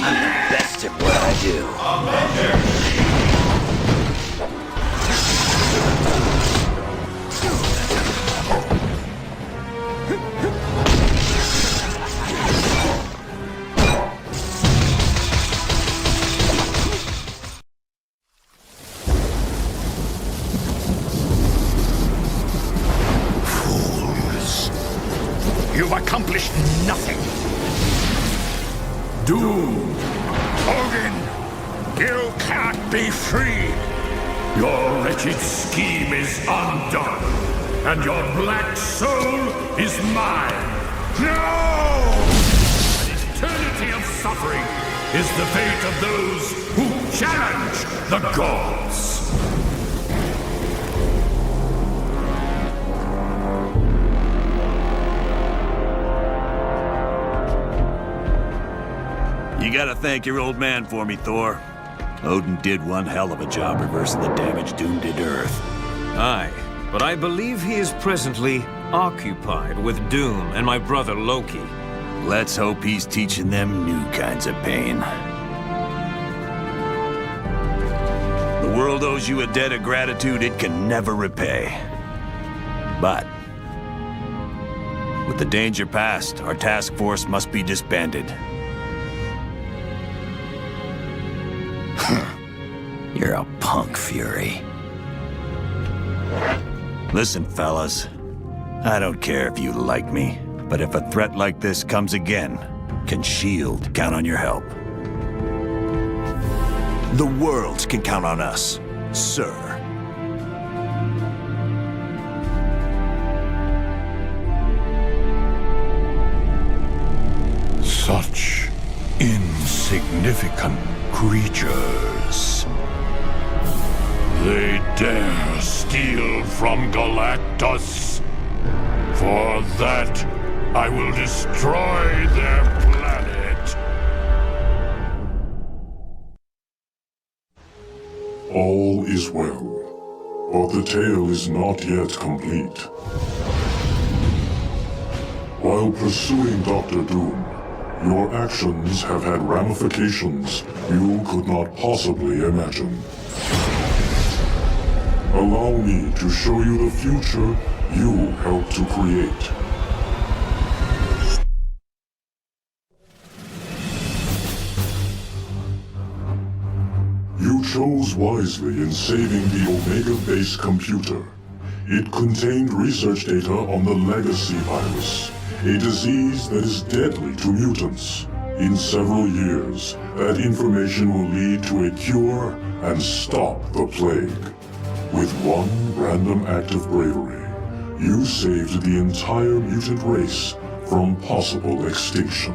I'm the best at what I do. You've accomplished nothing. Doom! Odin, you can't be free. Your wretched scheme is undone, and your black soul is mine. No! An eternity of suffering is the fate of those who challenge the gods. You gotta thank your old man for me, Thor. Odin did one hell of a job reversing the damage Doom did to Earth. Aye, but I believe he is presently occupied with Doom and my brother Loki. Let's hope he's teaching them new kinds of pain. The world owes you a debt of gratitude it can never repay. But with the danger past, our task force must be disbanded. You're a punk, Fury. Listen, fellas. I don't care if you like me, but if a threat like this comes again, can S.H.I.E.L.D. count on your help? The world can count on us, sir. Such insignificant creatures. They dare steal from Galactus. For that, I will destroy their planet. All is well, but the tale is not yet complete. While pursuing Dr. Doom, your actions have had ramifications you could not possibly imagine. Allow me to show you the future you helped to create. You chose wisely in saving the Omega Base computer. It contained research data on the Legacy virus, a disease that is deadly to mutants. In several years, that information will lead to a cure and stop the plague. With one random act of bravery, you saved the entire mutant race from possible extinction.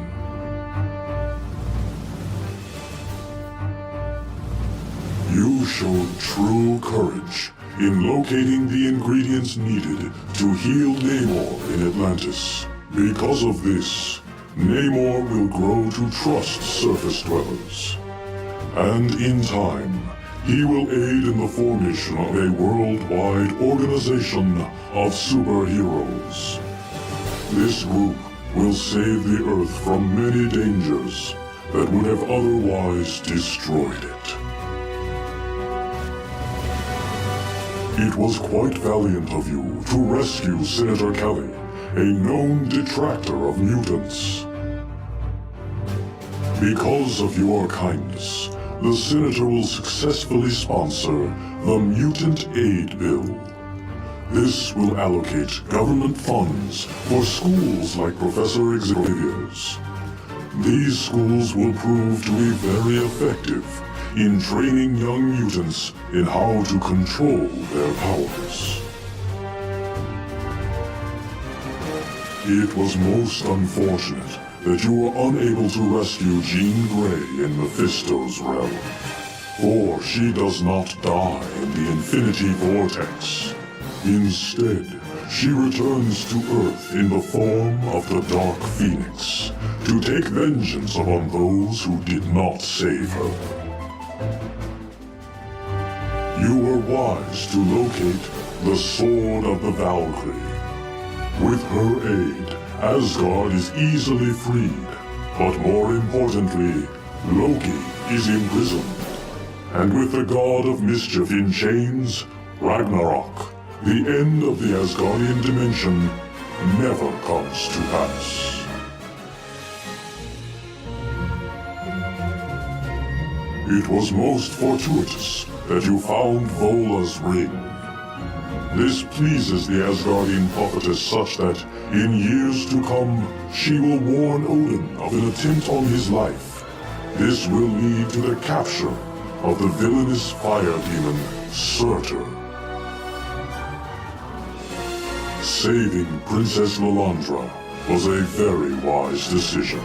You showed true courage in locating the ingredients needed to heal Namor in Atlantis. Because of this, Namor will grow to trust surface dwellers. And in time, he will aid in the formation of a worldwide organization of superheroes. This group will save the Earth from many dangers that would have otherwise destroyed it. It was quite valiant of you to rescue Senator Kelly, a known detractor of mutants. Because of your kindness, the Senator will successfully sponsor the Mutant Aid Bill. This will allocate government funds for schools like Professor Xavier's. These schools will prove to be very effective in training young mutants in how to control their powers. It was most unfortunate that you were unable to rescue Jean Grey in Mephisto's realm. For she does not die in the Infinity Vortex. Instead, she returns to Earth in the form of the Dark Phoenix, to take vengeance upon those who did not save her. You were wise to locate the Sword of the Valkyrie. With her aid, Asgard is easily freed, but more importantly, Loki is imprisoned. And with the God of Mischief in chains, Ragnarok, the end of the Asgardian dimension, never comes to pass. It was most fortuitous that you found Vola's ring. This pleases the Asgardian prophetess such that, in years to come, she will warn Odin of an attempt on his life. This will lead to the capture of the villainous fire demon, Surtur. Saving Princess Lilandra was a very wise decision.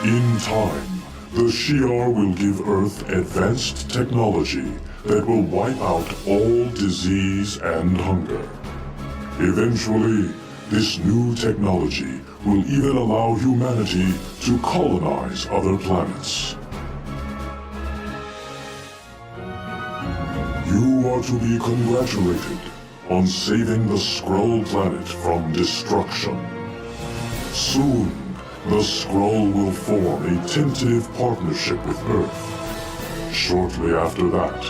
In time, the Shi'ar will give Earth advanced technology that will wipe out all disease and hunger. Eventually, this new technology will even allow humanity to colonize other planets. You are to be congratulated on saving the Skrull planet from destruction. Soon, the Skrull will form a tentative partnership with Earth. Shortly after that,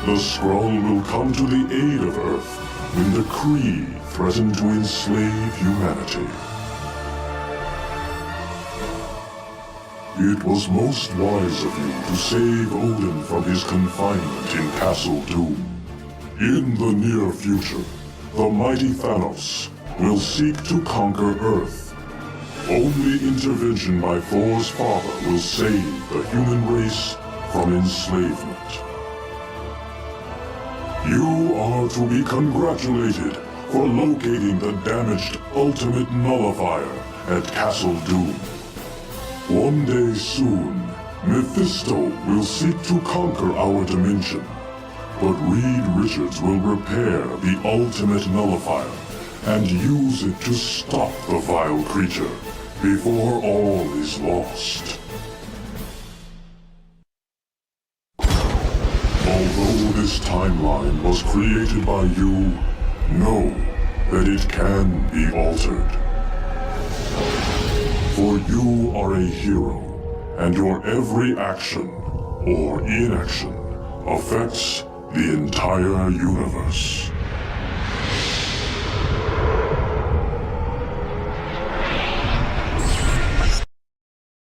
the Skrull will come to the aid of Earth when the Kree threaten to enslave humanity. It was most wise of you to save Odin from his confinement in Castle Doom. In the near future, the mighty Thanos, will seek to conquer Earth. Only intervention by Thor's father will save the human race from enslavement. You are to be congratulated for locating the damaged Ultimate Nullifier at Castle Doom. One day soon, Mephisto will seek to conquer our dimension, but Reed Richards will repair the Ultimate Nullifier and use it to stop the vile creature before all is lost. Although this timeline was created by you, know that it can be altered. For you are a hero, and your every action, or inaction, affects the entire universe.